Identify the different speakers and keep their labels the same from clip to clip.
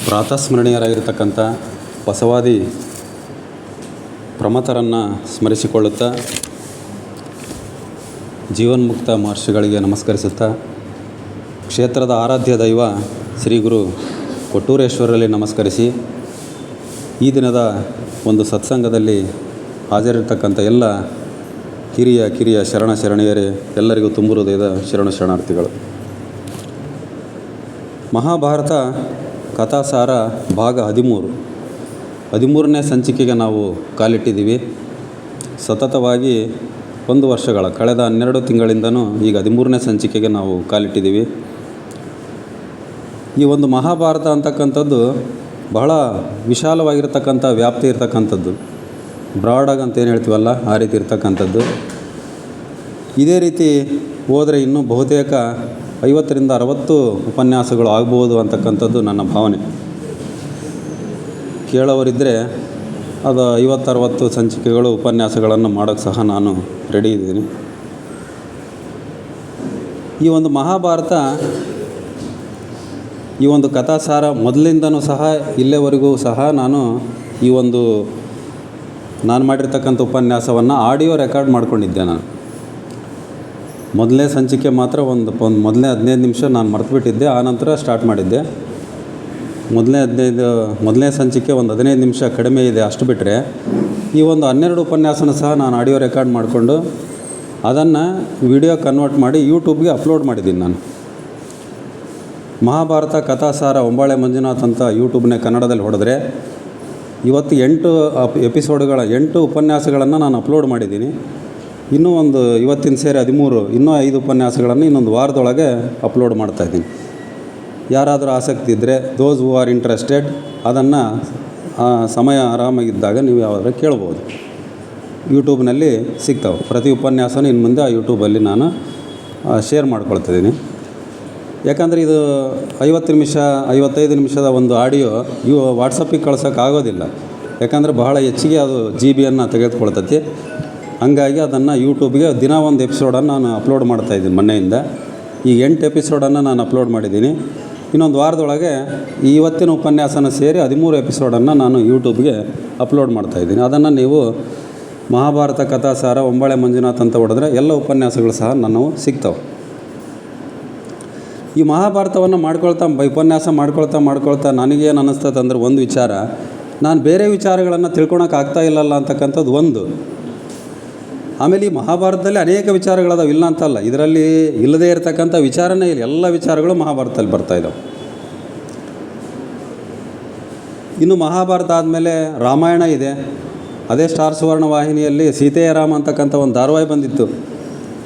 Speaker 1: ಪ್ರಾತಸ್ಮರಣೀಯರಾಗಿರ್ತಕ್ಕಂಥ ಬಸವಾದಿ ಪ್ರಮಥರನ್ನು ಸ್ಮರಿಸಿಕೊಳ್ಳುತ್ತಾ ಜೀವನ್ಮುಕ್ತ ಮಹರ್ಷಿಗಳಿಗೆ ನಮಸ್ಕರಿಸುತ್ತಾ ಕ್ಷೇತ್ರದ ಆರಾಧ್ಯ ದೈವ ಶ್ರೀ ಗುರು ಕೊಟ್ಟೂರೇಶ್ವರರಲ್ಲಿ ನಮಸ್ಕರಿಸಿ ಈ ದಿನದ ಒಂದು ಸತ್ಸಂಗದಲ್ಲಿ ಹಾಜರಿರ್ತಕ್ಕಂಥ ಎಲ್ಲ ಕಿರಿಯ ಶರಣೆಯರೇ ಎಲ್ಲರಿಗೂ ತುಂಬು ಹೃದಯದ ಶರಣಾರ್ಥಿಗಳು. ಮಹಾಭಾರತ ಕಥಾಸಾರ ಭಾಗ 13ನೇ ಸಂಚಿಕೆಗೆ ನಾವು ಕಾಲಿಟ್ಟಿದ್ದೀವಿ. ಸತತವಾಗಿ 1 ವರ್ಷಗಳ ಕಳೆದ 12 ತಿಂಗಳಿಂದನೂ ಈಗ 13ನೇ ಸಂಚಿಕೆಗೆ ನಾವು ಕಾಲಿಟ್ಟಿದ್ದೀವಿ. ಈ ಒಂದು ಮಹಾಭಾರತ ಅಂತಕ್ಕಂಥದ್ದು ಬಹಳ ವಿಶಾಲವಾಗಿರ್ತಕ್ಕಂಥ ವ್ಯಾಪ್ತಿ ಇರ್ತಕ್ಕಂಥದ್ದು, ಬ್ರಾಡಾಗಿ ಅಂತ ಏನು ಹೇಳ್ತೀವಲ್ಲ ಆ ರೀತಿ ಇರ್ತಕ್ಕಂಥದ್ದು. ಇದೇ ರೀತಿ ಹೋದರೆ ಇನ್ನೂ ಬಹುತೇಕ 50ರಿಂದ 60 ಉಪನ್ಯಾಸಗಳು ಆಗ್ಬೋದು ಅಂತಕ್ಕಂಥದ್ದು ನನ್ನ ಭಾವನೆ. ಕೇಳೋವರಿದ್ದರೆ ಅದು 50-60 ಸಂಚಿಕೆಗಳು ಉಪನ್ಯಾಸಗಳನ್ನು ಮಾಡೋಕ್ಕೆ ಸಹ ನಾನು ರೆಡಿ ಇದ್ದೀನಿ. ಈ ಒಂದು ಮಹಾಭಾರತ ಈ ಒಂದು ಕಥಾಸಾರ ಮೊದಲಿಂದನೂ ಸಹ ಇಲ್ಲಿವರೆಗೂ ಸಹ ನಾನು ಮಾಡಿರ್ತಕ್ಕಂಥ ಉಪನ್ಯಾಸವನ್ನು ಆಡಿಯೋ ರೆಕಾರ್ಡ್ ಮಾಡ್ಕೊಂಡಿದ್ದೆ. ನಾನು ಮೊದಲನೇ ಸಂಚಿಕೆ ಮಾತ್ರ ಮೊದಲನೇ 15 ನಿಮಿಷ ನಾನು ಮರೆತುಬಿಟ್ಟಿದ್ದೆ, ಆನಂತರ ಸ್ಟಾರ್ಟ್ ಮಾಡಿದ್ದೆ. ಮೊದಲನೇ ಸಂಚಿಕೆ 15 ನಿಮಿಷ ಕಡಿಮೆ ಇದೆ, ಅಷ್ಟು ಬಿಟ್ಟರೆ ಈ ಒಂದು 12 ಉಪನ್ಯಾಸನ ಸಹ ನಾನು ಆಡಿಯೋ ರೆಕಾರ್ಡ್ ಮಾಡಿಕೊಂಡು ಅದನ್ನು ವಿಡಿಯೋ ಕನ್ವರ್ಟ್ ಮಾಡಿ ಯೂಟ್ಯೂಬ್ಗೆ ಅಪ್ಲೋಡ್ ಮಾಡಿದ್ದೀನಿ. ನಾನು ಮಹಾಭಾರತ ಕಥಾಸಾರ ಒಂಬಾಳೆ ಮಂಜುನಾಥ್ ಅಂತ ಯೂಟ್ಯೂಬ್ನೇ ಕನ್ನಡದಲ್ಲಿ ಹೊಡೆದ್ರೆ ಇವತ್ತು 8 ಉಪನ್ಯಾಸಗಳನ್ನು ನಾನು ಅಪ್ಲೋಡ್ ಮಾಡಿದ್ದೀನಿ. ಇನ್ನೂ ಇವತ್ತಿನ ಸೇರಿ 13, ಇನ್ನೂ 5 ಉಪನ್ಯಾಸಗಳನ್ನು ಇನ್ನೊಂದು ವಾರದೊಳಗೆ ಅಪ್ಲೋಡ್ ಮಾಡ್ತಾಯಿದ್ದೀನಿ. ಯಾರಾದರೂ ಆಸಕ್ತಿ ಇದ್ದರೆ ದೋಸ್ ಹೂ ಆರ್ ಇಂಟ್ರೆಸ್ಟೆಡ್ ಅದನ್ನು ಸಮಯ ಆರಾಮಾಗಿದ್ದಾಗ ನೀವು ಯಾವಾದರೂ ಕೇಳ್ಬೋದು. ಯೂಟ್ಯೂಬ್ನಲ್ಲಿ ಸಿಗ್ತಾವೆ ಪ್ರತಿ ಉಪನ್ಯಾಸನೂ. ಇನ್ನು ಮುಂದೆ ಆ ಯೂಟ್ಯೂಬಲ್ಲಿ ನಾನು ಶೇರ್ ಮಾಡ್ಕೊಳ್ತಿದ್ದೀನಿ. ಯಾಕಂದರೆ ಇದು 50 ನಿಮಿಷ 55 ನಿಮಿಷದ ಒಂದು ಆಡಿಯೋ ವಾಟ್ಸಪ್ಪಿಗೆ ಕಳ್ಸೋಕ್ಕಾಗೋದಿಲ್ಲ. ಯಾಕಂದರೆ ಬಹಳ ಹೆಚ್ಚಿಗೆ ಅದು GB ತೆಗೆದುಕೊಳ್ತೈತಿ. ಹಂಗಾಗಿ ಅದನ್ನು ಯೂಟ್ಯೂಬ್ಗೆ ದಿನ ಒಂದು ಎಪಿಸೋಡನ್ನು ನಾನು ಅಪ್ಲೋಡ್ ಮಾಡ್ತಾಯಿದ್ದೀನಿ. ಮೊನ್ನೆಯಿಂದ ಈಗ 8 ಎಪಿಸೋಡನ್ನು ನಾನು ಅಪ್ಲೋಡ್ ಮಾಡಿದ್ದೀನಿ. ಇನ್ನೊಂದು ವಾರದೊಳಗೆ ಇವತ್ತಿನ ಉಪನ್ಯಾಸನ ಸೇರಿ 13 ಎಪಿಸೋಡನ್ನು ನಾನು ಯೂಟ್ಯೂಬ್ಗೆ ಅಪ್ಲೋಡ್ ಮಾಡ್ತಾಯಿದ್ದೀನಿ. ಅದನ್ನು ನೀವು ಮಹಾಭಾರತ ಕಥಾಸಾರ ಒಂಬಾಳೆ ಮಂಜುನಾಥ್ ಅಂತ ಹೊಡೆದ್ರೆ ಎಲ್ಲ ಉಪನ್ಯಾಸಗಳು ಸಹ ನನಗೆ ಸಿಗ್ತವೆ. ಈ ಮಹಾಭಾರತವನ್ನು ಉಪನ್ಯಾಸ ಮಾಡ್ಕೊಳ್ತಾ ನನಗೇನು ಅನ್ನಿಸ್ತದೆ ಅಂದರೆ ಒಂದು ವಿಚಾರ, ನಾನು ಬೇರೆ ವಿಚಾರಗಳನ್ನು ತಿಳ್ಕೊಳಕ್ಕೆ ಇಲ್ಲಲ್ಲ ಅಂತಕ್ಕಂಥದ್ದು ಒಂದು. ಆಮೇಲೆ ಈ ಮಹಾಭಾರತದಲ್ಲಿ ಅನೇಕ ವಿಚಾರಗಳದಾವೆ, ಇಲ್ಲ ಅಂತಲ್ಲ. ಇದರಲ್ಲಿ ಇಲ್ಲದೇ ಇರತಕ್ಕಂಥ ವಿಚಾರನೇ ಇಲ್ಲ, ಎಲ್ಲ ವಿಚಾರಗಳು ಮಹಾಭಾರತದಲ್ಲಿ ಬರ್ತಾಯಿದ್ದಾವೆ. ಇನ್ನು ಮಹಾಭಾರತ ಆದಮೇಲೆ ರಾಮಾಯಣ ಇದೆ. ಅದೇ ಸ್ಟಾರ್ ಸುವರ್ಣ ವಾಹಿನಿಯಲ್ಲಿ ಸೀತೆಯ ರಾಮ ಅಂತಕ್ಕಂಥ ಒಂದು ಧಾರಾವಾಹಿ ಬಂದಿತ್ತು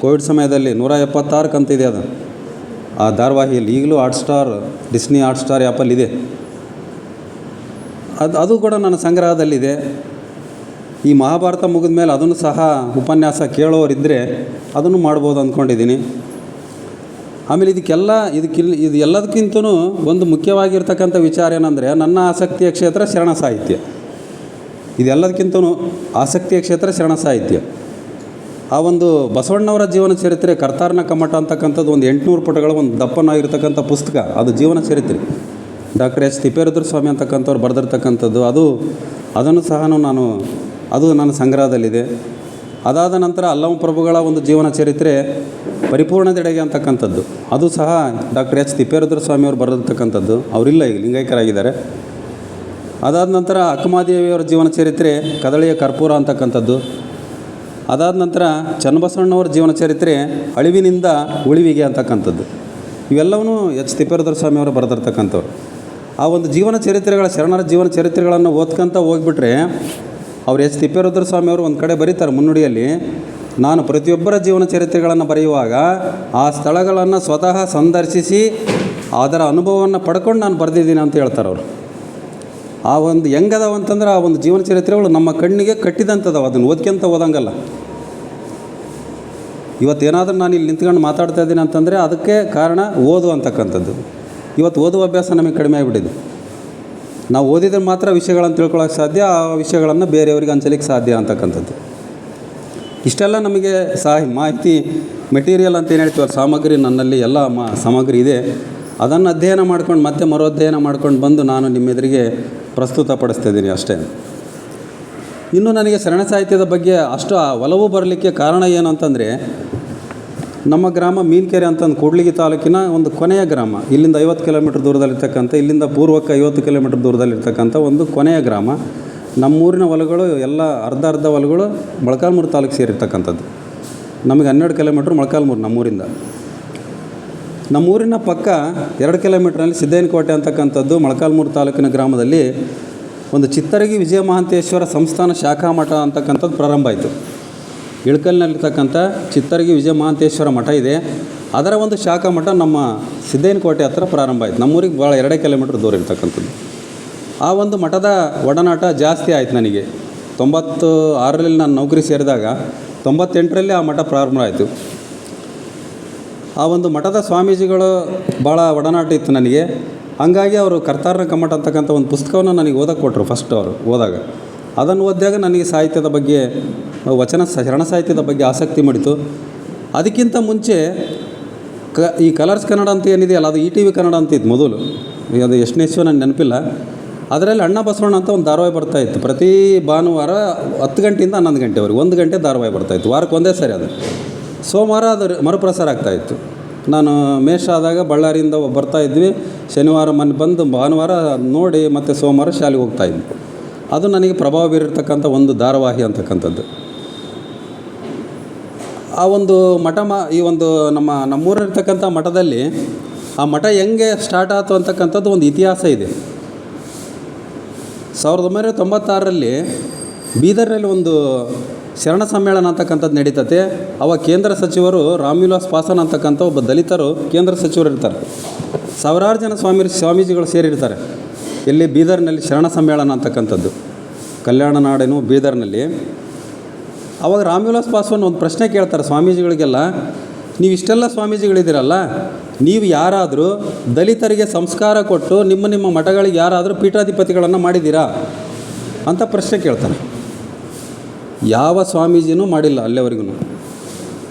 Speaker 1: ಕೋವಿಡ್ ಸಮಯದಲ್ಲಿ. 176 ಕಂತಿದೆ ಅದು ಆ ಧಾರಾವಾಹಿಯಲ್ಲಿ. ಈಗಲೂ ಡಿಸ್ನಿ ಹಾಟ್ಸ್ಟಾರ್ ಆ್ಯಪಲ್ಲಿದೆ. ಅದು ಕೂಡ ನನ್ನ ಸಂಗ್ರಹದಲ್ಲಿದೆ. ಈ ಮಹಾಭಾರತ ಮುಗಿದ ಮೇಲೆ ಅದನ್ನು ಸಹ ಉಪನ್ಯಾಸ ಕೇಳೋರಿದ್ದರೆ ಅದನ್ನು ಮಾಡ್ಬೋದು ಅಂದ್ಕೊಂಡಿದ್ದೀನಿ. ಆಮೇಲೆ ಇದು ಎಲ್ಲದಕ್ಕಿಂತಲೂ ಒಂದು ಮುಖ್ಯವಾಗಿರ್ತಕ್ಕಂಥ ವಿಚಾರ ಏನಂದರೆ, ನನ್ನ ಆಸಕ್ತಿಯ ಕ್ಷೇತ್ರ ಶರಣ ಸಾಹಿತ್ಯ. ಇದೆಲ್ಲದಕ್ಕಿಂತಲೂ ಆಸಕ್ತಿಯ ಕ್ಷೇತ್ರ ಶರಣ ಸಾಹಿತ್ಯ. ಆ ಒಂದು ಬಸವಣ್ಣವರ ಜೀವನ ಚರಿತ್ರೆ ಕರ್ತಾರ್ನ ಕಮ್ಮಟ ಅಂತಕ್ಕಂಥದ್ದು ಒಂದು 800 ಪುಟಗಳ ಒಂದು ದಪ್ಪನಾಗಿರ್ತಕ್ಕಂಥ ಪುಸ್ತಕ. ಅದು ಜೀವನ ಚರಿತ್ರೆ. Doctor H. ತಿಪ್ಪೇರುದ್ರ ಸ್ವಾಮಿ ಅಂತಕ್ಕಂಥವ್ರು ಬರೆದಿರ್ತಕ್ಕಂಥದ್ದು. ಅದನ್ನು ಸಹ ಅದು ನನ್ನ ಸಂಗ್ರಹದಲ್ಲಿದೆ. ಅದಾದ ನಂತರ ಅಲ್ಲಮ ಪ್ರಭುಗಳ ಒಂದು ಜೀವನ ಚರಿತ್ರೆ ಪರಿಪೂರ್ಣದೆಡೆಗೆ ಅಂತಕ್ಕಂಥದ್ದು, ಅದು ಸಹ ಡಾಕ್ಟರ್ H. ತಿಪ್ಪೇರುದ್ರ ಸ್ವಾಮಿಯವರು ಬರೆದಿರ್ತಕ್ಕಂಥದ್ದು. ಅವರಿಲ್ಲ, ಈಗ ಲಿಂಗೈಕ್ಯರಾಗಿದ್ದಾರೆ. ಅದಾದ ನಂತರ ಅಕ್ಕಮಹಾದೇವಿಯವರ ಜೀವನ ಚರಿತ್ರೆ ಕದಳಿಯ ಕರ್ಪೂರ ಅಂತಕ್ಕಂಥದ್ದು. ಅದಾದ ನಂತರ ಚನ್ನಬಸವಣ್ಣವ್ರ ಜೀವನ ಚರಿತ್ರೆ ಅಳಿವಿನಿಂದ ಉಳಿವಿಗೆ ಅಂತಕ್ಕಂಥದ್ದು. ಇವೆಲ್ಲವೂ H. ತಿಪ್ಪೇರುದ್ರ ಸ್ವಾಮಿಯವರು ಬರೆದಿರ್ತಕ್ಕಂಥವ್ರು. ಆ ಒಂದು ಜೀವನ ಚರಿತ್ರೆಗಳ ಶರಣರ ಜೀವನ ಚರಿತ್ರೆಗಳನ್ನು ಓದ್ಕೊಂತ ಹೋಗಿಬಿಟ್ರೆ ಅವ್ರು H. ತಿಪ್ಪೇರುದ್ರ ಸ್ವಾಮಿಯವರು ಒಂದು ಕಡೆ ಬರೀತಾರೆ ಮುನ್ನುಡಿಯಲ್ಲಿ, ನಾನು ಪ್ರತಿಯೊಬ್ಬರ ಜೀವನ ಚರಿತ್ರೆಗಳನ್ನು ಬರೆಯುವಾಗ ಆ ಸ್ಥಳಗಳನ್ನು ಸ್ವತಃ ಸಂದರ್ಶಿಸಿ ಅದರ ಅನುಭವವನ್ನು ಪಡ್ಕೊಂಡು ನಾನು ಬರೆದಿದ್ದೀನಿ ಅಂತ ಹೇಳ್ತಾರೆ ಅವರು. ಆ ಒಂದು ಹೆಂಗದಾವ ಅಂತಂದ್ರೆ ಆ ಒಂದು ಜೀವನ ಚರಿತ್ರೆಗಳು ನಮ್ಮ ಕಣ್ಣಿಗೆ ಕಟ್ಟಿದಂಥದವ, ಅದನ್ನು ಓದ್ಕೊಂತ ಓದಂಗಲ್ಲ. ಇವತ್ತೇನಾದರೂ ನಾನು ಇಲ್ಲಿ ನಿಂತ್ಕೊಂಡು ಮಾತಾಡ್ತಾ ಇದ್ದೀನಿ ಅಂತಂದರೆ ಅದಕ್ಕೆ ಕಾರಣ ಓದು ಅಂತಕ್ಕಂಥದ್ದು. ಇವತ್ತು ಓದುವ ಅಭ್ಯಾಸ ನಮಗೆ ಕಡಿಮೆ ಆಗಿಬಿಟ್ಟಿದೆ. ನಾವು ಓದಿದ್ರೆ ಮಾತ್ರ ವಿಷಯಗಳನ್ನು ತಿಳ್ಕೊಳ್ಳೋಕೆ ಸಾಧ್ಯ, ಆ ವಿಷಯಗಳನ್ನು ಬೇರೆಯವರಿಗೆ ಹಂಚಲಿಕ್ಕೆ ಸಾಧ್ಯ ಅಂತಕ್ಕಂಥದ್ದು. ಇಷ್ಟೆಲ್ಲ ನಮಗೆ ಮಾಹಿತಿ ಮೆಟೀರಿಯಲ್ ಅಂತ ಏನು ಹೇಳ್ತೀವಲ್ಲ, ಸಾಮಗ್ರಿ ನನ್ನಲ್ಲಿ ಎಲ್ಲ ಸಾಮಗ್ರಿ ಇದೆ. ಅದನ್ನು ಅಧ್ಯಯನ ಮಾಡ್ಕೊಂಡು ಮತ್ತೆ ಮರುಅಧ್ಯಯನ ಮಾಡ್ಕೊಂಡು ಬಂದು ನಾನು ನಿಮ್ಮ ಎದುರಿಗೆ ಪ್ರಸ್ತುತಪಡಿಸ್ತಿದ್ದೀನಿ ಅಷ್ಟೇ. ಇನ್ನು ನನಗೆ ಶರಣ ಸಾಹಿತ್ಯದ ಬಗ್ಗೆ ಅಷ್ಟು ಒಲವು ಬರಲಿಕ್ಕೆ ಕಾರಣ ಏನು ಅಂತಂದರೆ, ನಮ್ಮ ಗ್ರಾಮ ಮೀನಕೆರೆ ಅಂತಂದು ಕೂಡ್ಲಿಗಿ ತಾಲೂಕಿನ ಒಂದು ಕೊನೆಯ ಗ್ರಾಮ. ಇಲ್ಲಿಂದ 50 ಕಿಲೋಮೀಟ್ರ್ ದೂರದಲ್ಲಿರ್ತಕ್ಕಂಥ, ಇಲ್ಲಿಂದ ಪೂರ್ವಕ್ಕೆ 50 ಕಿಲೋಮೀಟ್ರ್ ದೂರದಲ್ಲಿರ್ತಕ್ಕಂಥ ಒಂದು ಕೊನೆಯ ಗ್ರಾಮ. ನಮ್ಮೂರಿನ ಹೊಲಗಳು ಎಲ್ಲ ಅರ್ಧ ಹೊಲಗಳು ಮೊಳಕಾಲ್ಮೂರು ತಾಲೂಕು ಸೇರಿರ್ತಕ್ಕಂಥದ್ದು. ನಮಗೆ 12 ಕಿಲೋಮೀಟ್ರ್ ಮೊಳಕಾಲ್ಮೂರು ನಮ್ಮೂರಿಂದ. ನಮ್ಮೂರಿನ ಪಕ್ಕ 2 ಕಿಲೋಮೀಟ್ರಲ್ಲಿ ಸಿದ್ದೇನಕೋಟೆ ಅಂತಕ್ಕಂಥದ್ದು ಮೊಳಕಾಲ್ಮೂರು ತಾಲೂಕಿನ ಗ್ರಾಮದಲ್ಲಿ ಒಂದು ಚಿತ್ತರಗಿ ವಿಜಯ ಮಹಾಂತೇಶ್ವರ ಸಂಸ್ಥಾನ ಶಾಖಾ ಮಠ ಅಂತಕ್ಕಂಥದ್ದು ಪ್ರಾರಂಭ ಆಯಿತು. ಇಳಕಲ್ನಲ್ಲಿರ್ತಕ್ಕಂಥ ಚಿತ್ತರಗಿ ವಿಜಯ ಮಹಾಂತೇಶ್ವರ ಮಠ ಇದೆ, ಅದರ ಒಂದು ಶಾಖಾ ಮಠ ನಮ್ಮ ಸಿದ್ದೇನಕೋಟೆ ಹತ್ರ ಪ್ರಾರಂಭ ಆಯಿತು. ನಮ್ಮೂರಿಗೆ ಭಾಳ 2 ಕಿಲೋಮೀಟ್ರ್ ದೂರ ಇರ್ತಕ್ಕಂಥದ್ದು. ಆ ಒಂದು ಮಠದ ಒಡನಾಟ ಜಾಸ್ತಿ ಆಯಿತು ನನಗೆ. 96ರಲ್ಲಿ ನಾನು ನೌಕರಿ ಸೇರಿದಾಗ 98ರಲ್ಲಿ ಆ ಮಠ ಪ್ರಾರಂಭ ಆಯಿತು. ಆ ಒಂದು ಮಠದ ಸ್ವಾಮೀಜಿಗಳು ಭಾಳ ಒಡನಾಟ ಇತ್ತು ನನಗೆ. ಹಂಗಾಗಿ ಅವರು ಕರ್ತಾರನ ಕಮ್ಮಟ ಅಂತಕ್ಕಂಥ ಒಂದು ಪುಸ್ತಕವನ್ನು ನನಗೆ ಓದಕ್ಕೆ ಕೊಟ್ಟರು. ಫಸ್ಟ್ ಅವರು ಓದಾಗ ಅದನ್ನು ಓದಿದಾಗ ನನಗೆ ಸಾಹಿತ್ಯದ ಬಗ್ಗೆ, ಶರಣ ಸಾಹಿತ್ಯದ ಬಗ್ಗೆ ಆಸಕ್ತಿ ಮೂಡಿತು. ಅದಕ್ಕಿಂತ ಮುಂಚೆ ಈ ಕಲರ್ಸ್ ಕನ್ನಡ ಅಂತ ಏನಿದೆಯಲ್ಲ, ಅದು ETV ಕನ್ನಡ ಅಂತ ಇತ್ತು ಮೊದಲು. ಅದು ಎಷ್ಟನೇ ಇಸ್ವಿ ನನಗೆ ನೆನಪಿಲ್ಲ. ಅದರಲ್ಲಿ ಅಣ್ಣ ಬಸವಣ್ಣ ಅಂತ ಒಂದು ಧಾರಾವಾಹಿ ಬರ್ತಾಯಿತ್ತು. ಪ್ರತಿ ಭಾನುವಾರ 10 ಗಂಟೆಯಿಂದ 11 ಗಂಟೆವರೆಗೆ 1 ಗಂಟೆ ಧಾರಾವಾಹಿ ಬರ್ತಾಯಿತ್ತು. ವಾರಕ್ಕೆ ಒಂದೇ ಸರಿ ಅದು. ಸೋಮವಾರ ಅದು ಮರುಪ್ರಸಾರ ಆಗ್ತಾಯಿತ್ತು. ನಾನು ಮೇಷ ಆದಾಗ ಬಳ್ಳಾರಿಯಿಂದ ಬರ್ತಾಯಿದ್ವಿ. ಶನಿವಾರ ಮನೆ ಬಂದು ಭಾನುವಾರ ನೋಡಿ ಮತ್ತು ಸೋಮವಾರ ಶಾಲೆಗೆ ಹೋಗ್ತಾಯಿದ್ವಿ. ಅದು ನನಗೆ ಪ್ರಭಾವ ಬೀರಿರ್ತಕ್ಕಂಥ ಒಂದು ಧಾರಾವಾಹಿ ಅಂತಕ್ಕಂಥದ್ದು. ಆ ಒಂದು ಮಠ ಈ ಒಂದು ನಮ್ಮೂರಿರ್ತಕ್ಕಂಥ ಮಠದಲ್ಲಿ ಆ ಮಠ ಹೆಂಗೆ ಸ್ಟಾರ್ಟ್ ಆಯಿತು ಅಂತಕ್ಕಂಥದ್ದು ಒಂದು ಇತಿಹಾಸ ಇದೆ. 1996ರಲ್ಲಿ ಬೀದರ್ನಲ್ಲಿ ಒಂದು ಶರಣ ಸಮ್ಮೇಳನ ಅಂತಕ್ಕಂಥದ್ದು ನಡೀತತೆ. ಅವಾಗ ಕೇಂದ್ರ ಸಚಿವರು ರಾಮ್ವಿಲಾಸ್ ಪಾಸ್ವಾನ್ ಅಂತಕ್ಕಂಥ ಒಬ್ಬ ದಲಿತರು ಕೇಂದ್ರ ಸಚಿವರು ಇರ್ತಾರೆ. ಸಾವಿರಾರು ಜನ ಸ್ವಾಮೀಜಿಗಳು ಸೇರಿರ್ತಾರೆ. ಇಲ್ಲಿ ಬೀದರ್ನಲ್ಲಿ ಶರಣ ಸಮ್ಮೇಳನ ಅಂತಕ್ಕಂಥದ್ದು, ಕಲ್ಯಾಣ ನಾಡೇನು ಬೀದರ್ನಲ್ಲಿ. ಅವಾಗ ರಾಮ್ವಿಲಾಸ್ ಪಾಸ್ವಾನ್ ಒಂದು ಪ್ರಶ್ನೆ ಕೇಳ್ತಾರೆ ಸ್ವಾಮೀಜಿಗಳಿಗೆಲ್ಲ, ನೀವು ಇಷ್ಟೆಲ್ಲ ಸ್ವಾಮೀಜಿಗಳಿದ್ದೀರಲ್ಲ, ನೀವು ಯಾರಾದರೂ ದಲಿತರಿಗೆ ಸಂಸ್ಕಾರ ಕೊಟ್ಟು ನಿಮ್ಮ ಮಠಗಳಿಗೆ ಯಾರಾದರೂ ಪೀಠಾಧಿಪತಿಗಳನ್ನು ಮಾಡಿದ್ದೀರಾ ಅಂತ ಪ್ರಶ್ನೆ ಕೇಳ್ತಾರೆ. ಯಾವ ಸ್ವಾಮೀಜಿನೂ ಮಾಡಿಲ್ಲ ಅಲ್ಲಿವರೆಗೂ.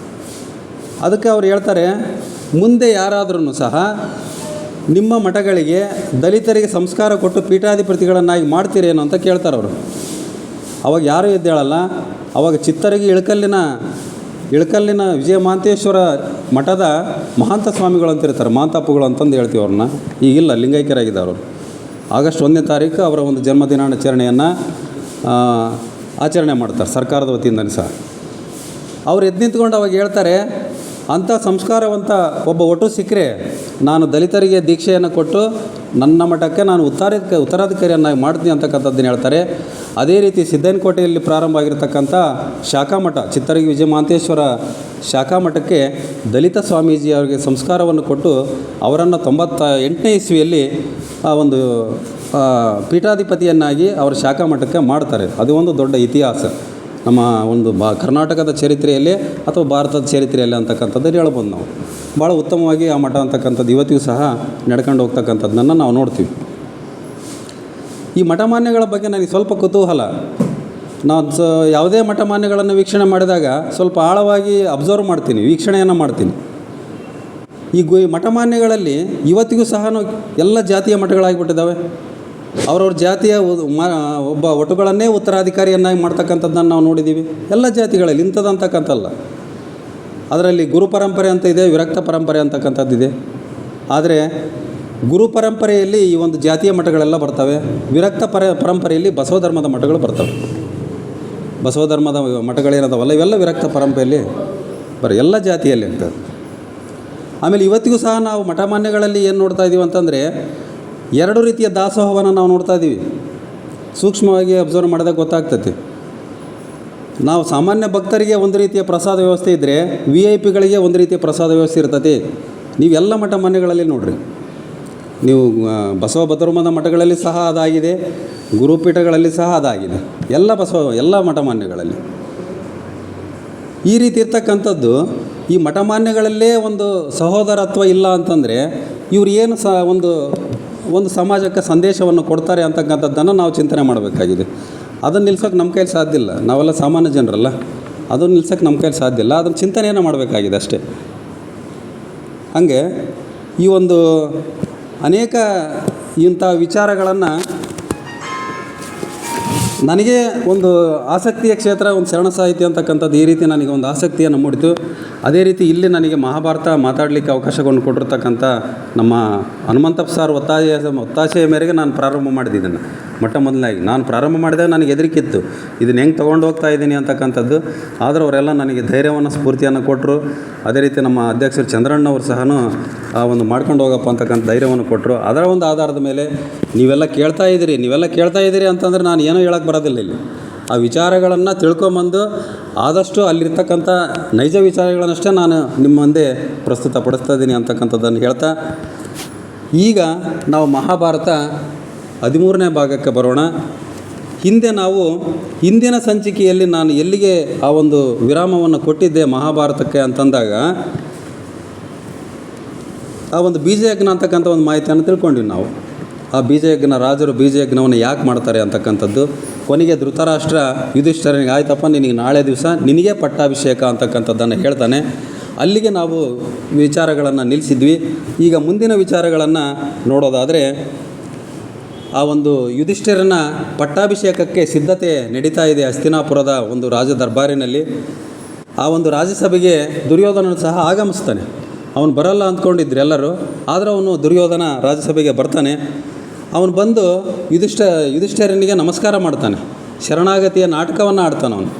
Speaker 1: ಅದಕ್ಕೆ ಅವ್ರು ಹೇಳ್ತಾರೆ, ಮುಂದೆ ಯಾರಾದ್ರೂ ಸಹ ನಿಮ್ಮ ಮಠಗಳಿಗೆ ದಲಿತರಿಗೆ ಸಂಸ್ಕಾರ ಕೊಟ್ಟು ಪೀಠಾಧಿಪತಿಗಳನ್ನಾಗಿ ಮಾಡ್ತೀರೇನೋ ಅಂತ ಕೇಳ್ತಾರೆ ಅವರು. ಅವಾಗ ಯಾರೂ ಎದ್ದೇಳಲ್ಲ. ಅವಾಗ ಚಿತ್ತರಗಿ ಇಳಕಲ್ಲಿನ ವಿಜಯ ಮಹಾಂತೇಶ್ವರ ಮಠದ ಮಹಾಂತ ಸ್ವಾಮಿಗಳು ಅಂತಿರ್ತಾರೆ, ಮಹಾಂತಪ್ಪಗಳು ಅಂತಂದು ಹೇಳ್ತೀವಿ ಅವ್ರನ್ನ. ಈಗಿಲ್ಲ, ಲಿಂಗೈಕ್ಯರಾಗಿದ್ದಾರೆ ಅವರು. ಆಗಸ್ಟ್ 1ನೇ ತಾರೀಕು ಅವರ ಒಂದು ಜನ್ಮದಿನಾಚರಣೆಯನ್ನು ಆಚರಣೆ ಮಾಡ್ತಾರೆ ಸರ್ಕಾರದ ವತಿಯಿಂದಲೂ ಸಹ. ಅವ್ರು ಎದ್ದು ನಿಂತ್ಕೊಂಡು ಅವಾಗ ಹೇಳ್ತಾರೆ, ಅಂಥ ಸಂಸ್ಕಾರವಂತ ಒಬ್ಬ ಒಟ್ಟು ಸಿಕ್ಕರೆ ನಾನು ದಲಿತರಿಗೆ ದೀಕ್ಷೆಯನ್ನು ಕೊಟ್ಟು ನನ್ನ ಮಠಕ್ಕೆ ನಾನು ಉತ್ತರಾಧಿಕಾರಿಯನ್ನಾಗಿ ಮಾಡ್ತೀನಿ ಅಂತಕ್ಕಂಥದ್ದನ್ನು ಹೇಳ್ತಾರೆ. ಅದೇ ರೀತಿ ಸಿದ್ದೇನಕೋಟೆಯಲ್ಲಿ ಪ್ರಾರಂಭ ಆಗಿರತಕ್ಕಂಥ ಶಾಖಾ ಮಠ, ಚಿತ್ತರಗಿ ವಿಜಯ ಮಹಾಂತೇಶ್ವರ ಶಾಖಾ ಮಠಕ್ಕೆ ದಲಿತ ಸ್ವಾಮೀಜಿಯವರಿಗೆ ಸಂಸ್ಕಾರವನ್ನು ಕೊಟ್ಟು ಅವರನ್ನು 98ನೇ ಇಸ್ವಿಯಲ್ಲಿ ಒಂದು ಪೀಠಾಧಿಪತಿಯನ್ನಾಗಿ ಅವರ ಶಾಖಾ ಮಠಕ್ಕೆ ಮಾಡ್ತಾರೆ. ಅದು ಒಂದು ದೊಡ್ಡ ಇತಿಹಾಸ ನಮ್ಮ ಒಂದು ಕರ್ನಾಟಕದ ಚರಿತ್ರೆಯಲ್ಲಿ ಅಥವಾ ಭಾರತದ ಚರಿತ್ರೆಯಲ್ಲಿ ಅಂತಕ್ಕಂಥದ್ದನ್ನು ಹೇಳ್ಬೋದು ನಾವು. ಭಾಳ ಉತ್ತಮವಾಗಿ ಆ ಮಠ ಅಂತಕ್ಕಂಥದ್ದು ಇವತ್ತಿಗೂ ಸಹ ನಡ್ಕೊಂಡು ಹೋಗ್ತಕ್ಕಂಥದ್ದನ್ನು ನಾವು ನೋಡ್ತೀವಿ. ಈ ಮಠಮಾನ್ಯಗಳ ಬಗ್ಗೆ ನನಗೆ ಸ್ವಲ್ಪ ಕುತೂಹಲ. ನಾನು ಯಾವುದೇ ಮಠಮಾನ್ಯಗಳನ್ನು ವೀಕ್ಷಣೆ ಮಾಡಿದಾಗ ಸ್ವಲ್ಪ ಆಳವಾಗಿ ಅಬ್ಸರ್ವ್ ಮಾಡ್ತೀನಿ, ವೀಕ್ಷಣೆಯನ್ನು ಮಾಡ್ತೀನಿ. ಈ ಮಠಮಾನ್ಯಗಳಲ್ಲಿ ಇವತ್ತಿಗೂ ಸಹ ಎಲ್ಲ ಜಾತಿಯ ಮಠಗಳಾಗಿಬಿಟ್ಟಿದ್ದಾವೆ. ಅವ್ರವ್ರ ಜಾತಿಯ ಒಬ್ಬ ಒಟುಗಳನ್ನೇ ಉತ್ತರಾಧಿಕಾರಿಯನ್ನಾಗಿ ಮಾಡ್ತಕ್ಕಂಥದ್ದನ್ನು ನಾವು ನೋಡಿದ್ದೀವಿ ಎಲ್ಲ ಜಾತಿಗಳಲ್ಲಿ. ಇಂಥದ್ದಂತಕ್ಕಂಥಲ್ಲ. ಅದರಲ್ಲಿ ಗುರು ಪರಂಪರೆ ಅಂತ ಇದೆ, ವಿರಕ್ತ ಪರಂಪರೆ ಅಂತಕ್ಕಂಥದ್ದಿದೆ. ಆದರೆ ಗುರು ಪರಂಪರೆಯಲ್ಲಿ ಈ ಒಂದು ಜಾತಿಯ ಮಠಗಳೆಲ್ಲ ಬರ್ತವೆ. ವಿರಕ್ತ ಪರಂಪರೆಯಲ್ಲಿ ಬಸವ ಧರ್ಮದ ಮಠಗಳು ಬರ್ತವೆ. ಬಸವ ಧರ್ಮದ ಮಠಗಳೇನದವಲ್ಲ ಇವೆಲ್ಲ ವಿರಕ್ತ ಪರಂಪರೆಯಲ್ಲಿ ಎಲ್ಲ ಜಾತಿಯಲ್ಲಿ ಇರ್ತದೆ. ಆಮೇಲೆ ಇವತ್ತಿಗೂ ಸಹ ನಾವು ಮಠಮಾನ್ಯಗಳಲ್ಲಿ ಏನು ನೋಡ್ತಾ ಇದ್ದೀವಿ ಅಂತಂದರೆ, 2 ರೀತಿಯ ದಾಸೋಹವನ್ನು ನಾವು ನೋಡ್ತಾ ಇದ್ದೀವಿ. ಸೂಕ್ಷ್ಮವಾಗಿ ಅಬ್ಸರ್ವ್ ಮಾಡಿದಾಗ ಗೊತ್ತಾಗ್ತೈತಿ. ನಾವು ಸಾಮಾನ್ಯ ಭಕ್ತರಿಗೆ ಒಂದು ರೀತಿಯ ಪ್ರಸಾದ ವ್ಯವಸ್ಥೆ ಇದ್ದರೆ, VIP ಗಳಿಗೆ ಒಂದು ರೀತಿಯ ಪ್ರಸಾದ ವ್ಯವಸ್ಥೆ ಇರ್ತದೆ. ನೀವೆಲ್ಲ ಮಠಮಾನ್ಯಗಳಲ್ಲಿ ನೋಡಿರಿ, ನೀವು ಬಸವ ಧರ್ಮದ ಮಠಗಳಲ್ಲಿ ಸಹ ಅದಾಗಿದೆ, ಗುರುಪೀಠಗಳಲ್ಲಿ ಸಹ ಅದಾಗಿದೆ. ಎಲ್ಲ ಮಠಮಾನ್ಯಗಳಲ್ಲಿ ಈ ರೀತಿ ಇರ್ತಕ್ಕಂಥದ್ದು. ಈ ಮಠಮಾನ್ಯಗಳಲ್ಲೇ ಒಂದು ಸಹೋದರತ್ವ ಇಲ್ಲ ಅಂತಂದರೆ ಇವ್ರು ಏನು ಒಂದು ಸಮಾಜಕ್ಕೆ ಸಂದೇಶವನ್ನು ಕೊಡ್ತಾರೆ ಅಂತಕ್ಕಂಥದ್ದನ್ನು ನಾವು ಚಿಂತನೆ ಮಾಡಬೇಕಾಗಿದೆ. ಅದನ್ನು ನಿಲ್ಸೋಕ್ಕೆ ನಮ್ಮ ಕೈಲಿ ಸಾಧ್ಯ ಇಲ್ಲ. ನಾವೆಲ್ಲ ಸಾಮಾನ್ಯ ಜನರಲ್ಲ, ಅದನ್ನು ನಿಲ್ಸೋಕ್ಕೆ ನಮ್ಮ ಕೈಲಿ ಸಾಧ್ಯ ಇಲ್ಲ. ಅದನ್ನು ಚಿಂತನೆಯನ್ನು ಮಾಡಬೇಕಾಗಿದೆ ಅಷ್ಟೇ. ಹಾಗೆ ಈ ಒಂದು ಅನೇಕ ಇಂಥ ವಿಚಾರಗಳನ್ನು ನನಗೆ ಒಂದು ಆಸಕ್ತಿಯ ಕ್ಷೇತ್ರ ಒಂದು ಶರಣ ಸಾಹಿತ್ಯ ಅಂತಕ್ಕಂಥದ್ದು ಈ ರೀತಿ ನನಗೆ ಒಂದು ಆಸಕ್ತಿಯನ್ನು ಮೂಡಿತು. ಅದೇ ರೀತಿ ಇಲ್ಲಿ ನನಗೆ ಮಹಾಭಾರತ ಮಾತಾಡಲಿಕ್ಕೆ ಅವಕಾಶವನ್ನು ಕೊಟ್ಟಿರ್ತಕ್ಕಂಥ ನಮ್ಮ ಹನುಮಂತಪ್ಪ ಸರ್ ಒತ್ತಾಸೆಯ ಮೇರೆಗೆ ನಾನು ಪ್ರಾರಂಭ ಮಾಡಿದ್ದೀನಿ. ಮೊಟ್ಟ ಮೊದಲನಾಗಿ ನಾನು ಪ್ರಾರಂಭ ಮಾಡಿದಾಗ ನನಗೆ ಹೆದರಿಕಿತ್ತು, ಇದನ್ನು ಹೆಂಗೆ ತೊಗೊಂಡು ಹೋಗ್ತಾ ಇದ್ದೀನಿ ಅಂತಕ್ಕಂಥದ್ದು. ಆದರೆ ಅವರೆಲ್ಲ ನನಗೆ ಧೈರ್ಯವನ್ನು ಸ್ಫೂರ್ತಿಯನ್ನು ಕೊಟ್ಟರು. ಅದೇ ರೀತಿ ನಮ್ಮ ಅಧ್ಯಕ್ಷರು ಚಂದ್ರಣ್ಣವರು ಸಹ ಆ ಒಂದು ಮಾಡ್ಕೊಂಡು ಹೋಗಪ್ಪ ಅಂತಕ್ಕಂಥ ಧೈರ್ಯವನ್ನು ಕೊಟ್ಟರು. ಅದರ ಒಂದು ಆಧಾರದ ಮೇಲೆ ನೀವೆಲ್ಲ ಕೇಳ್ತಾ ಇದ್ದೀರಿ ಅಂತಂದರೆ ನಾನು ಏನೂ ಹೇಳೋಕ್ಕೆ ಬರೋದಿಲ್ಲ. ಇಲ್ಲಿ ಆ ವಿಚಾರಗಳನ್ನು ತಿಳ್ಕೊಂಬಂದು ಆದಷ್ಟು ಅಲ್ಲಿರ್ತಕ್ಕಂಥ ನೈಜ ವಿಚಾರಗಳನ್ನಷ್ಟೇ ನಾನು ನಿಮ್ಮ ಮುಂದೆ ಪ್ರಸ್ತುತಪಡಿಸ್ತಾ ಇದ್ದೀನಿ ಅಂತಕ್ಕಂಥದ್ದನ್ನು ಹೇಳ್ತಾ, ಈಗ ನಾವು ಮಹಾಭಾರತ 13ನೇ ಭಾಗಕ್ಕೆ ಬರೋಣ. ಹಿಂದಿನ ಸಂಚಿಕೆಯಲ್ಲಿ ನಾನು ಎಲ್ಲಿಗೆ ಆ ಒಂದು ವಿರಾಮವನ್ನು ಕೊಟ್ಟಿದ್ದೆ ಮಹಾಭಾರತಕ್ಕೆ ಅಂತಂದಾಗ ಆ ಒಂದು ಬೀಜಯಜ್ಞ ಅಂತಕ್ಕಂಥ ಒಂದು ಮಾಹಿತಿಯನ್ನು ತಿಳ್ಕೊಂಡಿವಿ ನಾವು. ಆ ಬೀಜಯಜ್ಞ, ರಾಜರು ಬೀಜಯಜ್ಞವನ್ನು ಯಾಕೆ ಮಾಡ್ತಾರೆ ಅಂತಕ್ಕಂಥದ್ದು. ಕೊನೆಗೆ ಧೃತರಾಷ್ಟ್ರ ಯುಧಿಷ್ಠಿರನಿಗೆ, ಆಯ್ತಪ್ಪ ನಿನಗೆ ನಾಳೆ ದಿವಸ ನಿನಗೆ ಪಟ್ಟಾಭಿಷೇಕ ಅಂತಕ್ಕಂಥದ್ದನ್ನು ಹೇಳ್ತಾನೆ. ಅಲ್ಲಿಗೆ ನಾವು ವಿಚಾರಗಳನ್ನು ನಿಲ್ಲಿಸಿದ್ವಿ. ಈಗ ಮುಂದಿನ ವಿಚಾರಗಳನ್ನು ನೋಡೋದಾದರೆ, ಆ ಒಂದು ಯುಧಿಷ್ಠಿರನ ಪಟ್ಟಾಭಿಷೇಕಕ್ಕೆ ಸಿದ್ಧತೆ ನಡೀತಾ ಇದೆ ಹಸ್ತಿನಾಪುರದ ಒಂದು ರಾಜ ದರ್ಬಾರಿನಲ್ಲಿ. ಆ ಒಂದು ರಾಜ್ಯಸಭೆಗೆ ದುರ್ಯೋಧನನು ಸಹ ಆಗಮಿಸ್ತಾನೆ. ಅವನು ಬರಲ್ಲ ಅಂದ್ಕೊಂಡಿದ್ರು ಎಲ್ಲರೂ, ಆದರೆ ಅವನು ದುರ್ಯೋಧನ ರಾಜ್ಯಸಭೆಗೆ ಬರ್ತಾನೆ. ಅವನು ಬಂದು ಯುಧಿಷ್ಠಿರನಿಗೆ ನಮಸ್ಕಾರ ಮಾಡ್ತಾನೆ. ಶರಣಾಗತಿಯ ನಾಟಕವನ್ನು ಆಡ್ತಾನೆ ಅವನು.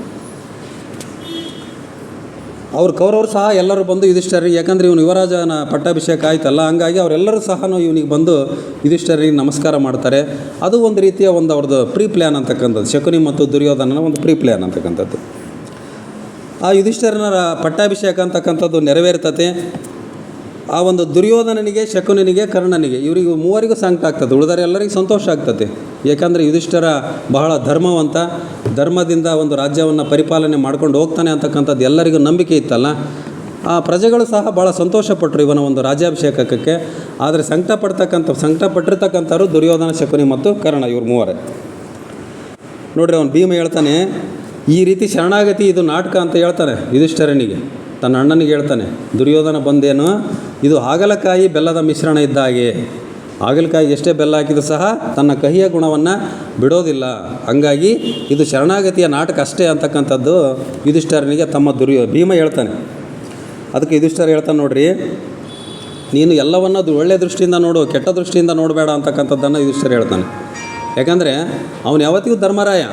Speaker 1: ಕೌರವರು ಸಹ ಎಲ್ಲರೂ ಬಂದು ಯುಧಿಷ್ಠಿರನಿಗೆ, ಯಾಕಂದರೆ ಇವನು ಯುವರಾಜನ ಪಟ್ಟಾಭಿಷೇಕ ಆಯ್ತಲ್ಲ, ಹಂಗಾಗಿ ಅವರೆಲ್ಲರೂ ಸಹ ಇವನಿಗೆ ಬಂದು ಯುಧಿಷ್ಠಿರನಿಗೆ ನಮಸ್ಕಾರ ಮಾಡ್ತಾರೆ. ಅದು ಒಂದು ರೀತಿಯ ಒಂದು ಅವ್ರದ್ದು ಪ್ರೀ ಪ್ಲ್ಯಾನ್ ಅಂತಕ್ಕಂಥದ್ದು, ಶಕುನಿ ಮತ್ತು ದುರ್ಯೋಧನನ ಒಂದು ಪ್ರೀ ಪ್ಲ್ಯಾನ್ ಅಂತಕ್ಕಂಥದ್ದು. ಆ ಯುಧಿಷ್ಠಿರನ ಪಟ್ಟಾಭಿಷೇಕ ಅಂತಕ್ಕಂಥದ್ದು ನೆರವೇರ್ತತೆ. ಆ ಒಂದು ದುರ್ಯೋಧನನಿಗೆ, ಶಕುನಿಗೆ, ಕರ್ಣನಿಗೆ, ಇವರಿಗೂ ಮೂವರಿಗೂ ಸಂಕಟ ಆಗ್ತದೆ. ಉಳಿದರೆ ಎಲ್ಲರಿಗೂ ಸಂತೋಷ ಆಗ್ತದೆ. ಏಕೆಂದರೆ ಯುಧಿಷ್ಠಿರ ಬಹಳ ಧರ್ಮವಂತ, ಧರ್ಮದಿಂದ ಒಂದು ರಾಜ್ಯವನ್ನು ಪರಿಪಾಲನೆ ಮಾಡ್ಕೊಂಡು ಹೋಗ್ತಾನೆ ಅಂತಕ್ಕಂಥದ್ದು ಎಲ್ಲರಿಗೂ ನಂಬಿಕೆ ಇತ್ತಲ್ಲ. ಆ ಪ್ರಜೆಗಳು ಸಹ ಭಾಳ ಸಂತೋಷಪಟ್ಟರು ಇವನ ಒಂದು ರಾಜ್ಯಾಭಿಷೇಕಕ್ಕೆ. ಆದರೆ ಸಂಕಟ ಪಟ್ಟಿರ್ತಕ್ಕಂಥವ್ರು ದುರ್ಯೋಧನ, ಶಕುನಿ ಮತ್ತು ಕರ್ಣ, ಇವ್ರು ಮೂವರೇ. ನೋಡ್ರಿ, ಅವನು ಭೀಮ ಹೇಳ್ತಾನೆ, ಈ ರೀತಿ ಶರಣಾಗತಿ ಇದು ನಾಟಕ ಅಂತ ಹೇಳ್ತಾನೆ ಯುಧಿಷ್ಠಿರನಿಗೆ. ತನ್ನ ಅಣ್ಣನಿಗೆ ಹೇಳ್ತಾನೆ, ದುರ್ಯೋಧನ ಬಂದೇನು, ಇದು ಹಾಗಲಕಾಯಿ ಬೆಲ್ಲದ ಮಿಶ್ರಣ ಇದ್ದ ಹಾಗೆ. ಹಾಗಲಕಾಯಿ ಎಷ್ಟೇ ಬೆಲ್ಲ ಹಾಕಿದರೂ ಸಹ ತನ್ನ ಕಹಿಯ ಗುಣವನ್ನು ಬಿಡೋದಿಲ್ಲ. ಹಂಗಾಗಿ ಇದು ಶರಣಾಗತಿಯ ನಾಟಕ ಅಷ್ಟೇ ಅಂತಕ್ಕಂಥದ್ದು ಯುಧಿಷ್ಠಿರನಿಗೆ ಭೀಮ ಹೇಳ್ತಾನೆ. ಅದಕ್ಕೆ ಯುಧಿಷ್ಠಿರ ಹೇಳ್ತಾನೆ, ನೋಡ್ರಿ, ನೀನು ಎಲ್ಲವನ್ನೂ ಒಳ್ಳೆಯ ದೃಷ್ಟಿಯಿಂದ ನೋಡು, ಕೆಟ್ಟ ದೃಷ್ಟಿಯಿಂದ ನೋಡಬೇಡ ಅಂತಕ್ಕಂಥದ್ದನ್ನು ಯುಧಿಷ್ಠಿರ ಹೇಳ್ತಾನೆ. ಯಾಕಂದರೆ ಅವನು ಯಾವತ್ತಿಗೂ ಧರ್ಮರಾಯ.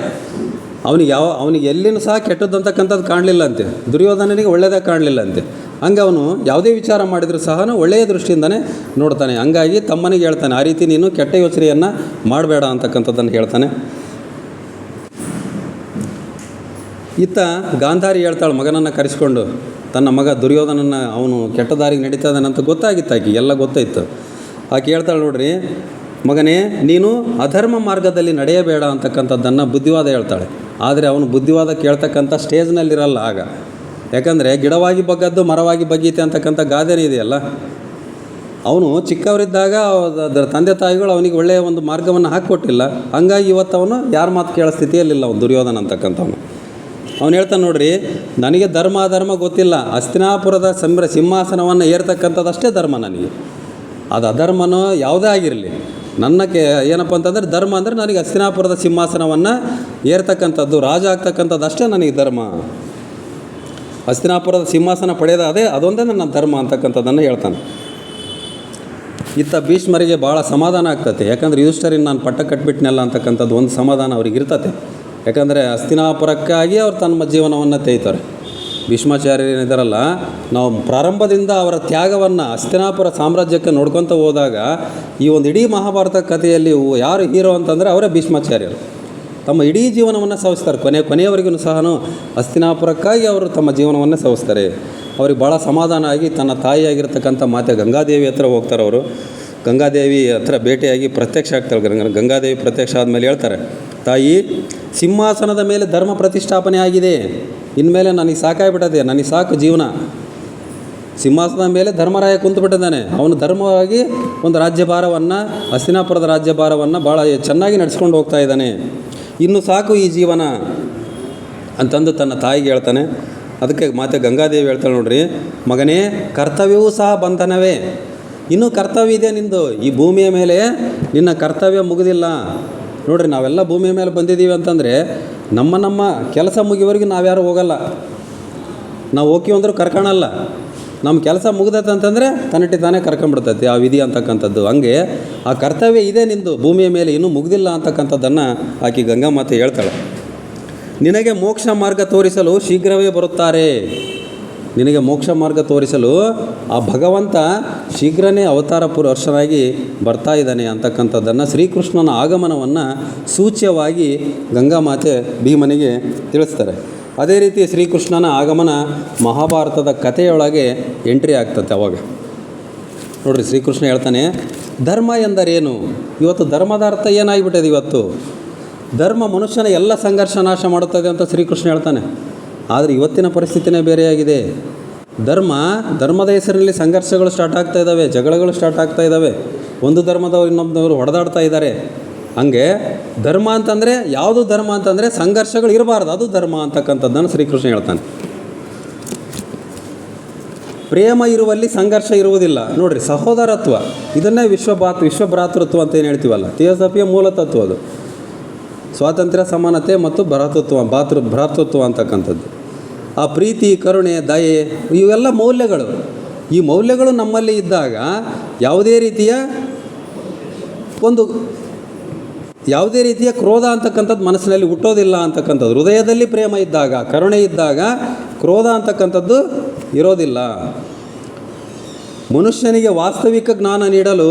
Speaker 1: ಅವನಿಗೆ ಎಲ್ಲಿನೂ ಸಹ ಕೆಟ್ಟದ್ದಂತಕ್ಕಂಥದ್ದು ಕಾಣಲಿಲ್ಲ ಅಂತೆ, ದುರ್ಯೋಧನನಿಗೆ ಒಳ್ಳೆಯದೇ ಕಾಣಲಿಲ್ಲ ಅಂತೆ. ಹಂಗೆ ಅವನು ಯಾವುದೇ ವಿಚಾರ ಮಾಡಿದರೂ ಸಹ ಒಳ್ಳೆಯ ದೃಷ್ಟಿಯಿಂದನೇ ನೋಡ್ತಾನೆ. ಹಂಗಾಗಿ ತಮ್ಮನಿಗೆ ಹೇಳ್ತಾನೆ, ಆ ರೀತಿ ನೀನು ಕೆಟ್ಟ ಯೋಚನೆಯನ್ನು ಮಾಡಬೇಡ ಅಂತಕ್ಕಂಥದ್ದನ್ನು ಹೇಳ್ತಾನೆ. ಇತ್ತ ಗಾಂಧಾರಿ ಹೇಳ್ತಾಳೆ, ಮಗನನ್ನು ಕರೆಸ್ಕೊಂಡು, ತನ್ನ ಮಗ ದುರ್ಯೋಧನನ್ನು ಅವನು ಕೆಟ್ಟ ದಾರಿಗೆ ನಡೀತಾ ಇದ್ದಾನೆ ಅಂತ ಗೊತ್ತಾಗಿತ್ತು ಆಕೆ, ಎಲ್ಲ ಗೊತ್ತಾಯಿತು. ಆಕೆ ಹೇಳ್ತಾಳೆ, ನೋಡ್ರಿ ಮಗನೇ, ನೀನು ಅಧರ್ಮ ಮಾರ್ಗದಲ್ಲಿ ನಡೆಯಬೇಡ ಅಂತಕ್ಕಂಥದ್ದನ್ನು ಬುದ್ಧಿವಾದ ಹೇಳ್ತಾಳೆ. ಆದರೆ ಅವನು ಬುದ್ಧಿವಾದ ಕೇಳ್ತಕ್ಕಂಥ ಸ್ಟೇಜ್ನಲ್ಲಿರಲ್ಲ ಆಗ. ಯಾಕಂದರೆ ಗಿಡವಾಗಿ ಬಗ್ಗದ್ದು ಮರವಾಗಿ ಬಗ್ಗೀತೆ ಅಂತಕ್ಕಂಥ ಗಾದೆನೇ ಇದೆಯಲ್ಲ. ಅವನು ಚಿಕ್ಕವರಿದ್ದಾಗ ಅದರ ತಂದೆ ತಾಯಿಗಳು ಅವನಿಗೆ ಒಳ್ಳೆಯ ಒಂದು ಮಾರ್ಗವನ್ನು ಹಾಕಿಕೊಟ್ಟಿಲ್ಲ. ಹಂಗಾಗಿ ಇವತ್ತು ಅವನು ಯಾರ ಮಾತು ಕೇಳೋ ಸ್ಥಿತಿಯಲ್ಲಿಲ್ಲ ಅವನು ದುರ್ಯೋಧನ ಅಂತಕ್ಕಂಥವನು. ಅವನು ಹೇಳ್ತಾನೆ, ನೋಡ್ರಿ, ನನಗೆ ಧರ್ಮ ಅಧರ್ಮ ಗೊತ್ತಿಲ್ಲ. ಹಸ್ತಿನಾಪುರದ ಸಿಂಹಾಸನವನ್ನು ಏರ್ತಕ್ಕಂಥದ್ದಷ್ಟೇ ಧರ್ಮ ನನಗೆ. ಅದು ಅಧರ್ಮನೋ ಯಾವುದೇ ಆಗಿರಲಿ, ಏನಪ್ಪ ಅಂತಂದರೆ ಧರ್ಮ ಅಂದರೆ ನನಗೆ ಹಸ್ತಿನಾಪುರದ ಸಿಂಹಾಸನವನ್ನು ಏರ್ತಕ್ಕಂಥದ್ದು, ರಾಜ ಆಗ್ತಕ್ಕಂಥದ್ದು ಅಷ್ಟೇ ನನಗೆ ಧರ್ಮ. ಹಸ್ತಿನಾಪುರದ ಸಿಂಹಾಸನ ಪಡೆಯೋದು ಅದೊಂದೇ ನನ್ನ ಧರ್ಮ ಅಂತಕ್ಕಂಥದ್ದನ್ನು ಹೇಳ್ತಾನೆ. ಇತ್ತ ಭೀಷ್ಮರಿಗೆ ಭಾಳ ಸಮಾಧಾನ ಆಗ್ತದೆ. ಯಾಕಂದರೆ ಯುಧಿಷ್ಠಿರನಿಗೆ ನಾನು ಪಟ್ಟ ಕಟ್ಟಿಬಿಟ್ನಲ್ಲ ಅಂತಕ್ಕಂಥದ್ದು ಒಂದು ಸಮಾಧಾನ ಅವ್ರಿಗೆ ಇರ್ತದೆ. ಯಾಕಂದರೆ ಹಸ್ತಿನಾಪುರಕ್ಕಾಗಿ ಅವ್ರು ತಮ್ಮ ಜೀವನವನ್ನು ತೆಯ್ತಾರೆ. ಭೀಷ್ಮಾಚಾರ್ಯರೇನಿದ್ದಾರಲ್ಲ, ನಾವು ಪ್ರಾರಂಭದಿಂದ ಅವರ ತ್ಯಾಗವನ್ನು ಹಸ್ತಿನಾಪುರ ಸಾಮ್ರಾಜ್ಯಕ್ಕೆ ನೋಡ್ಕೊತ ಹೋದಾಗ ಈ ಒಂದು ಇಡೀ ಮಹಾಭಾರತ ಕಥೆಯಲ್ಲಿ ಯಾರು ಹೀರೋ ಅಂತಂದರೆ ಅವರೇ ಭೀಷ್ಮಾಚಾರ್ಯರು. ತಮ್ಮ ಇಡೀ ಜೀವನವನ್ನು ಸವಿಸ್ತಾರೆ. ಕೊನೆಯವರೆಗೂ ಸಹ ಹಸ್ತಿನಾಪುರಕ್ಕಾಗಿ ಅವರು ತಮ್ಮ ಜೀವನವನ್ನು ಸವಿಸ್ತಾರೆ. ಅವ್ರಿಗೆ ಭಾಳ ಸಮಾಧಾನ ಆಗಿ ತನ್ನ ತಾಯಿಯಾಗಿರ್ತಕ್ಕಂಥ ಮಾತೆ ಗಂಗಾದೇವಿ ಹತ್ರ ಹೋಗ್ತಾರೆ. ಅವರು ಗಂಗಾದೇವಿ ಹತ್ರ ಭೇಟಿಯಾಗಿ ಪ್ರತ್ಯಕ್ಷ ಆಗ್ತಾರೆ. ಗಂಗಾದೇವಿ ಪ್ರತ್ಯಕ್ಷ ಆದಮೇಲೆ ಹೇಳ್ತಾರೆ, ತಾಯಿ, ಸಿಂಹಾಸನದ ಮೇಲೆ ಧರ್ಮ ಪ್ರತಿಷ್ಠಾಪನೆ ಆಗಿದೆ, ಇನ್ಮೇಲೆ ನನಗೆ ಸಾಕಾಗಿಬಿಟ್ಟದೆ, ನನಗೆ ಸಾಕು ಜೀವನ. ಸಿಂಹಾಸನದ ಮೇಲೆ ಧರ್ಮರಾಯ ಕುಂತುಬಿಟ್ಟಿದ್ದಾನೆ. ಅವನು ಧರ್ಮವಾಗಿ ಒಂದು ರಾಜ್ಯಭಾರವನ್ನು, ಹಸ್ತಿನಾಪುರದ ರಾಜ್ಯಭಾರವನ್ನು ಭಾಳ ಚೆನ್ನಾಗಿ ನಡೆಸ್ಕೊಂಡು ಹೋಗ್ತಾ ಇದ್ದಾನೆ. ಇನ್ನು ಸಾಕು ಈ ಜೀವನ ಅಂತಂದು ತನ್ನ ತಾಯಿಗೆ ಹೇಳ್ತಾನೆ. ಅದಕ್ಕೆ ಮಾತೆ ಗಂಗಾದೇವಿ ಹೇಳ್ತಾಳೆ, ನೋಡ್ರಿ ಮಗನೇ, ಕರ್ತವ್ಯವೂ ಸಹ ಬಂಧನವೇ. ಇನ್ನೂ ಕರ್ತವ್ಯ ಇದೆ ನಿಂದು. ಈ ಭೂಮಿಯ ಮೇಲೆ ನಿನ್ನ ಕರ್ತವ್ಯ ಮುಗಿದಿಲ್ಲ. ನೋಡಿರಿ, ನಾವೆಲ್ಲ ಭೂಮಿಯ ಮೇಲೆ ಬಂದಿದ್ದೀವಿ ಅಂತಂದರೆ ನಮ್ಮ ಕೆಲಸ ಮುಗಿಯವರೆಗೂ ನಾವ್ಯಾರು ಹೋಗಲ್ಲ. ನಾವು ಹೋಗ್ತೀವಿ ಅಂದರೂ ಕರ್ಕೊಳಲ್ಲ. ನಮ್ಮ ಕೆಲಸ ಮುಗ್ದೈತೆ ಅಂತಂದರೆ ತನ್ನಟ್ಟಿ ತಾನೇ ಕರ್ಕೊಂಬಿಡ್ತೈತಿ ಆ ವಿಧಿ ಅಂತಕ್ಕಂಥದ್ದು. ಹಂಗೆ ಆ ಕರ್ತವ್ಯ ಇದೆ ನಿಂದು ಭೂಮಿಯ ಮೇಲೆ, ಇನ್ನೂ ಮುಗ್ದಿಲ್ಲ ಅಂತಕ್ಕಂಥದ್ದನ್ನು ಆಕೆ ಗಂಗಾಮಾತೆ ಹೇಳ್ತಾಳೆ. ನಿನಗೆ ಮೋಕ್ಷ ಮಾರ್ಗ ತೋರಿಸಲು ಶೀಘ್ರವೇ ಬರುತ್ತಾರೆ. ನಿನಗೆ ಮೋಕ್ಷ ಮಾರ್ಗ ತೋರಿಸಲು ಆ ಭಗವಂತ ಶೀಘ್ರನೇ ಅವತಾರ ಪುರುಷನಾಗಿ ಬರ್ತಾ ಇದ್ದಾನೆ ಅಂತಕ್ಕಂಥದ್ದನ್ನು ಶ್ರೀಕೃಷ್ಣನ ಆಗಮನವನ್ನು ಸೂಚ್ಯವಾಗಿ ಗಂಗಾಮಾತೆ ಭೀಮನಿಗೆ ತಿಳಿಸ್ತಾರೆ. ಅದೇ ರೀತಿ ಶ್ರೀಕೃಷ್ಣನ ಆಗಮನ ಮಹಾಭಾರತದ ಕಥೆಯೊಳಗೆ ಎಂಟ್ರಿ ಆಗ್ತದೆ. ಅವಾಗ ನೋಡಿರಿ, ಶ್ರೀಕೃಷ್ಣ ಹೇಳ್ತಾನೆ, ಧರ್ಮ ಎಂದರೇನು? ಇವತ್ತು ಧರ್ಮದ ಅರ್ಥ ಏನಾಗಿಬಿಟ್ಟಿದೆ? ಇವತ್ತು ಧರ್ಮ ಮನುಷ್ಯನ ಎಲ್ಲ ಸಂಘರ್ಷ ನಾಶ ಮಾಡುತ್ತದೆ ಅಂತ ಶ್ರೀಕೃಷ್ಣ ಹೇಳ್ತಾನೆ. ಆದರೆ ಇವತ್ತಿನ ಪರಿಸ್ಥಿತಿನೇ ಬೇರೆಯಾಗಿದೆ. ಧರ್ಮದ ಹೆಸರಿನಲ್ಲಿ ಸಂಘರ್ಷಗಳು ಸ್ಟಾರ್ಟ್ ಆಗ್ತಾ ಇದ್ದಾವೆ, ಜಗಳಗಳು ಸ್ಟಾರ್ಟ್ ಆಗ್ತಾ ಇದ್ದಾವೆ. ಒಂದು ಧರ್ಮದವರು ಇನ್ನೊಂದವರು ಹೊಡೆದಾಡ್ತಾ ಇದ್ದಾರೆ. ಹಂಗೆ ಧರ್ಮ ಅಂತಂದರೆ ಯಾವುದು? ಧರ್ಮ ಅಂತಂದರೆ ಸಂಘರ್ಷಗಳು ಇರಬಾರ್ದು, ಅದು ಧರ್ಮ ಅಂತಕ್ಕಂಥದ್ದನ್ನು ಶ್ರೀಕೃಷ್ಣ ಹೇಳ್ತಾನೆ. ಪ್ರೇಮ ಇರುವಲ್ಲಿ ಸಂಘರ್ಷ ಇರುವುದಿಲ್ಲ. ನೋಡಿರಿ, ಸಹೋದರತ್ವ, ಇದನ್ನೇ ವಿಶ್ವಭ್ರಾತೃತ್ವ ಅಂತ ಏನು ಹೇಳ್ತೀವಲ್ಲ, ಥಿಯೋಸಫಿಯ ಮೂಲ ತತ್ವ ಅದು. ಸ್ವಾತಂತ್ರ್ಯ, ಸಮಾನತೆ ಮತ್ತು ಭ್ರಾತೃತ್ವ ಅಂತಕ್ಕಂಥದ್ದು. ಆ ಪ್ರೀತಿ, ಕರುಣೆ, ದಯೆ, ಇವೆಲ್ಲ ಮೌಲ್ಯಗಳು. ಈ ಮೌಲ್ಯಗಳು ನಮ್ಮಲ್ಲಿ ಇದ್ದಾಗ ಯಾವುದೇ ರೀತಿಯ ಕ್ರೋಧ ಅಂತಕ್ಕಂಥದ್ದು ಮನಸ್ಸಿನಲ್ಲಿ ಹುಟ್ಟೋದಿಲ್ಲ ಅಂತಕ್ಕಂಥದ್ದು. ಹೃದಯದಲ್ಲಿ ಪ್ರೇಮ ಇದ್ದಾಗ, ಕರುಣೆ ಇದ್ದಾಗ ಕ್ರೋಧ ಅಂತಕ್ಕಂಥದ್ದು ಇರೋದಿಲ್ಲ. ಮನುಷ್ಯನಿಗೆ ವಾಸ್ತವಿಕ ಜ್ಞಾನ ನೀಡಲು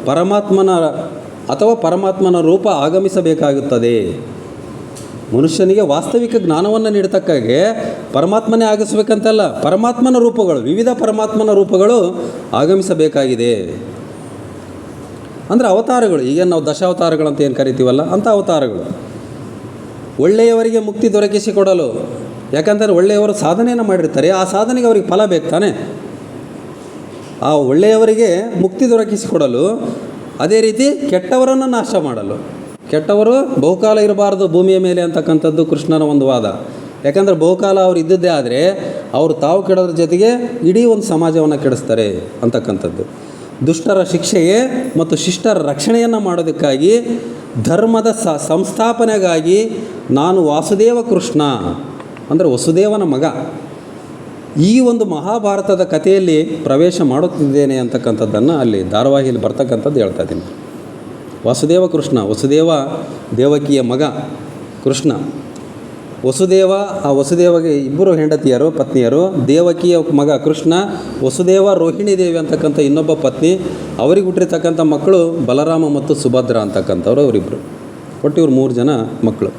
Speaker 1: ಪರಮಾತ್ಮನ ರೂಪ ಆಗಮಿಸಬೇಕಾಗುತ್ತದೆ. ಮನುಷ್ಯನಿಗೆ ವಾಸ್ತವಿಕ ಜ್ಞಾನವನ್ನು ನೀಡತಕ್ಕಾಗೆ ಪರಮಾತ್ಮನೇ ಆಗಿಸ್ಬೇಕಂತಲ್ಲ, ಪರಮಾತ್ಮನ ರೂಪಗಳು, ವಿವಿಧ ಪರಮಾತ್ಮನ ರೂಪಗಳು ಆಗಮಿಸಬೇಕಾಗಿದೆ. ಅಂದರೆ ಅವತಾರಗಳು, ಈಗ ನಾವು ದಶಾವತಾರಗಳಂತ ಏನು ಕರಿತೀವಲ್ಲ, ಅಂಥ ಅವತಾರಗಳು ಒಳ್ಳೆಯವರಿಗೆ ಮುಕ್ತಿ ದೊರಕಿಸಿಕೊಡಲು. ಯಾಕಂದರೆ ಒಳ್ಳೆಯವರು ಸಾಧನೆಯನ್ನು ಮಾಡಿರ್ತಾರೆ, ಆ ಸಾಧನೆಗೆ ಅವರಿಗೆ ಫಲ ಬೇಕು ತಾನೆ. ಆ ಒಳ್ಳೆಯವರಿಗೆ ಮುಕ್ತಿ ದೊರಕಿಸಿಕೊಡಲು, ಅದೇ ರೀತಿ ಕೆಟ್ಟವರನ್ನು ನಾಶ ಮಾಡಲು. ಕೆಟ್ಟವರು ಬಹುಕಾಲ ಇರಬಾರ್ದು ಭೂಮಿಯ ಮೇಲೆ ಅಂತಕ್ಕಂಥದ್ದು ಕೃಷ್ಣನ ಒಂದು ವಾದ. ಯಾಕಂದರೆ ಬಹುಕಾಲ ಅವರು ಇದ್ದದ್ದೇ ಆದರೆ ಅವರು ತಾವು ಕೆಡೋದ್ರ ಜೊತೆಗೆ ಇಡೀ ಒಂದು ಸಮಾಜವನ್ನು ಕೆಡಿಸ್ತಾರೆ ಅಂತಕ್ಕಂಥದ್ದು. ದುಷ್ಟರ ಶಿಕ್ಷೆಗೆ ಮತ್ತು ಶಿಷ್ಟರ ರಕ್ಷಣೆಯನ್ನು ಮಾಡೋದಕ್ಕಾಗಿ, ಧರ್ಮದ ಸಂಸ್ಥಾಪನೆಗಾಗಿ ನಾನು ವಾಸುದೇವ ಕೃಷ್ಣ ಅಂದರೆ ವಸುದೇವನ ಮಗ ಈ ಒಂದು ಮಹಾಭಾರತದ ಕಥೆಯಲ್ಲಿ ಪ್ರವೇಶ ಮಾಡುತ್ತಿದ್ದೇನೆ ಅಂತಕ್ಕಂಥದ್ದನ್ನು ಅಲ್ಲಿ ಧಾರಾವಾಹಿಯಲ್ಲಿ ಬರ್ತಕ್ಕಂಥದ್ದು ಹೇಳ್ತಾ ಇದ್ದೀನಿ. ವಾಸುದೇವ ಕೃಷ್ಣ, ವಸುದೇವ ದೇವಕಿಯ ಮಗ ಕೃಷ್ಣ. ಆ ವಸುದೇವಗೆ ಇಬ್ಬರು ಹೆಂಡತಿಯರು, ಪತ್ನಿಯರು. ದೇವಕಿಯ ಮಗ ಕೃಷ್ಣ, ವಸುದೇವ ರೋಹಿಣಿ ದೇವಿ ಅಂತಕ್ಕಂಥ ಇನ್ನೊಬ್ಬ ಪತ್ನಿ. ಅವರಿಗೆ ಹುಟ್ಟಿರ್ತಕ್ಕಂಥ ಮಕ್ಕಳು ಬಲರಾಮ ಮತ್ತು ಸುಭದ್ರ ಅಂತಕ್ಕಂಥವ್ರು ಅವರಿಬ್ಬರು. ಒಟ್ಟು ಇವರು 3 ಜನ ಮಕ್ಕಳು.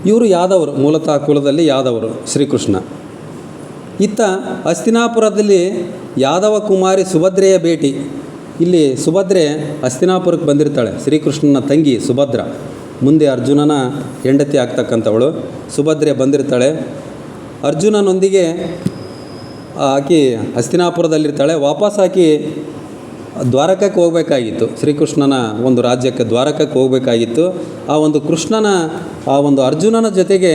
Speaker 1: ಇವರು ಯಾದವರು, ಮೂಲತಃ ಕುಲದಲ್ಲಿ ಯಾದವರು ಶ್ರೀಕೃಷ್ಣ. ಇತ್ತ ಹಸ್ತಿನಾಪುರದಲ್ಲಿ ಯಾದವ ಕುಮಾರಿ ಸುಭದ್ರೆಯ ಭೇಟಿ. ಇಲ್ಲಿ ಸುಭದ್ರೆ ಹಸ್ತಿನಾಪುರಕ್ಕೆ ಬಂದಿರ್ತಾಳೆ. ಶ್ರೀಕೃಷ್ಣನ ತಂಗಿ ಸುಭದ್ರ, ಮುಂದೆ ಅರ್ಜುನನ ಹೆಂಡತಿ ಆಗ್ತಕ್ಕಂಥವಳು ಸುಭದ್ರೆ ಬಂದಿರ್ತಾಳೆ. ಅರ್ಜುನನೊಂದಿಗೆ ಆಕೆ ಹಸ್ತಿನಾಪುರದಲ್ಲಿರ್ತಾಳೆ. ವಾಪಸ್ ಆಕೆ ದ್ವಾರಕಕ್ಕೆ ಹೋಗಬೇಕಾಗಿತ್ತು. ಶ್ರೀಕೃಷ್ಣನ ಒಂದು ರಾಜ್ಯಕ್ಕೆ ದ್ವಾರಕಕ್ಕೆ ಹೋಗಬೇಕಾಗಿತ್ತು. ಆ ಒಂದು ಕೃಷ್ಣನ ಆ ಒಂದು ಅರ್ಜುನನ ಜೊತೆಗೆ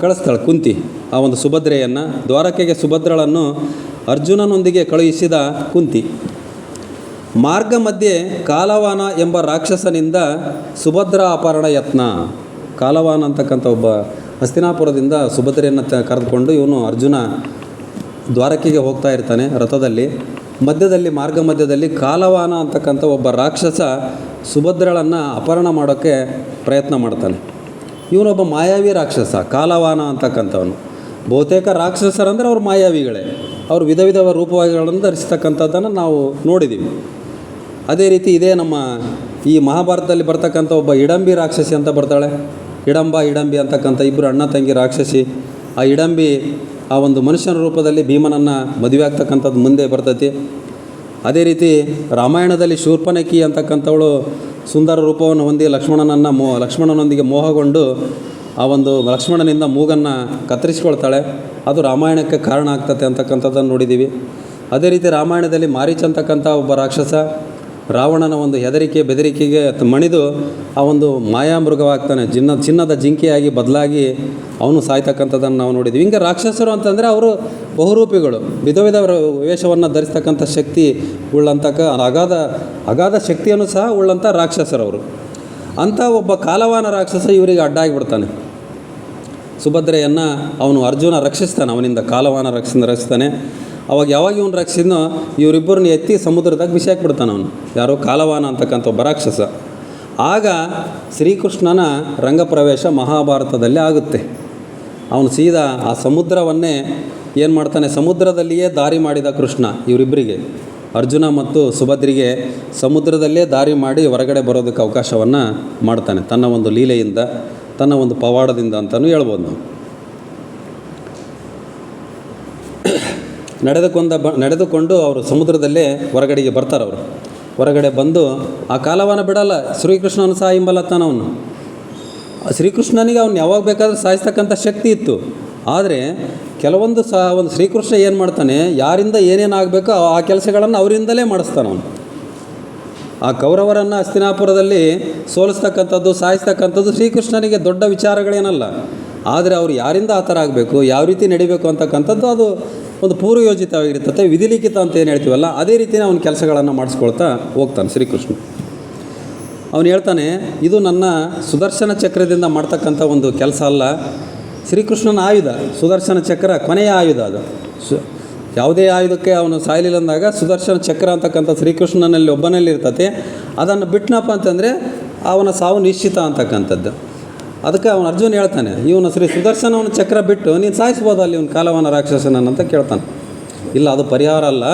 Speaker 1: ಕಳಿಸ್ತಾಳೆ ಕುಂತಿ ಆ ಒಂದು ಸುಭದ್ರೆಯನ್ನು. ದ್ವಾರಕೆಗೆ ಸುಭದ್ರಳನ್ನು ಅರ್ಜುನನೊಂದಿಗೆ ಕಳುಹಿಸಿದ ಕುಂತಿ. ಮಾರ್ಗ ಮಧ್ಯೆ ಕಾಲವಾನ ಎಂಬ ರಾಕ್ಷಸನಿಂದ ಸುಭದ್ರ ಅಪಹರಣ ಯತ್ನ. ಕಾಲವಾನ ಅಂತಕ್ಕಂಥ ಒಬ್ಬ ಹಸ್ತಿನಾಪುರದಿಂದ ಸುಭದ್ರೆಯನ್ನು ಕರೆದುಕೊಂಡು ಇವನು ಅರ್ಜುನ ದ್ವಾರಕೆಗೆ ಹೋಗ್ತಾ ಇರ್ತಾನೆ ರಥದಲ್ಲಿ. ಮಾರ್ಗ ಮಧ್ಯದಲ್ಲಿ ಕಾಲವಾನ ಅಂತಕ್ಕಂಥ ಒಬ್ಬ ರಾಕ್ಷಸ ಸುಭದ್ರಳನ್ನು ಅಪಹರಣ ಮಾಡೋಕ್ಕೆ ಪ್ರಯತ್ನ ಮಾಡ್ತಾನೆ. ಇವನೊಬ್ಬ ಮಾಯಾವಿ ರಾಕ್ಷಸ, ಕಾಲವಾನ ಅಂತಕ್ಕಂಥವನು. ಬಹುತೇಕ ರಾಕ್ಷಸರಂದರೆ ಅವ್ರು ಮಾಯಾವಿಗಳೇ. ಅವರು ವಿಧ ರೂಪಗಳನ್ನು ಧರಿಸ್ತಕ್ಕಂಥದ್ದನ್ನು ನಾವು ನೋಡಿದ್ದೀವಿ. ಅದೇ ರೀತಿ ಇದೇ ನಮ್ಮ ಈ ಮಹಾಭಾರತದಲ್ಲಿ ಬರ್ತಕ್ಕಂಥ ಒಬ್ಬ ಇಡಂಬಿ ರಾಕ್ಷಸಿ ಅಂತ ಬರ್ತಾಳೆ. ಇಡಂಬಿ ಅಂತಕ್ಕಂಥ ಇಬ್ಬರು ಅಣ್ಣ ತಂಗಿ ರಾಕ್ಷಸಿ. ಆ ಇಡಂಬಿ ಆ ಒಂದು ಮನುಷ್ಯನ ರೂಪದಲ್ಲಿ ಭೀಮನನ್ನು ಮದುವೆ ಆಗ್ತಕ್ಕಂಥದ್ದು ಮುಂದೆ ಬರ್ತೈತಿ. ಅದೇ ರೀತಿ ರಾಮಾಯಣದಲ್ಲಿ ಶೂರ್ಪನಖಿ ಅಂತಕ್ಕಂಥವಳು ಸುಂದರ ರೂಪವನ್ನು ಹೊಂದಿ ಲಕ್ಷ್ಮಣನೊಂದಿಗೆ ಮೋಹಗೊಂಡು ಆ ಒಂದು ಲಕ್ಷ್ಮಣನಿಂದ ಮೂಗನ್ನು ಕತ್ತರಿಸ್ಕೊಳ್ತಾಳೆ. ಅದು ರಾಮಾಯಣಕ್ಕೆ ಕಾರಣ ಆಗ್ತದೆ ಅಂತಕ್ಕಂಥದ್ದನ್ನು ನೋಡಿದ್ದೀವಿ. ಅದೇ ರೀತಿ ರಾಮಾಯಣದಲ್ಲಿ ಮಾರೀಚ್ ಅಂತಕ್ಕಂಥ ಒಬ್ಬ ರಾಕ್ಷಸ ರಾವಣನ ಒಂದು ಹೆದರಿಕೆ ಬೆದರಿಕೆಗೆ ಮಣಿದು ಆ ಒಂದು ಮಾಯಾಮೃಗವಾಗ್ತಾನೆ, ಚಿನ್ನದ ಜಿಂಕೆಯಾಗಿ ಬದಲಾಗಿ ಅವನು ಸಾಯ್ತಕ್ಕಂಥದ್ದನ್ನು ನಾವು ನೋಡಿದ್ವಿ. ಹಿಂಗೆ ರಾಕ್ಷಸರು ಅಂತಂದರೆ ಅವರು ಬಹುರೂಪಿಗಳು, ವಿಧ ವಿಧ ವೇಷವನ್ನು ಧರಿಸ್ತಕ್ಕಂಥ ಶಕ್ತಿ ಉಳ್ಳಂತಕ್ಕ ಅಗಾಧ ಶಕ್ತಿಯನ್ನು ಸಹ ಉಳ್ಳಂಥ ರಾಕ್ಷಸರವರು. ಅಂಥ ಒಬ್ಬ ಕಾಲವಾನ ರಾಕ್ಷಸ ಇವರಿಗೆ ಅಡ್ಡಾಗಿಬಿಡ್ತಾನೆ. ಸುಭದ್ರೆಯನ್ನು ಅವನು ಅರ್ಜುನ ರಕ್ಷಿಸ್ತಾನೆ, ಅವನಿಂದ ಕಾಲವಾನ ರಕ್ಷಿಸ್ತಾನೆ. ಅವಾಗ ಯಾವಾಗ ಇವನು ರಕ್ಷಿದ್ನೋ ಇವರಿಬ್ಬರನ್ನ ಎತ್ತಿ ಸಮುದ್ರದಾಗ ಬಿಸಾಕ್ಬಿಡ್ತಾನೆ ಅವನು, ಯಾರೋ ಕಾಲವಾನ ಅಂತಕ್ಕಂಥ ಒಬ್ಬ ರಾಕ್ಷಸ. ಆಗ ಶ್ರೀಕೃಷ್ಣನ ರಂಗಪ್ರವೇಶ ಮಹಾಭಾರತದಲ್ಲಿ ಆಗುತ್ತೆ. ಅವನು ಸೀದಾ ಆ ಸಮುದ್ರವನ್ನೇ ಏನು ಮಾಡ್ತಾನೆ, ಸಮುದ್ರದಲ್ಲಿಯೇ ದಾರಿ ಮಾಡಿದ ಕೃಷ್ಣ ಇವರಿಬ್ಬರಿಗೆ, ಅರ್ಜುನ ಮತ್ತು ಸುಭದ್ರಿಗೆ ಸಮುದ್ರದಲ್ಲೇ ದಾರಿ ಮಾಡಿ ಹೊರಗಡೆ ಬರೋದಕ್ಕೆ ಅವಕಾಶವನ್ನು ಮಾಡ್ತಾನೆ, ತನ್ನ ಒಂದು ಲೀಲೆಯಿಂದ, ತನ್ನ ಒಂದು ಪವಾಡದಿಂದ ಅಂತಲೂ ಹೇಳ್ಬೋದು ನಾವು. ನಡೆದುಕೊಂಡು ಅವರು ಸಮುದ್ರದಲ್ಲೇ ಹೊರಗಡೆಗೆ ಬರ್ತಾರೆ. ಅವರು ಹೊರಗಡೆ ಬಂದು ಆ ಕಾಲವಾನ ಬಿಡಲ್ಲ, ಶ್ರೀಕೃಷ್ಣನು ಸಹ ಹಿಂಬಲತ್ತಾನವನು. ಶ್ರೀಕೃಷ್ಣನಿಗೆ ಅವನು ಯಾವಾಗ ಬೇಕಾದರೂ ಸಾಯಿಸ್ತಕ್ಕಂಥ ಶಕ್ತಿ ಇತ್ತು. ಆದರೆ ಕೆಲವೊಂದು ಒಂದು ಶ್ರೀಕೃಷ್ಣ ಏನು ಮಾಡ್ತಾನೆ, ಯಾರಿಂದ ಏನೇನಾಗಬೇಕೋ ಆ ಕೆಲಸಗಳನ್ನು ಅವರಿಂದಲೇ ಮಾಡಿಸ್ತಾನೆ ಅವನು. ಆ ಕೌರವರನ್ನು ಹಸ್ತಿನಾಪುರದಲ್ಲಿ ಸೋಲಿಸ್ತಕ್ಕಂಥದ್ದು, ಸಾಯಿಸ್ತಕ್ಕಂಥದ್ದು ಶ್ರೀಕೃಷ್ಣನಿಗೆ ದೊಡ್ಡ ವಿಚಾರಗಳೇನಲ್ಲ. ಆದರೆ ಅವರು ಯಾರಿಂದ ಆ ಥರ ಆಗಬೇಕು, ಯಾವ ರೀತಿ ನಡಿಬೇಕು ಅಂತಕ್ಕಂಥದ್ದು ಅದು ಒಂದು ಪೂರ್ವಯೋಜಿತವಾಗಿರ್ತದೆ, ವಿಧಿಲಿಖಿತ ಅಂತ ಏನು ಹೇಳ್ತೀವಲ್ಲ, ಅದೇ ರೀತಿಯೇ ಅವನ ಕೆಲಸಗಳನ್ನು ಮಾಡಿಸ್ಕೊಳ್ತಾ ಹೋಗ್ತಾನೆ ಶ್ರೀಕೃಷ್ಣ. ಅವನು ಹೇಳ್ತಾನೆ, ಇದು ನನ್ನ ಸುದರ್ಶನ ಚಕ್ರದಿಂದ ಮಾಡ್ತಕ್ಕಂಥ ಒಂದು ಕೆಲಸ ಅಲ್ಲ, ಶ್ರೀಕೃಷ್ಣನ ಆಯುಧ ಸುದರ್ಶನ ಚಕ್ರ, ಕೊನೆಯ ಆಯುಧ ಅದು. ಯಾವುದೇ ಆಯುಧಕ್ಕೆ ಅವನು ಸಾಯಲಿಲ್ಲ ಅಂದಾಗ ಸುದರ್ಶನ ಚಕ್ರ ಅಂತಕ್ಕಂಥ ಶ್ರೀಕೃಷ್ಣನಲ್ಲಿ ಒಬ್ಬನಲ್ಲಿ ಇರ್ತದೆ. ಅದನ್ನು ಬಿಟ್ಟನಪ್ಪ ಅಂತಂದರೆ ಅವನ ಸಾವು ನಿಶ್ಚಿತ ಅಂತಕ್ಕಂಥದ್ದು. ಅದಕ್ಕೆ ಅವನು ಅರ್ಜುನ ಹೇಳ್ತಾನೆ, ಇವನು ಸುದರ್ಶನವನ ಚಕ್ರ ಬಿಟ್ಟು ನೀನು ಸಾಯಿಸ್ಬೋದು ಅಲ್ಲಿ ಇವನು ಕಾಲವಾನ ರಾಕ್ಷಸನಂತ ಕೇಳ್ತಾನೆ. ಇಲ್ಲ, ಅದು ಪರಿಹಾರ ಅಲ್ಲ,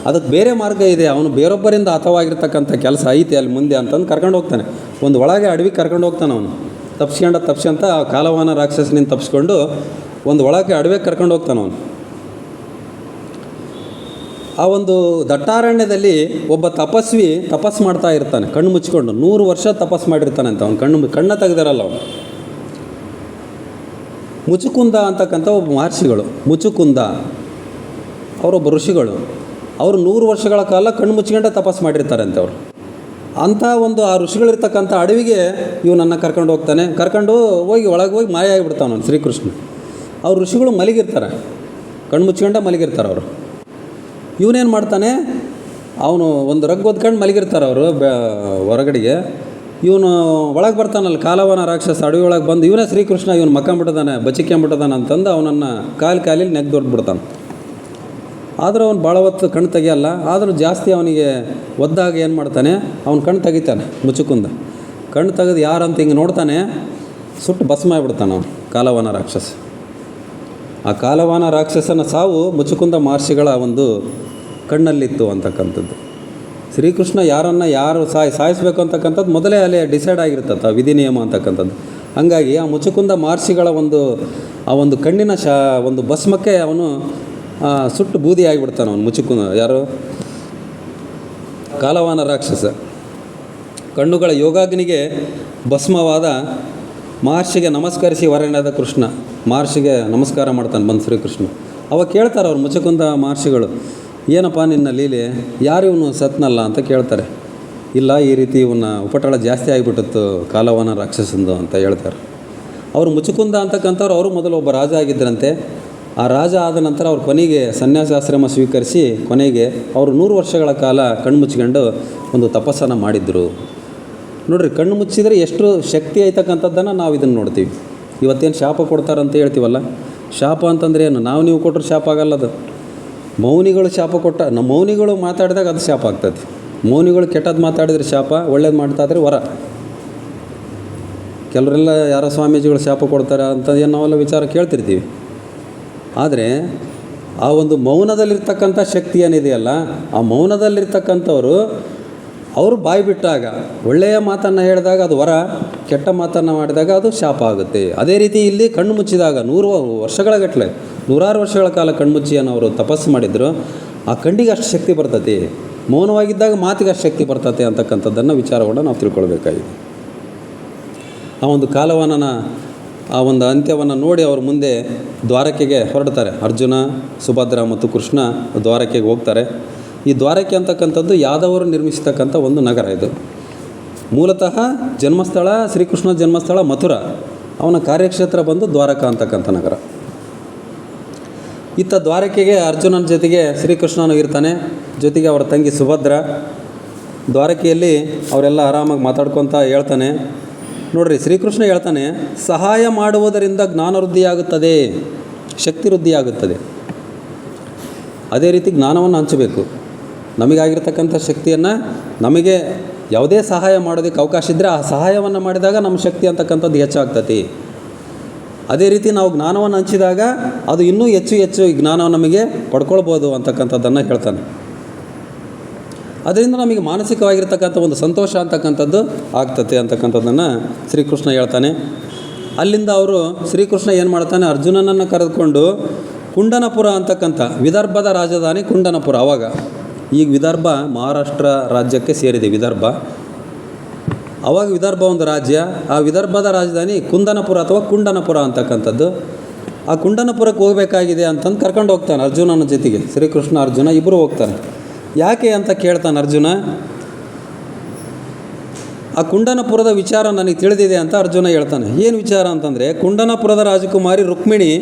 Speaker 1: ಅದಕ್ಕೆ ಬೇರೆ ಮಾರ್ಗ ಇದೆ, ಅವನು ಬೇರೊಬ್ಬರಿಂದ ಹತವಾಗಿರ್ತಕ್ಕಂಥ ಕೆಲಸ ಐತೆ ಅಲ್ಲಿ ಮುಂದೆ ಅಂತಂದು ಕರ್ಕೊಂಡು ಹೋಗ್ತಾನೆ. ಒಂದು ಒಳಗೆ ಅಡವಿಗೆ ಕರ್ಕೊಂಡು ಹೋಗ್ತಾನೆ ಅವನು, ತಪ್ಸ್ಕೊಂತ ಆ ಕಾಲವಾನ ರಾಕ್ಷಸನಿಂದ ತಪ್ಪಿಸ್ಕೊಂಡು ಒಂದು ಒಳಗೆ ಅಡವಿಗೆ ಕರ್ಕೊಂಡು ಹೋಗ್ತಾನೆ ಅವನು. ಆ ಒಂದು ದಟ್ಟಾರಣ್ಯದಲ್ಲಿ ಒಬ್ಬ ತಪಸ್ವಿ ತಪಸ್ಸು ಮಾಡ್ತಾ ಇರ್ತಾನೆ, ಕಣ್ಣು ಮುಚ್ಕೊಂಡು 100 ವರ್ಷ ತಪಸ್ಸು ಮಾಡಿರ್ತಾನೆ ಅಂತ. ಅವನು ಕಣ್ಣ ತೆಗೆದಿರಲ್ಲ ಅವನು. ಮುಚುಕುಂದ ಅಂತಕ್ಕಂಥ ಒಬ್ಬ ಮಹರ್ಷಿಗಳು, ಮುಚುಕುಂದ ಅವರೊಬ್ಬ ಋಷಿಗಳು, ಅವರು 100 ವರ್ಷಗಳ ಕಾಲ ಕಣ್ಣು ಮುಚ್ಕೊಂಡೆ ತಪಸ್ಸು ಮಾಡಿರ್ತಾರೆ ಅಂತ ಅವರು. ಅಂಥ ಒಂದು ಆ ಋಷಿಗಳಿರ್ತಕ್ಕಂಥ ಅಡವಿಗೆ ಇವನನ್ನು ಕರ್ಕೊಂಡು ಹೋಗ್ತಾನೆ. ಕರ್ಕೊಂಡು ಹೋಗಿ ಒಳಗೆ ಹೋಗಿ ಮಾಯ ಆಗಿಬಿಡ್ತಾನೆ ಅವನು ಶ್ರೀಕೃಷ್ಣ. ಅವ್ರು ಋಷಿಗಳು ಮಲಗಿರ್ತಾರೆ, ಕಣ್ಣು ಮುಚ್ಕೊಂಡೆ ಮಲಗಿರ್ತಾರೆ ಅವರು. ಇವನೇನು ಮಾಡ್ತಾನೆ, ಅವನು ಒಂದು ರಗ್ ಒದ್ಕೊಂಡು ಮಲಗಿರ್ತಾರೆ ಅವರು ಹೊರಗಡೆಗೆ. ಇವನು ಒಳಗೆ ಬರ್ತಾನಲ್ಲ ಕಾಲವಾನ ರಾಕ್ಷಸ, ಅಡವಿ ಒಳಗೆ ಬಂದು ಇವನೇ ಶ್ರೀಕೃಷ್ಣ, ಇವನು ಮಕ್ಕಂಬಿಟ್ಟಿದ್ದಾನೆ, ಬಚಿಕೊಂಬಿಟ್ಟಿದ್ದಾನೆ ಅಂತಂದು ಅವನನ್ನು ಕಾಲಲ್ಲಿ ನೆಗ್ದೊಡ್ದು ಬಿಡ್ತಾನೆ. ಆದರೂ ಅವನು ಭಾಳ ಹೊತ್ತು ಕಣ್ಣು ತೆಗಿಯಲ್ಲ. ಆದರೂ ಜಾಸ್ತಿ ಅವನಿಗೆ ಒದ್ದಾಗ ಏನು ಮಾಡ್ತಾನೆ, ಅವನು ಕಣ್ಣು ತೆಗಿತಾನೆ. ಮುಚುಕುಂದ ಕಣ್ಣು ತೆಗೆದು ಯಾರಂತ ಹಿಂಗೆ ನೋಡ್ತಾನೆ, ಸುಟ್ಟು ಭಸ್ಮ ಆಗಿಬಿಡ್ತಾನೆ ಅವನು ಕಾಲವಾನ ರಾಕ್ಷಸ. ಆ ಕಾಲವಾನ ರಾಕ್ಷಸನ ಸಾವು ಮುಚುಕುಂದ ಮಹರ್ಷಿಗಳ ಒಂದು ಕಣ್ಣಲ್ಲಿತ್ತು ಅಂತಕ್ಕಂಥದ್ದು. ಶ್ರೀಕೃಷ್ಣ ಯಾರು ಸಾಯಿಸಬೇಕು ಅಂತಕ್ಕಂಥದ್ದು ಮೊದಲೇ ಅಲ್ಲಿ ಡಿಸೈಡ್ ಆಗಿರ್ತದೆ, ಆ ವಿಧಿ ನಿಯಮ ಅಂತಕ್ಕಂಥದ್ದು. ಹಾಗಾಗಿ ಆ ಮುಚುಕುಂದ ಮಹರ್ಷಿಗಳ ಆ ಒಂದು ಕಣ್ಣಿನ ಒಂದು ಭಸ್ಮಕ್ಕೆ ಅವನು ಸುಟ್ಟು ಬೂದಿ ಆಗಿಬಿಡ್ತಾನೆ ಅವನು. ಮುಚುಕುಂದ ಯಾರು, ಕಾಲವಾನ ರಾಕ್ಷಸ. ಕಣ್ಣುಗಳ ಯೋಗಾಗ್ನಿಗೆ ಭಸ್ಮವಾದ ಮಹರ್ಷಿಗೆ ನಮಸ್ಕರಿಸಿ ಹೊರನಾದ ಕೃಷ್ಣ ಮಹರ್ಷಿಗೆ ನಮಸ್ಕಾರ ಮಾಡ್ತಾನೆ ಬಂದು ಶ್ರೀಕೃಷ್ಣ. ಅವಾಗ ಕೇಳ್ತಾರೆ ಅವ್ರು ಮುಚುಕುಂದ ಮಹರ್ಷಿಗಳು, ಏನಪ್ಪ ನಿನ್ನ ಲೀಲೆ, ಯಾರು ಇವನು ಸತ್ನಲ್ಲ ಅಂತ ಕೇಳ್ತಾರೆ. ಇಲ್ಲ, ಈ ರೀತಿ ಇವನ್ನ ಉಪಟಳ ಜಾಸ್ತಿ ಆಗಿಬಿಟ್ಟಿತ್ತು ಕಾಲವಾನ ರಾಕ್ಷಸಂದು ಅಂತ ಹೇಳ್ತಾರೆ. ಅವರು ಮುಚುಕುಂದ ಅಂತಕ್ಕಂಥವ್ರು ಅವರು ಮೊದಲು ಒಬ್ಬ ರಾಜ ಆಗಿದ್ದರಂತೆ. ಆ ರಾಜ ಆದ ನಂತರ ಅವ್ರು ಕೊನೆಗೆ ಸನ್ಯಾಸಾಶ್ರಮ ಸ್ವೀಕರಿಸಿ ಕೊನೆಗೆ ಅವರು 100 ವರ್ಷಗಳ ಕಾಲ ಕಣ್ಣು ಮುಚ್ಕೊಂಡು ಒಂದು ತಪಸ್ಸನ್ನು ಮಾಡಿದ್ರು. ನೋಡಿರಿ, ಕಣ್ಣು ಮುಚ್ಚಿದರೆ ಎಷ್ಟು ಶಕ್ತಿ ಐತಕ್ಕಂಥದ್ದನ್ನು ನಾವು ಇದನ್ನು ನೋಡ್ತೀವಿ. ಇವತ್ತೇನು ಶಾಪ ಕೊಡ್ತಾರಂತ ಹೇಳ್ತೀವಲ್ಲ, ಶಾಪ ಅಂತಂದರೆ ಏನು, ನೀವು ಕೊಟ್ಟರು ಶಾಪ ಆಗಲ್ಲದು. ಮೌನಿಗಳು ಶಾಪ ನಮ್ಮ ಮೌನಿಗಳು ಮಾತಾಡಿದಾಗ ಅದು ಶಾಪ ಆಗ್ತದೆ. ಮೌನಿಗಳು ಕೆಟ್ಟದ್ದು ಮಾತಾಡಿದ್ರೆ ಶಾಪ, ಒಳ್ಳೇದು ಮಾಡ್ತಾಯಿದ್ರೆ ವರ. ಕೆಲವರೆಲ್ಲ ಯಾರೋ ಸ್ವಾಮೀಜಿಗಳು ಶಾಪ ಕೊಡ್ತಾರೆ ಅಂತ ಏನು ನಾವೆಲ್ಲ ವಿಚಾರ ಕೇಳ್ತಿರ್ತೀವಿ. ಆದರೆ ಆ ಒಂದು ಮೌನದಲ್ಲಿರ್ತಕ್ಕಂಥ ಶಕ್ತಿ ಏನಿದೆಯಲ್ಲ, ಆ ಮೌನದಲ್ಲಿರ್ತಕ್ಕಂಥವ್ರು ಅವರು ಬಾಯಿ ಬಿಟ್ಟಾಗ ಒಳ್ಳೆಯ ಮಾತನ್ನು ಹೇಳಿದಾಗ ಅದು ವರ, ಕೆಟ್ಟ ಮಾತನ್ನು ಮಾಡಿದಾಗ ಅದು ಶಾಪ ಆಗುತ್ತೆ. ಅದೇ ರೀತಿ ಇಲ್ಲಿ ಕಣ್ಣು ಮುಚ್ಚಿದಾಗ 100 ವರ್ಷಗಳಗಟ್ಟಲೆ 100 ವರ್ಷಗಳ ಕಾಲ ಕಣ್ಮುಚ್ಚಿಯನ್ನು ಅವರು ತಪಸ್ಸು ಮಾಡಿದರು. ಆ ಕಣ್ಣಿಗೆ ಅಷ್ಟು ಶಕ್ತಿ ಬರ್ತದೆ, ಮೌನವಾಗಿದ್ದಾಗ ಮಾತಿಗೆ ಅಷ್ಟು ಶಕ್ತಿ ಬರ್ತದೆ ಅಂತಕ್ಕಂಥದ್ದನ್ನು ವಿಚಾರವನ್ನು ನಾವು ತಿಳ್ಕೊಳ್ಬೇಕಾಗಿದೆ. ಆ ಒಂದು ಕಾಲವಾನನ ಆ ಒಂದು ಅಂತ್ಯವನ್ನು ನೋಡಿ ಅವರು ಮುಂದೆ ದ್ವಾರಕೆಗೆ ಹೊರಡ್ತಾರೆ. ಅರ್ಜುನ, ಸುಭದ್ರ ಮತ್ತು ಕೃಷ್ಣ ದ್ವಾರಕೆಗೆ ಹೋಗ್ತಾರೆ. ಈ ದ್ವಾರಕೆ ಅಂತಕ್ಕಂಥದ್ದು ಯಾದವರು ನಿರ್ಮಿಸ್ತಕ್ಕಂಥ ಒಂದು ನಗರ ಇದು. ಮೂಲತಃ ಜನ್ಮಸ್ಥಳ ಶ್ರೀಕೃಷ್ಣ ಜನ್ಮಸ್ಥಳ ಮಥುರಾ, ಅವನ ಕಾರ್ಯಕ್ಷೇತ್ರ ಬಂದು ದ್ವಾರಕ ಅಂತಕ್ಕಂಥ ನಗರ. ಇತ್ತ ದ್ವಾರಕೆಗೆ ಅರ್ಜುನನ ಜೊತೆಗೆ ಶ್ರೀಕೃಷ್ಣನು ಇರ್ತಾನೆ, ಜೊತೆಗೆ ಅವರ ತಂಗಿ ಸುಭದ್ರ. ದ್ವಾರಕೆಯಲ್ಲಿ ಅವರೆಲ್ಲ ಆರಾಮಾಗಿ ಮಾತಾಡ್ಕೊತ ಹೇಳ್ತಾನೆ. ನೋಡ್ರಿ, ಶ್ರೀಕೃಷ್ಣ ಹೇಳ್ತಾನೆ, ಸಹಾಯ ಮಾಡುವುದರಿಂದ ಜ್ಞಾನ ವೃದ್ಧಿಯಾಗುತ್ತದೆ, ಶಕ್ತಿ ವೃದ್ಧಿಯಾಗುತ್ತದೆ. ಅದೇ ರೀತಿ ಜ್ಞಾನವನ್ನು ಹಂಚಬೇಕು. ನಮಗಾಗಿರ್ತಕ್ಕಂಥ ಶಕ್ತಿಯನ್ನು ನಮಗೆ ಯಾವುದೇ ಸಹಾಯ ಮಾಡೋದಕ್ಕೆ ಅವಕಾಶ ಇದ್ದರೆ ಆ ಸಹಾಯವನ್ನು ಮಾಡಿದಾಗ ನಮ್ಮ ಶಕ್ತಿ ಅಂತಕ್ಕಂಥದ್ದು ಹೆಚ್ಚಾಗ್ತತಿ. ಅದೇ ರೀತಿ ನಾವು ಜ್ಞಾನವನ್ನು ಹಂಚಿದಾಗ ಅದು ಇನ್ನೂ ಹೆಚ್ಚು ಹೆಚ್ಚು ಈ ಜ್ಞಾನವನ್ನು ನಮಗೆ ಪಡ್ಕೊಳ್ಬೋದು ಅಂತಕ್ಕಂಥದ್ದನ್ನು ಹೇಳ್ತಾನೆ. ಅದರಿಂದ ನಮಗೆ ಮಾನಸಿಕವಾಗಿರ್ತಕ್ಕಂಥ ಒಂದು ಸಂತೋಷ ಅಂತಕ್ಕಂಥದ್ದು ಆಗ್ತತೆ ಅಂತಕ್ಕಂಥದ್ದನ್ನು ಶ್ರೀಕೃಷ್ಣ ಹೇಳ್ತಾನೆ. ಅಲ್ಲಿಂದ ಅವರು ಶ್ರೀಕೃಷ್ಣ ಏನು ಮಾಡ್ತಾನೆ, ಅರ್ಜುನನನ್ನು ಕರೆದುಕೊಂಡು ಕುಂಡನಪುರ ಅಂತಕ್ಕಂಥ ವಿದರ್ಭದ ರಾಜಧಾನಿ ಕುಂಡನಪುರ. ಆವಾಗ ಈಗ ವಿದರ್ಭ ಮಹಾರಾಷ್ಟ್ರ ರಾಜ್ಯಕ್ಕೆ ಸೇರಿದೆ ವಿದರ್ಭ. ಆವಾಗ ವಿದರ್ಭ ಒಂದು ರಾಜ್ಯ. ಆ ವಿದರ್ಭದ ರಾಜಧಾನಿ ಕುಂದನಪುರ ಅಥವಾ ಕುಂಡನಪುರ ಅಂತಕ್ಕಂಥದ್ದು. ಆ ಕುಂಡನಪುರಕ್ಕೆ ಹೋಗಬೇಕಾಗಿದೆ ಅಂತಂದು ಕರ್ಕೊಂಡು ಹೋಗ್ತಾನೆ ಅರ್ಜುನನ ಜೊತೆಗೆ. ಶ್ರೀಕೃಷ್ಣ ಅರ್ಜುನ ಇಬ್ಬರು ಹೋಗ್ತಾರೆ. ಯಾಕೆ ಅಂತ ಕೇಳ್ತಾನೆ ಅರ್ಜುನ. ಆ ಕುಂಡನಪುರದ ವಿಚಾರ ನನಗೆ ತಿಳಿದಿದೆ ಅಂತ ಅರ್ಜುನ ಹೇಳ್ತಾನೆ. ಏನು ವಿಚಾರ ಅಂತಂದರೆ, ಕುಂಡನಪುರದ ರಾಜಕುಮಾರಿ ರುಕ್ಮಿಣಿ,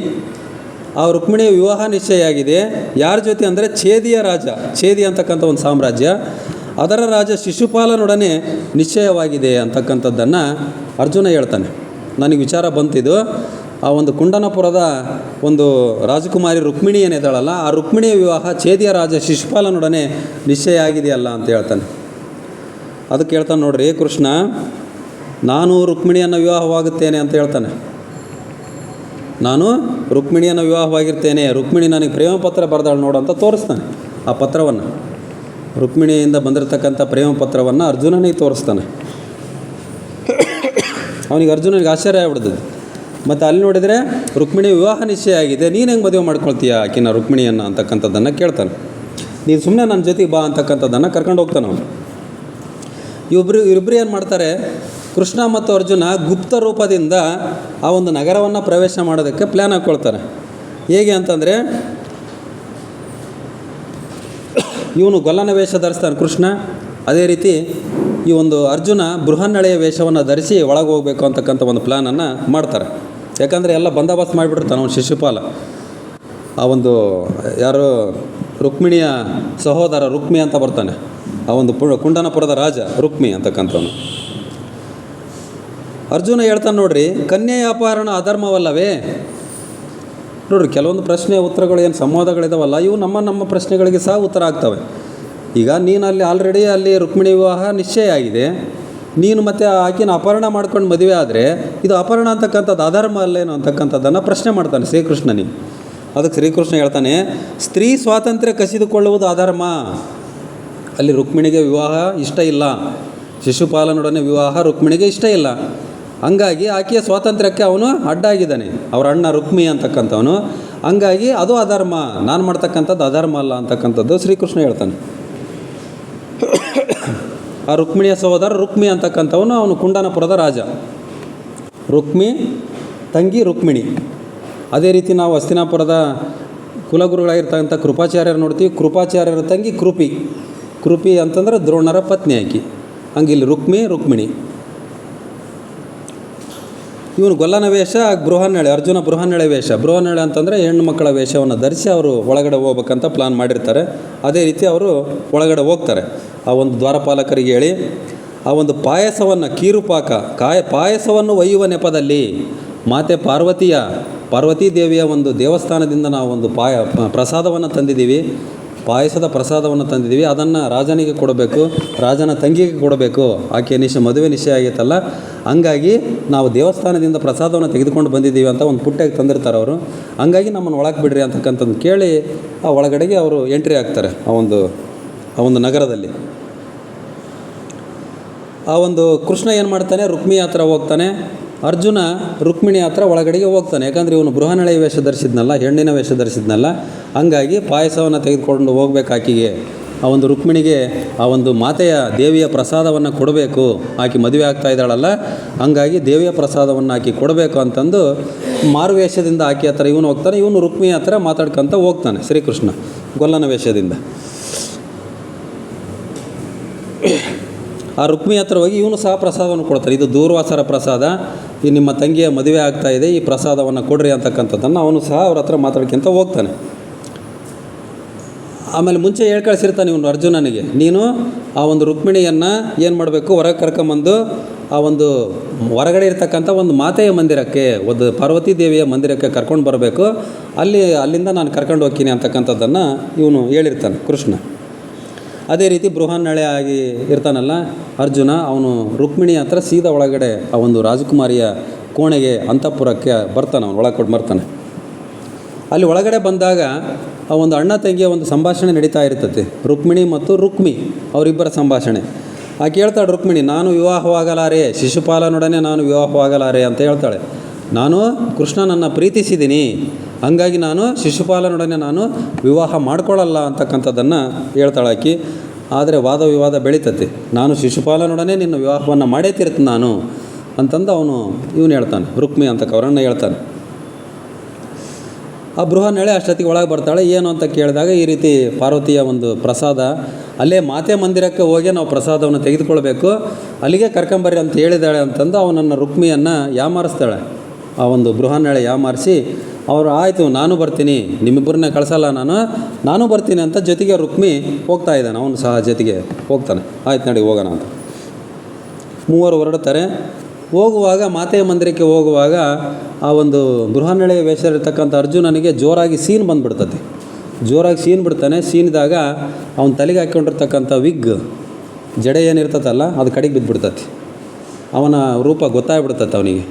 Speaker 1: ಆ ರುಕ್ಮಿಣಿಯ ವಿವಾಹ ನಿಶ್ಚಯ ಆಗಿದೆ. ಯಾರ ಜೊತೆ ಅಂದರೆ ಛೇದಿಯ ರಾಜ, ಛೇದಿ ಅಂತಕ್ಕಂಥ ಒಂದು ಸಾಮ್ರಾಜ್ಯ, ಅದರ ರಾಜ ಶಿಶುಪಾಲನೊಡನೆ ನಿಶ್ಚಯವಾಗಿದೆ ಅಂತಕ್ಕಂಥದ್ದನ್ನು ಅರ್ಜುನ ಹೇಳ್ತಾನೆ. ನನಗೆ ವಿಚಾರ ಬಂತಿದ್ದು, ಆ ಒಂದು ಕುಂಡನಪುರದ ಒಂದು ರಾಜಕುಮಾರಿ ರುಕ್ಮಿಣಿ ಏನಿದ್ದಾಳಲ್ಲ, ಆ ರುಕ್ಮಿಣಿಯ ವಿವಾಹ ಛೇದಿಯ ರಾಜ ಶಿಶುಪಾಲನೊಡನೆ ನಿಶ್ಚಯ ಆಗಿದೆಯಲ್ಲ ಅಂತ ಹೇಳ್ತಾನೆ. ಅದಕ್ಕೆ ಹೇಳ್ತಾನೆ, ನೋಡ್ರಿ ಕೃಷ್ಣ, ನಾನು ರುಕ್ಮಿಣಿಯನ್ನು ವಿವಾಹವಾಗುತ್ತೇನೆ ಅಂತ ಹೇಳ್ತಾನೆ. ನಾನು ರುಕ್ಮಿಣಿಯನ್ನು ವಿವಾಹವಾಗಿರ್ತೇನೆ, ರುಕ್ಮಿಣಿ ನನಗೆ ಪ್ರೇಮ ಪತ್ರ ಬರೆದಾಳು ನೋಡು ಅಂತ ತೋರಿಸ್ತಾನೆ. ಆ ಪತ್ರವನ್ನು, ರುಕ್ಮಿಣಿಯಿಂದ ಬಂದಿರತಕ್ಕಂಥ ಪ್ರೇಮ ಪತ್ರವನ್ನು ಅರ್ಜುನನಿಗೆ ತೋರಿಸ್ತಾನೆ. ಅವನಿಗೆ ಅರ್ಜುನನಿಗೆ ಆಶ್ಚರ್ಯ ಆಗ್ಬಿಡ್ತದೆ. ಮತ್ತು ಅಲ್ಲಿ ನೋಡಿದರೆ ರುಕ್ಮಿಣಿ ವಿವಾಹ ನಿಶ್ಚಯ ಆಗಿದೆ, ನೀನು ಹೆಂಗೆ ಮದುವೆ ಮಾಡ್ಕೊಳ್ತೀಯ ಆಕಿನ ರುಕ್ಮಿಣಿಯನ್ನು ಅಂತಕ್ಕಂಥದ್ದನ್ನು ಕೇಳ್ತಾನೆ. ನೀನು ಸುಮ್ಮನೆ ನನ್ನ ಜೊತೆಗೆ ಬಾ ಅಂತಕ್ಕಂಥದ್ದನ್ನು ಕರ್ಕೊಂಡು ಹೋಗ್ತಾನೆ ಅವನು. ಇವರಿಬ್ಬರು ಏನು ಮಾಡ್ತಾರೆ, ಕೃಷ್ಣ ಮತ್ತು ಅರ್ಜುನ ಗುಪ್ತ ರೂಪದಿಂದ ಆ ಒಂದು ನಗರವನ್ನು ಪ್ರವೇಶ ಮಾಡೋದಕ್ಕೆ ಪ್ಲ್ಯಾನ್ ಹಾಕ್ಕೊಳ್ತಾರೆ. ಹೇಗೆ ಅಂತಂದರೆ, ಇವನು ಗೊಲ್ಲನ ವೇಷ ಧರಿಸ್ತಾನೆ ಕೃಷ್ಣ. ಅದೇ ರೀತಿ ಈ ಒಂದು ಅರ್ಜುನ ಬೃಹನ್ನಳೆಯ ವೇಷವನ್ನು ಧರಿಸಿ ಒಳಗೆ ಹೋಗಬೇಕು ಅಂತಕ್ಕಂಥ ಒಂದು ಪ್ಲ್ಯಾನನ್ನು ಮಾಡ್ತಾರೆ. ಯಾಕಂದರೆ ಎಲ್ಲ ಬಂದೋಬಸ್ತ್ ಮಾಡಿಬಿಟ್ಟಿರ್ತಾನೆ ಅವನು ಶಿಶುಪಾಲ. ಆ ಒಂದು ಯಾರು ರುಕ್ಮಿಣಿಯ ಸಹೋದರ ರುಕ್ಮಿ ಅಂತ ಬರ್ತಾನೆ, ಆ ಒಂದು ಕುಂಡನಪುರದ ರಾಜ ರುಕ್ಮಿ ಅಂತಕ್ಕಂಥವನು. ಅರ್ಜುನ ಹೇಳ್ತಾನೆ, ನೋಡ್ರಿ, ಕನ್ಯೆಯ ಅಪಹರಣ ಅಧರ್ಮವಲ್ಲವೇ? ನೋಡ್ರಿ, ಕೆಲವೊಂದು ಪ್ರಶ್ನೆ ಉತ್ತರಗಳು ಏನು ಸಂವಾದಗಳಿದಾವಲ್ಲ, ಇವು ನಮ್ಮ ಪ್ರಶ್ನೆಗಳಿಗೆ ಸಹ ಉತ್ತರ ಆಗ್ತವೆ. ಈಗ ನೀನು ಆಲ್ರೆಡಿ ಅಲ್ಲಿ ರುಕ್ಮಿಣಿ ವಿವಾಹ ನಿಶ್ಚಯ ಆಗಿದೆ, ನೀನು ಮತ್ತೆ ಆಕಿನ ಅಪಹರಣ ಮಾಡ್ಕೊಂಡು ಮದುವೆ ಆದರೆ ಇದು ಅಪಹರಣ ಅಂತಕ್ಕಂಥದ್ದು ಅಧರ್ಮ ಅಲ್ಲೇನೋ ಅಂತಕ್ಕಂಥದ್ದನ್ನು ಪ್ರಶ್ನೆ ಮಾಡ್ತಾನೆ ಶ್ರೀಕೃಷ್ಣನಿಗೆ. ಅದಕ್ಕೆ ಶ್ರೀಕೃಷ್ಣ ಹೇಳ್ತಾನೆ, ಸ್ತ್ರೀ ಸ್ವಾತಂತ್ರ್ಯ ಕಸಿದುಕೊಳ್ಳುವುದು ಅಧರ್ಮ. ಅಲ್ಲಿ ರುಕ್ಮಿಣಿಗೆ ವಿವಾಹ ಇಷ್ಟ ಇಲ್ಲ, ಶಿಶುಪಾಲನೊಡನೆ ವಿವಾಹ ರುಕ್ಮಿಣಿಗೆ ಇಷ್ಟ ಇಲ್ಲ. ಹಂಗಾಗಿ ಆಕೆಯ ಸ್ವಾತಂತ್ರ್ಯಕ್ಕೆ ಅವನು ಅಡ್ಡಾಗಿದ್ದಾನೆ, ಅವರ ಅಣ್ಣ ರುಕ್ಮಿ ಅಂತಕ್ಕಂಥವನು. ಹಂಗಾಗಿ ಅದು ಅಧರ್ಮ, ನಾನು ಮಾಡ್ತಕ್ಕಂಥದ್ದು ಅಧರ್ಮ ಅಲ್ಲ ಅಂತಕ್ಕಂಥದ್ದು ಶ್ರೀಕೃಷ್ಣ ಹೇಳ್ತಾನೆ. ಆ ರುಕ್ಮಿಣಿಯ ಸಹೋದರ ರುಕ್ಮಿ ಅಂತಕ್ಕಂಥವನು ಅವನು ಕುಂಡನಪುರದ ರಾಜ. ರುಕ್ಮಿ ತಂಗಿ ರುಕ್ಮಿಣಿ. ಅದೇ ರೀತಿ ನಾವು ಹಸ್ತಿನಾಪುರದ ಕುಲಗುರುಗಳಾಗಿರ್ತಕ್ಕಂಥ ಕೃಪಾಚಾರ್ಯರು ನೋಡ್ತೀವಿ. ಕೃಪಾಚಾರ್ಯರ ತಂಗಿ ಕೃಪಿ ಅಂತಂದ್ರೆ ದ್ರೋಣರ ಪತ್ನಿ ಆಕಿ. ಹಂಗೆ ಇಲ್ಲಿ ರುಕ್ಮಿಣಿ. ಇವನು ಗೊಲ್ಲನ ವೇಷ, ಬೃಹನ್ನಳೆ, ಅರ್ಜುನ ಬೃಹನ್ನಳೆ ವೇಷ. ಬೃಹನ್ನಳೆ ಅಂತಂದರೆ ಹೆಣ್ಣು ಮಕ್ಕಳ ವೇಷವನ್ನು ಧರಿಸಿ ಅವರು ಒಳಗಡೆ ಹೋಗ್ಬೇಕಂತ ಪ್ಲಾನ್ ಮಾಡಿರ್ತಾರೆ. ಅದೇ ರೀತಿ ಅವರು ಒಳಗಡೆ ಹೋಗ್ತಾರೆ. ಆ ಒಂದು ದ್ವಾರಪಾಲಕರಿಗೆ ಹೇಳಿ ಆ ಒಂದು ಪಾಯಸವನ್ನು, ಕೀರುಪಾಕ ಪಾಯಸವನ್ನು ಒಯ್ಯುವ ನೆಪದಲ್ಲಿ ಮಾತೆ ಪಾರ್ವತೀ ದೇವಿಯ ಒಂದು ದೇವಸ್ಥಾನದಿಂದ ನಾವು ಒಂದು ಪ್ರಸಾದವನ್ನು ತಂದಿದ್ದೀವಿ, ಪಾಯಸದ ಪ್ರಸಾದವನ್ನು ತಂದಿದ್ದೀವಿ. ಅದನ್ನು ರಾಜನಿಗೆ ಕೊಡಬೇಕು, ರಾಜನ ತಂಗಿಗೆ ಕೊಡಬೇಕು. ಆಕೆ ಮದುವೆ ನಿಶ್ಚಯ ಆಗೈತಲ್ಲ, ಹಂಗಾಗಿ ನಾವು ದೇವಸ್ಥಾನದಿಂದ ಪ್ರಸಾದವನ್ನು ತೆಗೆದುಕೊಂಡು ಬಂದಿದ್ದೀವಿ ಅಂತ ಒಂದು ಪುಟ್ಟಾಗಿ ತಂದಿರ್ತಾರೆ ಅವರು. ಹಂಗಾಗಿ ನಮ್ಮನ್ನು ಒಳಗೆ ಬಿಡ್ರಿ ಅಂತಕ್ಕಂಥದ್ದು ಕೇಳಿ ಆ ಒಳಗಡೆಗೆ ಅವರು ಎಂಟ್ರಿ ಆಗ್ತಾರೆ ಆ ಒಂದು ನಗರದಲ್ಲಿ. ಆ ಒಂದು ಕೃಷ್ಣ ಏನು ಮಾಡ್ತಾನೆ, ರುಕ್ಮಿಣಿ ಹತ್ರ ಹೋಗ್ತಾನೆ. ಅರ್ಜುನ ರುಕ್ಮಿಣಿ ಹತ್ರ ಒಳಗಡೆಗೆ ಹೋಗ್ತಾನೆ. ಯಾಕಂದರೆ ಇವನು ಬೃಹನ್ನಳೆಯ ವೇಷ ಧರಿಸಿದ್ನಲ್ಲ, ಹೆಣ್ಣಿನ ವೇಷ ಧರಿಸಿದ್ನಲ್ಲ, ಹಂಗಾಗಿ ಪಾಯಸವನ್ನು ತೆಗೆದುಕೊಂಡು ಹೋಗ್ಬೇಕು ಆಕೆಗೆ. ಆ ಒಂದು ರುಕ್ಮಿಣಿಗೆ ಆ ಒಂದು ಮಾತೆಯ ದೇವಿಯ ಪ್ರಸಾದವನ್ನು ಕೊಡಬೇಕು, ಆಕೆ ಮದುವೆ ಆಗ್ತಾ ಇದ್ದಾಳಲ್ಲ, ಹಂಗಾಗಿ ದೇವಿಯ ಪ್ರಸಾದವನ್ನು ಆಕೆ ಕೊಡಬೇಕು ಅಂತಂದು ಮಾರುವೇಷದಿಂದ ಆಕೆ ಹತ್ರ ಇವನು ಹೋಗ್ತಾನೆ. ಇವನು ರುಕ್ಮಿಣಿ ಹತ್ರ ಮಾತಾಡ್ಕೊತ ಹೋಗ್ತಾನೆ ಶ್ರೀಕೃಷ್ಣ ಗೊಲ್ಲನ ವೇಷದಿಂದ. ಆ ರುಕ್ಮಿ ಹತ್ರ ಹೋಗಿ ಇವನು ಸಹ ಪ್ರಸಾದವನ್ನು ಕೊಡ್ತಾರೆ. ಇದು ದೂರ್ವಾಸರ ಪ್ರಸಾದ, ಈ ನಿಮ್ಮ ತಂಗಿಯ ಮದುವೆ ಆಗ್ತಾ ಇದೆ, ಈ ಪ್ರಸಾದವನ್ನು ಕೊಡ್ರಿ ಅಂತಕ್ಕಂಥದ್ದನ್ನು ಅವನು ಸಹ ಅವ್ರ ಹತ್ರ ಮಾತಾಡ್ಕೊಂತ ಹೋಗ್ತಾನೆ. ಆಮೇಲೆ ಮುಂಚೆ ಹೇಳಿ ಕಳಿಸಿರ್ತಾನೆ ಇವನು ಅರ್ಜುನನಿಗೆ, ನೀನು ಆ ಒಂದು ರುಕ್ಮಿಣಿಯನ್ನು ಏನು ಮಾಡಬೇಕು, ಹೊರಗೆ ಕರ್ಕೊಂಬಂದು ಆ ಒಂದು ಹೊರಗಡೆ ಇರ್ತಕ್ಕಂಥ ಒಂದು ಮಾತೆಯ ಮಂದಿರಕ್ಕೆ, ಒಂದು ಪಾರ್ವತಿ ದೇವಿಯ ಮಂದಿರಕ್ಕೆ ಕರ್ಕೊಂಡು ಬರಬೇಕು, ಅಲ್ಲಿಂದ ನಾನು ಕರ್ಕೊಂಡು ಹೋಗ್ತೀನಿ ಅಂತಕ್ಕಂಥದ್ದನ್ನು ಇವನು ಹೇಳಿರ್ತಾನೆ ಕೃಷ್ಣ. ಅದೇ ರೀತಿ ಬೃಹನ್ನಳೆ ಆಗಿ ಇರ್ತಾನಲ್ಲ ಅರ್ಜುನ, ಅವನು ರುಕ್ಮಿಣಿ ಹತ್ರ ಸೀದಾ ಒಳಗಡೆ ಆ ಒಂದು ರಾಜಕುಮಾರಿಯ ಕೋಣೆಗೆ ಅಂತಃಪುರಕ್ಕೆ ಬರ್ತಾನೆ, ಅವನು ಒಳಗೆ ಕೊಟ್ಟು ಬರ್ತಾನೆ. ಅಲ್ಲಿ ಒಳಗಡೆ ಬಂದಾಗ ಆ ಒಂದು ಅಣ್ಣ ತಂಗಿಯ ಒಂದು ಸಂಭಾಷಣೆ ನಡೀತಾ ಇರ್ತದೆ, ರುಕ್ಮಿಣಿ ಮತ್ತು ರುಕ್ಮಿ ಅವರಿಬ್ಬರ ಸಂಭಾಷಣೆ. ಆಕೆ ಹೇಳ್ತಾಳೆ ರುಕ್ಮಿಣಿ, ನಾನು ವಿವಾಹವಾಗಲಾರೆ, ಶಿಶುಪಾಲನೊಡನೆ ನಾನು ವಿವಾಹವಾಗಲಾರೆ ಅಂತ ಹೇಳ್ತಾಳೆ. ನಾನು ಕೃಷ್ಣನನ್ನು ಪ್ರೀತಿಸಿದ್ದೀನಿ, ಹಂಗಾಗಿ ನಾನು ಶಿಶುಪಾಲನೊಡನೆ ನಾನು ವಿವಾಹ ಮಾಡ್ಕೊಳ್ಳಲ್ಲ ಅಂತಕ್ಕಂಥದ್ದನ್ನು ಹೇಳ್ತಾಳೆ ಆಕೆ. ಆದರೆ ವಾದ ವಿವಾದ ಬೆಳೀತತೆ, ನಾನು ಶಿಶುಪಾಲನೊಡನೆ ನಿನ್ನ ವಿವಾಹವನ್ನು ಮಾಡೇ ತೀರ್ತೀನಿ ನಾನು ಅಂತಂದು ಇವನು ಹೇಳ್ತಾನೆ, ರುಕ್ಮಿ ಅಂತ ಅವರನ್ನು ಹೇಳ್ತಾನೆ. ಆ ಬೃಹನ್ನಳೆ ಅಷ್ಟೊತ್ತಿಗೆ ಒಳಗೆ ಬರ್ತಾಳೆ. ಏನು ಅಂತ ಕೇಳಿದಾಗ, ಈ ರೀತಿ ಪಾರ್ವತಿಯ ಒಂದು ಪ್ರಸಾದ, ಅಲ್ಲೇ ಮಾತೆ ಮಂದಿರಕ್ಕೆ ಹೋಗಿ ನಾವು ಪ್ರಸಾದವನ್ನು ತೆಗೆದುಕೊಳ್ಬೇಕು, ಅಲ್ಲಿಗೆ ಕರ್ಕೊಂಬರ್ರಿ ಅಂತ ಹೇಳಿದಾಳೆ ಅಂತಂದು ಅವನನ್ನು ರುಕ್ಮಿಯನ್ನು ಯಾಮಾರಿಸ್ತಾಳೆ. ಆ ಒಂದು ಬೃಹನ್ನಳೆ ಯಾಮಾರಿಸಿ ಅವರು ಆಯಿತು ನಾನು ಬರ್ತೀನಿ, ನಿಮ್ಮಿಬ್ಬರನ್ನ ಕಳಿಸಲ್ಲ, ನಾನು ಬರ್ತೀನಿ ಅಂತ ಜೊತೆಗೆ ರುಕ್ಮಿ ಹೋಗ್ತಾ ಇದ್ದಾನೆ, ಅವನು ಸಹ ಜೊತೆಗೆ ಹೋಗ್ತಾನೆ. ಆಯ್ತು ನಡಿ ಹೋಗೋಣ ಅಂತ ಮೂವರು ಹೊರಡ್ತಾರೆ. ಹೋಗುವಾಗ ಮಾತೆಯ ಮಂದಿರಕ್ಕೆ ಹೋಗುವಾಗ ಆ ಒಂದು ಬೃಹನ್ನಳೆಯ ವೇಷದಲ್ಲಿರ್ತಕ್ಕಂಥ ಅರ್ಜುನನಿಗೆ ಜೋರಾಗಿ ಸೀನ್ ಬಂದುಬಿಡ್ತದೆ. ಜೋರಾಗಿ ಸೀನ್ ಬಿಡ್ತಾನೆ. ಸೀನಿದಾಗ ಅವನ ತಲೆಗೆ ಹಾಕ್ಕೊಂಡಿರ್ತಕ್ಕಂಥ ವಿಗ್ ಜಡೆ ಏನಿರ್ತದಲ್ಲ ಅದು ಕಡೆಗೆ ಬಿದ್ದುಬಿಡ್ತತಿ. ಅವನ ರೂಪ ಗೊತ್ತಾಗ್ಬಿಡ್ತದೆ ಅವನಿಗೆ.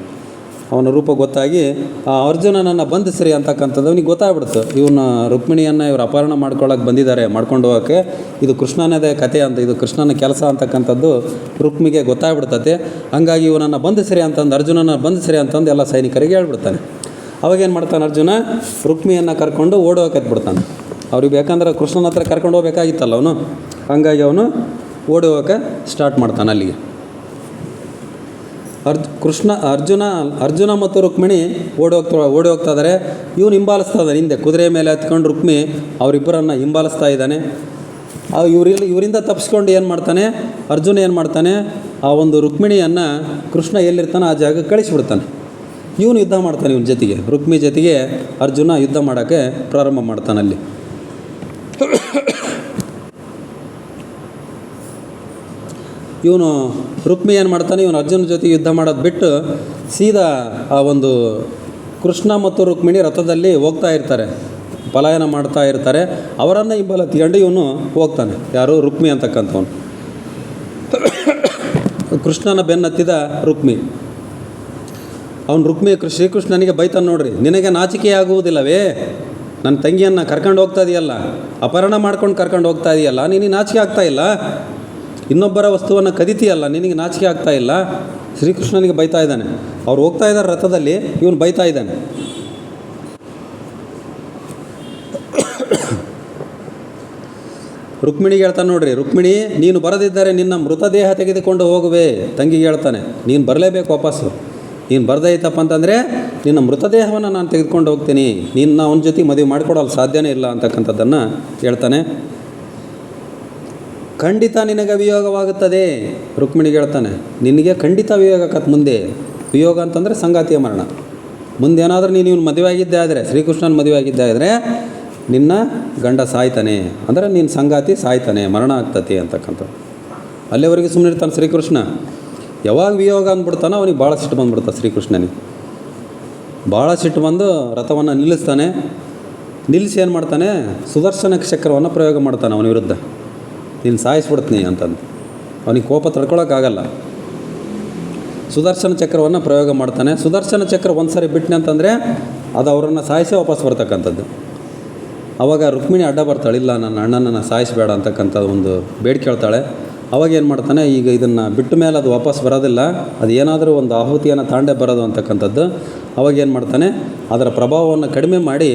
Speaker 1: ಅವನ ರೂಪ ಗೊತ್ತಾಗಿ ಆ ಅರ್ಜುನನನ್ನು ಬಂಧಿಸ್ರಿ ಅಂತಕ್ಕಂಥದ್ದು ಅವನಿಗೆ ಗೊತ್ತಾಗ್ಬಿಡ್ತು. ಇವನ್ನ ರುಕ್ಮಿಣಿಯನ್ನು ಇವರು ಅಪಹರಣ ಮಾಡ್ಕೊಳ್ಳೋಕೆ ಬಂದಿದ್ದಾರೆ, ಮಾಡ್ಕೊಂಡು ಹೋಗೋಕ್ಕೆ, ಇದು ಕೃಷ್ಣನದೇ ಕಥೆ ಅಂತ, ಇದು ಕೃಷ್ಣನ ಕೆಲಸ ಅಂತಕ್ಕಂಥದ್ದು ರುಕ್ಮಿಗೆ ಗೊತ್ತಾಗ್ಬಿಡ್ತದೆ. ಹಂಗಾಗಿ ಇವನನ್ನು ಬಂಧಿಸ್ರಿ ಅಂತಂದು, ಅರ್ಜುನನ ಬಂಧಿಸ್ರಿ ಅಂತಂದು ಎಲ್ಲ ಸೈನಿಕರಿಗೆ ಹೇಳ್ಬಿಡ್ತಾನೆ. ಅವಾಗೇನು ಮಾಡ್ತಾನೆ ಅರ್ಜುನ, ರುಕ್ಮಿಯನ್ನು ಕರ್ಕೊಂಡು ಓಡೋಕೆ ಬಿಡ್ತಾನೆ. ಅವ್ರಿಗೆ ಬೇಕಂದ್ರೆ ಕೃಷ್ಣನ ಹತ್ರ ಕರ್ಕೊಂಡು ಹೋಗ್ಬೇಕಾಗಿತ್ತಲ್ಲ ಅವನು, ಹಂಗಾಗಿ ಅವನು ಓಡಿ ಹೋಗೋಕೆ ಸ್ಟಾರ್ಟ್ ಮಾಡ್ತಾನೆ ಅಲ್ಲಿಗೆ. ಅರ್ಜುನ ಮತ್ತು ರುಕ್ಮಿಣಿ ಓಡಿ ಹೋಗ್ತಾ ಇದ್ದಾರೆ. ಇವನು ಹಿಂಬಾಲಿಸ್ತಾ ಇದ್ದಾನೆ ಹಿಂದೆ, ಕುದುರೆ ಮೇಲೆ ಹತ್ಕೊಂಡು ರುಕ್ಮಿ ಅವರಿಬ್ಬರನ್ನು ಹಿಂಬಾಲಿಸ್ತಾ ಇದ್ದಾನೆ. ಇವರಿಂದ ತಪ್ಪಿಸ್ಕೊಂಡು ಏನು ಮಾಡ್ತಾನೆ ಅರ್ಜುನ, ಏನು ಮಾಡ್ತಾನೆ, ಆ ಒಂದು ರುಕ್ಮಿಣಿಯನ್ನು ಕೃಷ್ಣ ಎಲ್ಲಿರ್ತಾನೆ ಆ ಜಾಗಕ್ಕೆ ಕಳಿಸಿಬಿಡ್ತಾನೆ. ಇವನು ಯುದ್ಧ ಮಾಡ್ತಾನೆ, ಇವನ ಜೊತೆಗೆ, ರುಕ್ಮಿ ಜೊತೆಗೆ ಅರ್ಜುನ ಯುದ್ಧ ಮಾಡೋಕ್ಕೆ ಪ್ರಾರಂಭ ಮಾಡ್ತಾನೆ. ಅಲ್ಲಿ ಇವನು ರುಕ್ಮಿ ಏನು ಮಾಡ್ತಾನೆ, ಇವನು ಅರ್ಜುನ ಜೊತೆ ಯುದ್ಧ ಮಾಡೋದು ಬಿಟ್ಟು ಸೀದಾ ಆ ಒಂದು ಕೃಷ್ಣ ಮತ್ತು ರುಕ್ಮಿಣಿ ರಥದಲ್ಲಿ ಹೋಗ್ತಾ ಇರ್ತಾರೆ, ಪಲಾಯನ ಮಾಡ್ತಾ ಇರ್ತಾರೆ. ಅವರನ್ನು ಹಿಂಬಾಲಿಸ್ಕೊಂಡು ಇವನು ಹೋಗ್ತಾನೆ. ಯಾರು, ರುಕ್ಮಿ ಅಂತಕ್ಕಂಥವನು. ಕೃಷ್ಣನ ಬೆನ್ನತ್ತಿದ ರುಕ್ಮಿ. ರುಕ್ಮಿ ಶ್ರೀಕೃಷ್ಣನಿಗೆ ಬೈತಾನೆ, ನೋಡ್ರಿ ನಿನಗೆ ನಾಚಿಕೆ ಆಗುವುದಿಲ್ಲವೇ, ನನ್ನ ತಂಗಿಯನ್ನು ಕರ್ಕೊಂಡು ಹೋಗ್ತಾ ಇದೆಯಲ್ಲ, ಅಪಹರಣ ಮಾಡ್ಕೊಂಡು ಕರ್ಕೊಂಡು ಹೋಗ್ತಾ ಇದೆಯಲ್ಲ, ನಿನಗೆ ನಾಚಿಕೆ ಆಗ್ತಾ ಇಲ್ಲ, ಇನ್ನೊಬ್ಬರ ವಸ್ತುವನ್ನು ಕದಿತೀಯಲ್ಲ, ನಿನಗೆ ನಾಚಿಕೆ ಆಗ್ತಾ ಇಲ್ಲ. ಶ್ರೀಕೃಷ್ಣನಿಗೆ ಬೈತಾ ಇದ್ದಾನೆ. ಅವ್ರು ಹೋಗ್ತಾ ಇದ್ದಾರೆ ರಥದಲ್ಲಿ, ಇವನು ಬೈತಾ ಇದ್ದಾನೆ. ರುಕ್ಮಿಣಿಗೆ ಹೇಳ್ತಾನೆ, ನೋಡ್ರಿ ರುಕ್ಮಿಣಿ, ನೀನು ಬರದಿದ್ದರೆ ನಿನ್ನ ಮೃತದೇಹ ತೆಗೆದುಕೊಂಡು ಹೋಗುವೆ. ತಂಗಿಗೆ ಹೇಳ್ತಾನೆ, ನೀನು ಬರಲೇಬೇಕು ವಾಪಸ್ಸು, ನೀನು ಬರದೇ ಇತ್ತಪ್ಪ ಅಂತಂದರೆ ನಿನ್ನ ಮೃತದೇಹವನ್ನು ನಾನು ತೆಗೆದುಕೊಂಡು ಹೋಗ್ತೀನಿ, ನಿನ್ನ ಅವನ ಜೊತೆ ಮದುವೆ ಮಾಡಿಕೊಡಲು ಸಾಧ್ಯನೇ ಇಲ್ಲ ಅಂತಕ್ಕಂಥದ್ದನ್ನು ಹೇಳ್ತಾನೆ. ಖಂಡಿತ ನಿನಗೆ ವಿಯೋಗವಾಗುತ್ತದೆ. ರುಕ್ಮಿಣಿಗೆ ಹೇಳ್ತಾನೆ, ನಿನಗೆ ಖಂಡಿತ ವಿಯೋಗಕ್ಕತ್ತು ಮುಂದೆ. ವಿಯೋಗ ಅಂತಂದರೆ ಸಂಗಾತಿಯ ಮರಣ. ಮುಂದೇನಾದರೂ ನೀನು ಮದುವೆ ಆಗಿದ್ದೆ ಆದರೆ, ಶ್ರೀಕೃಷ್ಣನ ಮದುವೆ ಆಗಿದ್ದೆ ಆದರೆ ನಿನ್ನ ಗಂಡ ಸಾಯ್ತಾನೆ, ಅಂದರೆ ನಿನ್ನ ಸಂಗಾತಿ ಸಾಯ್ತಾನೆ, ಮರಣ ಆಗ್ತತಿ ಅಂತಕ್ಕಂಥದ್ದು. ಅಲ್ಲಿವರೆಗೆ ಸುಮ್ಮನೆ ಇರ್ತಾನೆ ಶ್ರೀಕೃಷ್ಣ. ಯಾವಾಗ ವಿಯೋಗ ಅಂದ್ಬಿಡ್ತಾನೋ ಅವನಿಗೆ ಭಾಳ ಸಿಟ್ಟು ಬಂದುಬಿಡ್ತಾನೆ. ಶ್ರೀಕೃಷ್ಣನಿಗೆ ಭಾಳ ಸಿಟ್ಟು ಬಂದು ರಥವನ್ನು ನಿಲ್ಲಿಸ್ತಾನೆ. ನಿಲ್ಲಿಸಿ ಏನು ಮಾಡ್ತಾನೆ, ಸುದರ್ಶನ ಚಕ್ರವನ್ನು ಪ್ರಯೋಗ ಮಾಡ್ತಾನೆ ಅವನ ವಿರುದ್ಧ. ನೀನು ಸಾಯಿಸ್ಬಿಡ್ತೀನಿ ಅಂತಂದು. ಅವನಿಗೆ ಕೋಪ ತಡ್ಕೊಳಕ್ಕಾಗಲ್ಲ. ಸುದರ್ಶನ ಚಕ್ರವನ್ನು ಪ್ರಯೋಗ ಮಾಡ್ತಾನೆ. ಸುದರ್ಶನ ಚಕ್ರ ಒಂದು ಸಾರಿ ಬಿಟ್ಟನೆ ಅಂತಂದರೆ ಅದು ಅವರನ್ನು ಸಾಯಿಸೇ ವಾಪಸ್ ಬರ್ತಕ್ಕಂಥದ್ದು. ಆವಾಗ ರುಕ್ಮಿಣಿ ಅಡ್ಡ ಬರ್ತಾಳೆ, ಇಲ್ಲ ನನ್ನ ಅಣ್ಣನನ್ನು ಸಾಯಿಸಬೇಡ ಅಂತಕ್ಕಂಥ ಒಂದು ಬೇಡಿಕೆ ಕೇಳ್ತಾಳೆ. ಅವಾಗ ಏನು ಮಾಡ್ತಾನೆ, ಈಗ ಇದನ್ನು ಬಿಟ್ಟ ಮೇಲೆ ಅದು ವಾಪಸ್ ಬರೋದಿಲ್ಲ, ಅದು ಏನಾದರೂ ಒಂದು ಆಹುತಿಯನ್ನು ತಾಂಡೆ ಬರೋದು ಅಂತಕ್ಕಂಥದ್ದು. ಅವಾಗ ಏನು ಮಾಡ್ತಾನೆ, ಅದರ ಪ್ರಭಾವವನ್ನು ಕಡಿಮೆ ಮಾಡಿ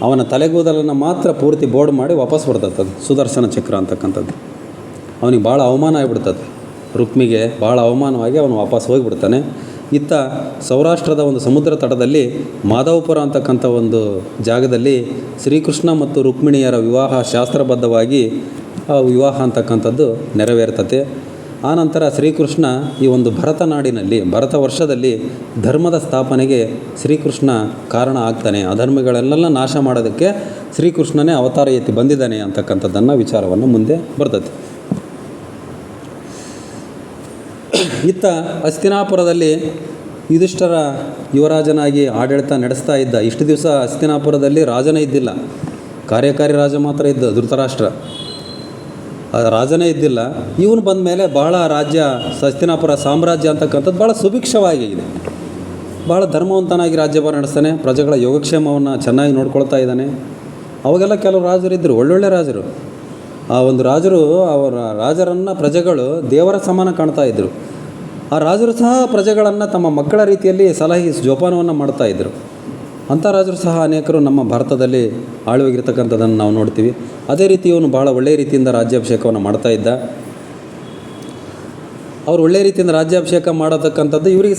Speaker 1: ಅವನ ತಲೆಗೂದಲನ್ನು ಮಾತ್ರ ಪೂರ್ತಿ ಬೋರ್ಡ್ ಮಾಡಿ ವಾಪಸ್ ಬರ್ತದೆ ಅದು ಸುದರ್ಶನ ಚಕ್ರ ಅಂತಕ್ಕಂಥದ್ದು. ಅವನಿಗೆ ಭಾಳ ಅವಮಾನ ಆಗಿಬಿಡ್ತದೆ. ರುಕ್ಮಿಗೆ ಭಾಳ ಅವಮಾನವಾಗಿ ಅವನು ವಾಪಸ್ ಹೋಗಿಬಿಡ್ತಾನೆ. ಇತ್ತ ಸೌರಾಷ್ಟ್ರದ ಒಂದು ಸಮುದ್ರ ತಟದಲ್ಲಿ ಮಾಧವಪುರ ಅಂತಕ್ಕಂಥ ಒಂದು ಜಾಗದಲ್ಲಿ ಶ್ರೀಕೃಷ್ಣ ಮತ್ತು ರುಕ್ಮಿಣಿಯರ ವಿವಾಹ ಶಾಸ್ತ್ರಬದ್ಧವಾಗಿ ಆ ವಿವಾಹ ಅಂತಕ್ಕಂಥದ್ದು ನೆರವೇರ್ತತೆ. ಆನಂತರ ಶ್ರೀಕೃಷ್ಣ ಈ ಒಂದು ಭರತ ನಾಡಿನಲ್ಲಿ ಭರತ ವರ್ಷದಲ್ಲಿ ಧರ್ಮದ ಸ್ಥಾಪನೆಗೆ ಶ್ರೀಕೃಷ್ಣ ಕಾರಣ ಆಗ್ತಾನೆ, ಅಧರ್ಮಗಳೆಲ್ಲ ನಾಶ ಮಾಡೋದಕ್ಕೆ ಶ್ರೀಕೃಷ್ಣನೇ ಅವತಾರ ಎತ್ತಿ ಬಂದಿದ್ದಾನೆ ಅಂತಕ್ಕಂಥದ್ದನ್ನು ವಿಚಾರವನ್ನು ಮುಂದೆ ಬರ್ತದೆ. ಇತ್ತ ಹಸ್ತಿನಾಪುರದಲ್ಲಿ ಯುಧಿಷ್ಠರ ಯುವರಾಜನಾಗಿ ಆಡಳಿತ ನಡೆಸ್ತಾ ಇದ್ದ. ಇಷ್ಟು ದಿವಸ ಹಸ್ತಿನಾಪುರದಲ್ಲಿ ರಾಜನೇ ಇದ್ದಿಲ್ಲ, ಕಾರ್ಯಕಾರಿ ರಾಜ ಮಾತ್ರ ಇದ್ದ ಧೃತರಾಷ್ಟ್ರ, ರಾಜನೇ ಇದ್ದಿಲ್ಲ. ಇವನು ಬಂದ ಮೇಲೆ ಭಾಳ ರಾಜ್ಯ ಹಸ್ತಿನಾಪುರ ಸಾಮ್ರಾಜ್ಯ ಅಂತಕ್ಕಂಥದ್ದು ಭಾಳ ಸುಭಿಕ್ಷವಾಗಿದೆ, ಭಾಳ ಧರ್ಮವಂತನಾಗಿ ರಾಜ್ಯಭಾರ ನಡೆಸ್ತಾನೆ, ಪ್ರಜೆಗಳ ಯೋಗಕ್ಷೇಮವನ್ನು ಚೆನ್ನಾಗಿ ನೋಡ್ಕೊಳ್ತಾ ಇದ್ದಾನೆ. ಅವಾಗೆಲ್ಲ ಕೆಲವು ರಾಜರಿದ್ದರು, ಒಳ್ಳೊಳ್ಳೆ ರಾಜರು. ಆ ಒಂದು ರಾಜರು ಅವರ ರಾಜರನ್ನು ಪ್ರಜೆಗಳು ದೇವರ ಸಮಾನ ಕಾಣ್ತಾ ಇದ್ದರು. ಆ ರಾಜರು ಸಹ ಪ್ರಜೆಗಳನ್ನು ತಮ್ಮ ಮಕ್ಕಳ ರೀತಿಯಲ್ಲಿ ಸಲಹೆ ಜೋಪಾನವನ್ನು ಮಾಡ್ತಾಯಿದ್ರು. ಅಂಥ ರಾಜರು ಸಹ ಅನೇಕರು ನಮ್ಮ ಭಾರತದಲ್ಲಿ ಆಳುವಾಗಿರ್ತಕ್ಕಂಥದ್ದನ್ನು ನಾವು ನೋಡ್ತೀವಿ. ಅದೇ ರೀತಿ ಇವನು ಭಾಳ ಒಳ್ಳೆಯ ರೀತಿಯಿಂದ ರಾಜ್ಯಾಭಿಷೇಕವನ್ನು ಮಾಡ್ತಾ ಇದ್ದ. ಅವರು ಒಳ್ಳೆಯ ರೀತಿಯಿಂದ ರಾಜ್ಯಾಭಿಷೇಕ ಮಾಡತಕ್ಕಂಥದ್ದು ಇವರಿಗೆ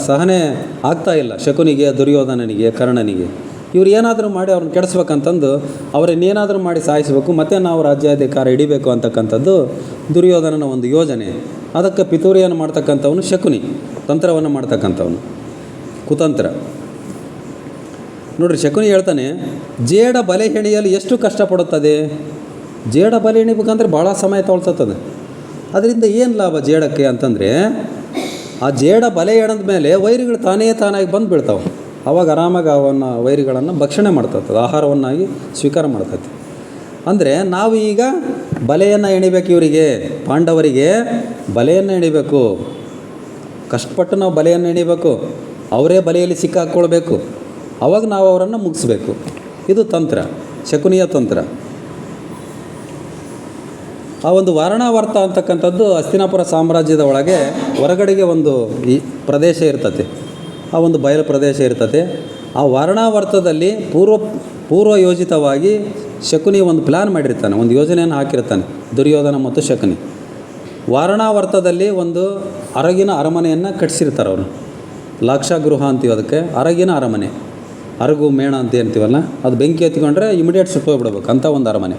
Speaker 1: ಸಹನೆ ಆಗ್ತಾ ಇಲ್ಲ. ಶಕುನಿಗೆ, ದುರ್ಯೋಧನನಿಗೆ, ಕರ್ಣನಿಗೆ ಇವ್ರು ಏನಾದರೂ ಮಾಡಿ ಅವ್ರನ್ನ ಕೆಡಿಸ್ಬೇಕಂತಂದು ಅವರನ್ನೇನಾದರೂ ಮಾಡಿ ಸಾಯಿಸಬೇಕು, ಮತ್ತು ನಾವು ರಾಜ್ಯಾಧಿಕಾರ ಹಿಡಿಬೇಕು ಅಂತಕ್ಕಂಥದ್ದು ದುರ್ಯೋಧನನ ಒಂದು ಯೋಜನೆ. ಅದಕ್ಕೆ ಪಿತೂರಿಯನ್ನು ಮಾಡ್ತಕ್ಕಂಥವನು ಶಕುನಿ, ತಂತ್ರವನ್ನು ಮಾಡ್ತಕ್ಕಂಥವನು, ಕುತಂತ್ರ. ನೋಡ್ರಿ, ಶಕುನಿ ಹೇಳ್ತಾನೆ, ಜೇಡ ಬಲೆ ಹೆಣಿಯಲು ಎಷ್ಟು ಕಷ್ಟಪಡುತ್ತದೆ. ಜೇಡ ಬಲೆ ಹೆಣಿಬೇಕಂದ್ರೆ ಭಾಳ ಸಮಯ ತೊಳ್ಸತ್ತದೆ. ಅದರಿಂದ ಏನು ಲಾಭ ಜೇಡಕ್ಕೆ ಅಂತಂದರೆ, ಆ ಜೇಡ ಬಲೆ ಎಣದ ಮೇಲೆ ವೈರಿಗಳು ತಾನಾಗಿ ಬಂದು ಬೀಳ್ತಾವೆ. ಅವಾಗ ಆರಾಮಾಗಿ ಅವನ್ನ ವೈರಿಗಳನ್ನು ಭಕ್ಷಣೆ ಮಾಡ್ತದೆ, ಆಹಾರವನ್ನಾಗಿ ಸ್ವೀಕಾರ ಮಾಡ್ತೈತಿ. ಅಂದರೆ ನಾವು ಈಗ ಬಲೆಯನ್ನು ಎಣಿಬೇಕು, ಇವರಿಗೆ ಪಾಂಡವರಿಗೆ ಬಲೆಯನ್ನು ಎಣಿಬೇಕು. ಕಷ್ಟಪಟ್ಟು ನಾವು ಬಲೆಯನ್ನು ಎಣಿಬೇಕು, ಅವರೇ ಬಲೆಯಲ್ಲಿ ಸಿಕ್ಕಾಕ್ಕೊಳ್ಬೇಕು, ಅವಾಗ ನಾವು ಅವರನ್ನು ಮುಗಿಸ್ಬೇಕು. ಇದು ತಂತ್ರ, ಶಕುನಿಯ ತಂತ್ರ. ಆ ಒಂದು ವಾರಣಾವರ್ತ ಅಂತಕ್ಕಂಥದ್ದು ಹಸ್ತಿನಾಪುರ ಸಾಮ್ರಾಜ್ಯದ ಒಳಗೆ ಹೊರಗಡೆಗೆ ಒಂದು ಈ ಪ್ರದೇಶ ಇರ್ತದೆ, ಆ ಒಂದು ಬಯಲು ಪ್ರದೇಶ ಇರ್ತದೆ. ಆ ವಾರಣಾವರ್ತದಲ್ಲಿ ಪೂರ್ವ ಯೋಜಿತವಾಗಿ ಶಕುನಿ ಒಂದು ಪ್ಲ್ಯಾನ್ ಮಾಡಿರ್ತಾನೆ, ಒಂದು ಯೋಜನೆಯನ್ನು ಹಾಕಿರ್ತಾನೆ, ದುರ್ಯೋಧನ ಮತ್ತು ಶಕುನಿ. ವಾರಣಾವರ್ತದಲ್ಲಿ ಒಂದು ಅರಗಿನ ಅರಮನೆಯನ್ನು ಕಟ್ಟಿಸಿರ್ತಾರೆ ಅವರು. ಲಾಕ್ಷಾಗೃಹ ಅಂತೀವಿ ಅದಕ್ಕೆ, ಅರಗಿನ ಅರಮನೆ, ಅರಗು ಮೇಣ ಅಂತ ಅಂತೀವಲ್ಲ, ಅದು ಬೆಂಕಿ ಹತ್ತಿಕೊಂಡ್ರೆ ಇಮಿಡಿಯೇಟ್ ಸುಟ್ಟೋಗ್ಬಿಡ್ಬೇಕು ಅಂಥ ಒಂದು ಅರಮನೆ.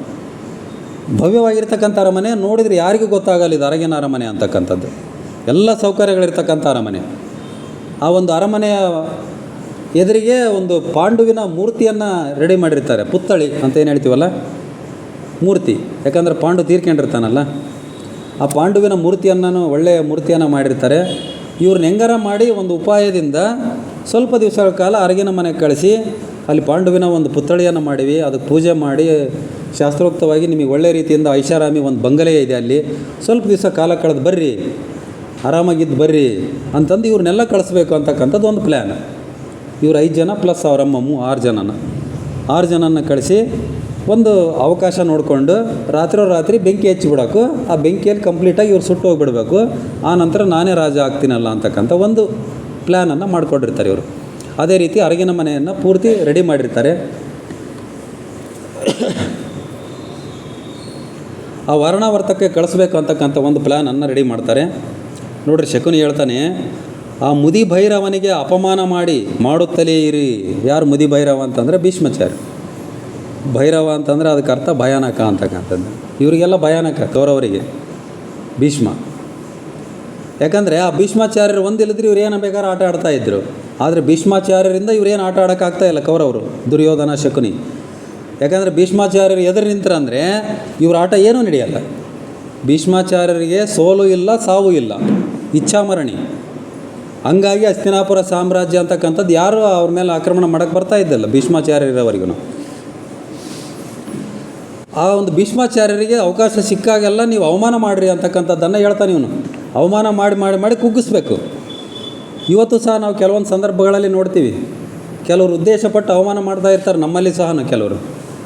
Speaker 1: ಭವ್ಯವಾಗಿರ್ತಕ್ಕಂಥ ಅರಮನೆ, ನೋಡಿದರೆ ಯಾರಿಗೂ ಗೊತ್ತಾಗಲ್ಲ ಇದು ಅರಗಿನ ಅರಮನೆ ಅಂತಕ್ಕಂಥದ್ದು. ಎಲ್ಲ ಸೌಕರ್ಯಗಳಿರ್ತಕ್ಕಂಥ ಅರಮನೆ. ಆ ಒಂದು ಅರಮನೆಯ ಎದುರಿಗೆ ಒಂದು ಪಾಂಡುವಿನ ಮೂರ್ತಿಯನ್ನು ರೆಡಿ ಮಾಡಿರ್ತಾರೆ, ಪುತ್ಥಳಿ ಅಂತ ಏನು ಹೇಳ್ತೀವಲ್ಲ, ಮೂರ್ತಿ. ಯಾಕಂದರೆ ಪಾಂಡು ತೀರ್ಕೊಂಡಿರ್ತಾನಲ್ಲ, ಆ ಪಾಂಡುವಿನ ಮೂರ್ತಿಯನ್ನು, ಒಳ್ಳೆಯ ಮೂರ್ತಿಯನ್ನು ಮಾಡಿರ್ತಾರೆ. ಇವ್ರನ್ನ ಹೆಂಗಾರ ಮಾಡಿ ಒಂದು ಉಪಾಯದಿಂದ ಸ್ವಲ್ಪ ದಿವಸಗಳ ಕಾಲ ಅರಗಿನ ಮನೆಗೆ ಕಳಿಸಿ ಅಲ್ಲಿ ಪಾಂಡುವಿನ ಒಂದು ಪುತ್ಥಳಿಯನ್ನು ಮಾಡಿವಿ, ಅದಕ್ಕೆ ಪೂಜೆ ಮಾಡಿ ಶಾಸ್ತ್ರೋಕ್ತವಾಗಿ ನಿಮಗೆ ಒಳ್ಳೆಯ ರೀತಿಯಿಂದ ಐಷಾರಾಮಿ ಒಂದು ಬಂಗಲೆ ಇದೆ ಅಲ್ಲಿ, ಸ್ವಲ್ಪ ದಿವಸ ಕಾಲ ಕಳೆದು ಬರ್ರಿ, ಆರಾಮಾಗಿದ್ದು ಬರ್ರಿ ಅಂತಂದು ಇವ್ರನ್ನೆಲ್ಲ ಕಳಿಸ್ಬೇಕು ಅಂತಕ್ಕಂಥದ್ದು ಒಂದು ಪ್ಲ್ಯಾನ್. ಇವ್ರು 5 ಜನ ಪ್ಲಸ್ ಅವರಮ್ಮ 6 ಜನನ ಕಳಿಸಿ ಒಂದು ಅವಕಾಶ ನೋಡಿಕೊಂಡು ರಾತ್ರಿ ಬೆಂಕಿ ಹಚ್ಚಿಬಿಡೋಕು, ಆ ಬೆಂಕಿಯಲ್ಲಿ ಕಂಪ್ಲೀಟಾಗಿ ಇವ್ರು ಸುಟ್ಟು ಹೋಗಿಬಿಡ್ಬೇಕು, ಆ ನಂತರ ನಾನೇ ರಾಜ ಆಗ್ತೀನಲ್ಲ ಅಂತಕ್ಕಂಥ ಒಂದು ಪ್ಲ್ಯಾನನ್ನು ಮಾಡಿಕೊಂಡಿರ್ತಾರೆ ಇವರು. ಅದೇ ರೀತಿ ಅರಗಿನ ಮನೆಯನ್ನು ಪೂರ್ತಿ ರೆಡಿ ಮಾಡಿರ್ತಾರೆ. ಆ ವಾರಣಾವರ್ತಕ್ಕೆ ಕಳಿಸ್ಬೇಕು ಅಂತಕ್ಕಂಥ ಒಂದು ಪ್ಲ್ಯಾನನ್ನು ರೆಡಿ ಮಾಡ್ತಾರೆ. ನೋಡ್ರಿ, ಶಕುನಿ ಹೇಳ್ತಾನೆ, ಆ ಮುದಿ ಭೈರವನಿಗೆ ಅಪಮಾನ ಮಾಡುತ್ತಲೇ ಇರಿ. ಯಾರು ಮುದಿ ಭೈರವ ಅಂತಂದರೆ ಭೀಷ್ಮಾಚಾರ್ಯ. ಭೈರವ ಅಂತಂದರೆ ಅದಕ್ಕೆ ಅರ್ಥ ಭಯಾನಕ ಅಂತಕ್ಕಂಥದ್ದು. ಇವರಿಗೆಲ್ಲ ಭಯಾನಕ, ಕೌರವರಿಗೆ ಭೀಷ್ಮ. ಯಾಕಂದರೆ ಆ ಭೀಷ್ಮಾಚಾರ್ಯರು ಒಂದಿಲ್ಲದ್ರೆ ಇವ್ರು ಏನು ಬೇಕಾದ್ರೆ ಆಟ ಆಡ್ತಾಯಿದ್ರು. ಆದರೆ ಭೀಷ್ಮಾಚಾರ್ಯರಿಂದ ಇವ್ರೇನು ಆಟ ಆಡೋಕ್ಕಾಗ್ತಾಯಿಲ್ಲ ಕೌರವರು, ದುರ್ಯೋಧನ ಶಕುನಿ. ಯಾಕಂದರೆ ಭೀಷ್ಮಾಚಾರ್ಯರು ಎದುರು ನಿಂತರಂದರೆ ಇವ್ರ ಆಟ ಏನೂ ನಡೆಯಲ್ಲ. ಭೀಷ್ಮಾಚಾರ್ಯರಿಗೆ ಸೋಲು ಇಲ್ಲ, ಸಾವು ಇಲ್ಲ, ಇಚ್ಛಾಮರಣಿ. ಹಂಗಾಗಿ ಹಸ್ತಿನಾಪುರ ಸಾಮ್ರಾಜ್ಯ ಅಂತಕ್ಕಂಥದ್ದು ಯಾರೂ ಅವ್ರ ಮೇಲೆ ಆಕ್ರಮಣ ಮಾಡೋಕ್ಕೆ ಬರ್ತಾ ಇದ್ದಲ್ಲ ಭೀಷ್ಮಾಚಾರ್ಯರವರೆಗೂ. ಆ ಒಂದು ಭೀಷ್ಮಾಚಾರ್ಯರಿಗೆ ಅವಕಾಶ ಸಿಕ್ಕಾಗೆಲ್ಲ ನೀವು ಅವಮಾನ ಮಾಡಿರಿ ಅಂತಕ್ಕಂಥದ್ದನ್ನು ಹೇಳ್ತಾನೆ ಇವನು. ಅವಮಾನ ಮಾಡಿ ಕುಗ್ಗಿಸ್ಬೇಕು. ಇವತ್ತು ಸಹ ನಾವು ಕೆಲವೊಂದು ಸಂದರ್ಭಗಳಲ್ಲಿ ನೋಡ್ತೀವಿ, ಕೆಲವರು ಉದ್ದೇಶಪಟ್ಟು ಅವಮಾನ ಮಾಡ್ತಾ ಇರ್ತಾರೆ, ನಮ್ಮಲ್ಲಿ ಸಹ ಕೆಲವರು.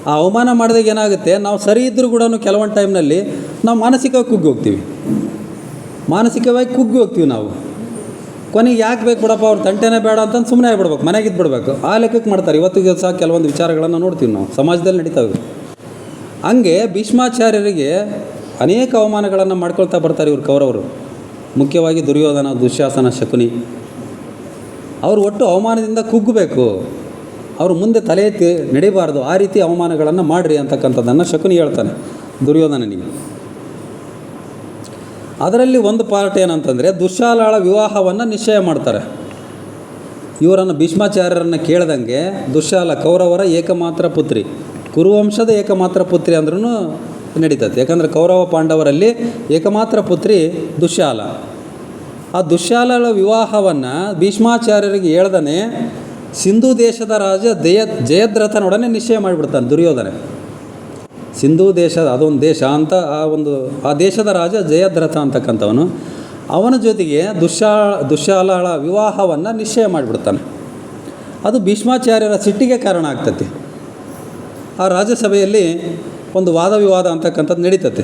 Speaker 1: ಆ ಅವಮಾನ ಮಾಡಿದಾಗ ಏನಾಗುತ್ತೆ, ನಾವು ಸರಿ ಇದ್ದರೂ ಕೂಡ ಕೆಲವೊಂದು ಟೈಮ್ನಲ್ಲಿ ನಾವು ಮಾನಸಿಕವಾಗಿ ಕುಗ್ಗಿ ಹೋಗ್ತೀವಿ ನಾವು. ಕೊನೆಗೆ ಯಾಕೆ ಬೇಕು ಬಿಡಪ್ಪ, ಅವ್ರು ತಂಟೆನೇ ಬೇಡ ಅಂತಂದು ಸುಮ್ಮನೆ ಆಗಿಬಿಡ್ಬೇಕು, ಮನೆಗೆ ಇದ್ಬಿಡ್ಬೇಕು, ಆ ಲೆಕ್ಕಕ್ಕೆ ಮಾಡ್ತಾರೆ. ಇವತ್ತಿಗೆ ಸಹ ಕೆಲವೊಂದು ವಿಚಾರಗಳನ್ನು ನೋಡ್ತೀವಿ ನಾವು, ಸಮಾಜದಲ್ಲಿ ನಡೀತಾವೆ. ಹಂಗೆ ಭೀಷ್ಮಾಚಾರ್ಯರಿಗೆ ಅನೇಕ ಅವಮಾನಗಳನ್ನು ಮಾಡ್ಕೊಳ್ತಾ ಬರ್ತಾರೆ ಇವರು ಕೌರವರು. ಮುಖ್ಯವಾಗಿ ದುರ್ಯೋಧನ, ದುಶ್ಯಾಸನ, ಶಕುನಿ. ಅವರು ಒಟ್ಟು ಅವಮಾನದಿಂದ ಕುಗ್ಗಬೇಕು, ಅವರು ಮುಂದೆ ತಲೆ ಎತ್ತಿ ನಡಿಬಾರ್ದು, ಆ ರೀತಿ ಅವಮಾನಗಳನ್ನು ಮಾಡಿರಿ ಅಂತಕ್ಕಂಥದ್ದನ್ನು ಶಕುನಿ ಹೇಳ್ತಾನೆ ದುರ್ಯೋಧನನಿಗೆ. ಅದರಲ್ಲಿ ಒಂದು ಪಾರ್ಟ್ ಏನಂತಂದರೆ ದುಶ್ಯಾಲಾಳ ವಿವಾಹವನ್ನು ನಿಶ್ಚಯ ಮಾಡ್ತಾರೆ. ಇವರನ್ನು ಭೀಷ್ಮಾಚಾರ್ಯರನ್ನು ಕೇಳ್ದಂಗೆ ದುಶ್ಯಾಲ ಕೌರವರ ಏಕಮಾತ್ರ ಪುತ್ರಿ, ಕುರುವಂಶದ ಏಕಮಾತ್ರ ಪುತ್ರಿ ಅಂದ್ರೂ ನಡೀತದೆ. ಯಾಕಂದರೆ ಕೌರವ ಪಾಂಡವರಲ್ಲಿ ಏಕಮಾತ್ರ ಪುತ್ರಿ ದುಶ್ಯಾಲ. ಆ ದುಶ್ಯಾಲಳ ವಿವಾಹವನ್ನು ಭೀಷ್ಮಾಚಾರ್ಯರಿಗೆ ಹೇಳ್ದನೆ ಸಿಂಧೂ ದೇಶದ ರಾಜ ಜಯದ್ರಥನೊಡನೆ ನಿಶ್ಚಯ ಮಾಡಿಬಿಡ್ತಾನೆ ದುರ್ಯೋಧನ. ಸಿಂಧೂ ದೇಶ ಅದೊಂದು ದೇಶ ಅಂತ ಆ ದೇಶದ ರಾಜ ಜಯದ್ರಥ ಅಂತಕ್ಕಂಥವನು, ಅವನ ಜೊತೆಗೆ ದುಶ್ಯಾಲಳ ವಿವಾಹವನ್ನು ನಿಶ್ಚಯ ಮಾಡಿಬಿಡ್ತಾನೆ. ಅದು ಭೀಷ್ಮಾಚಾರ್ಯರ ಸಿಟ್ಟಿಗೆ ಕಾರಣ ಆಗ್ತತಿ. ಆ ರಾಜ್ಯಸಭೆಯಲ್ಲಿ ಒಂದು ವಾದ ವಿವಾದ ಅಂತಕ್ಕಂಥದ್ದು ನಡೀತತೆ.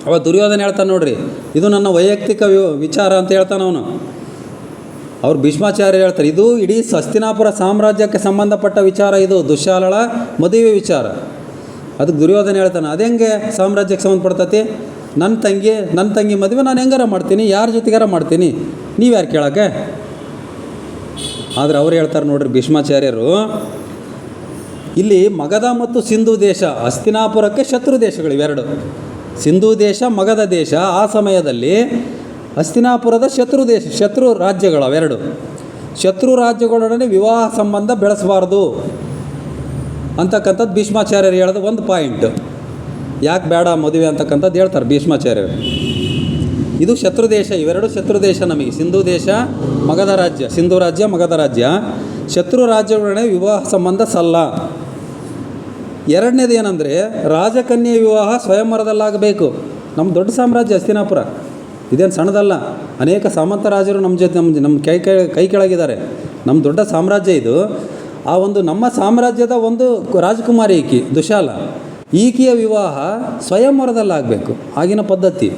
Speaker 1: ಅವ ದುರ್ಯೋಧನ ಹೇಳ್ತಾನೆ, ನೋಡ್ರಿ ಇದು ನನ್ನ ವೈಯಕ್ತಿಕ ವಿಚಾರ ಅಂತ ಹೇಳ್ತಾನೆ ಅವನು. ಅವ್ರು ಭೀಷ್ಮಾಚಾರ್ಯ ಹೇಳ್ತಾರೆ, ಇದು ಇಡೀ ಹಸ್ತಿನಾಪುರ ಸಾಮ್ರಾಜ್ಯಕ್ಕೆ ಸಂಬಂಧಪಟ್ಟ ವಿಚಾರ, ಇದು ದುಶ್ಯಾಲಳ ಮದುವೆ ವಿಚಾರ. ಅದಕ್ಕೆ ದುರ್ಯೋಧನ ಹೇಳ್ತಾನೆ, ಅದೆಂಗೆ ಸಾಮ್ರಾಜ್ಯಕ್ಕೆ ಸಂಬಂಧಪಡ್ತತಿ? ನನ್ನ ತಂಗಿ ಮದುವೆ ನಾನು ಹೆಂಗಾರ ಮಾಡ್ತೀನಿ, ಯಾರ ಜೊತೆಗಾರ ಮಾಡ್ತೀನಿ, ನೀವು ಯಾರು ಕೇಳೋಕ್ಕೆ? ಆದರೆ ಅವ್ರು ಹೇಳ್ತಾರೆ, ನೋಡ್ರಿ ಭೀಷ್ಮಾಚಾರ್ಯರು, ಇಲ್ಲಿ ಮಗಧ ಮತ್ತು ಸಿಂಧೂ ದೇಶ ಹಸ್ತಿನಾಪುರಕ್ಕೆ ಶತ್ರು ದೇಶಗಳು ಇವೆರಡು. ಸಿಂಧೂ ದೇಶ, ಮಗಧ ದೇಶ ಆ ಸಮಯದಲ್ಲಿ ಹಸ್ತಿನಾಪುರದ ಶತ್ರು ರಾಜ್ಯಗಳು ಅವೆರಡು. ಶತ್ರು ರಾಜ್ಯಗಳೊಡನೆ ವಿವಾಹ ಸಂಬಂಧ ಬೆಳೆಸಬಾರ್ದು ಅಂತಕ್ಕಂಥದ್ದು ಭೀಷ್ಮಾಚಾರ್ಯರು ಹೇಳೋದು ಒಂದು ಪಾಯಿಂಟ್. ಯಾಕೆ ಬೇಡ ಮದುವೆ ಅಂತಕ್ಕಂಥದ್ದು ಹೇಳ್ತಾರೆ ಭೀಷ್ಮಾಚಾರ್ಯರು. ಇದು ಶತ್ರು ದೇಶ, ಇವೆರಡು ಶತ್ರು ದೇಶ ನಮಗೆ. ಸಿಂಧೂ ದೇಶ, ಮಗಧ ರಾಜ್ಯ, ಸಿಂಧೂ ರಾಜ್ಯ, ಮಗಧ ರಾಜ್ಯ, ಶತ್ರು ರಾಜ್ಯಗಳೊಡನೆ ವಿವಾಹ ಸಂಬಂಧ ಸಲ್ಲ. ಎರಡನೇದು ಏನಂದರೆ ರಾಜಕನ್ಯೆ ವಿವಾಹ ಸ್ವಯಂವರದಲ್ಲಾಗಬೇಕು. ನಮ್ಮ ದೊಡ್ಡ ಸಾಮ್ರಾಜ್ಯ ಹಸ್ತಿನಾಪುರ, ಇದೇನು ಸಣ್ಣದಲ್ಲ. ಅನೇಕ ಸಾಮಂತ ರಾಜರು ನಮ್ಮ ಜೊತೆ ನಮ್ಮ ಕೈ ಕೆಳಗಿದ್ದಾರೆ. ನಮ್ಮ ದೊಡ್ಡ ಸಾಮ್ರಾಜ್ಯ ಇದು. ಆ ಒಂದು ನಮ್ಮ ಸಾಮ್ರಾಜ್ಯದ ಒಂದು ರಾಜಕುಮಾರಿ ಈಕಿ ದುಶ್ಯಾಲ, ಈಕೆಯ ವಿವಾಹ ಸ್ವಯಂವರದಲ್ಲಾಗಬೇಕು. ಆಗಿನ ಪದ್ಧತಿ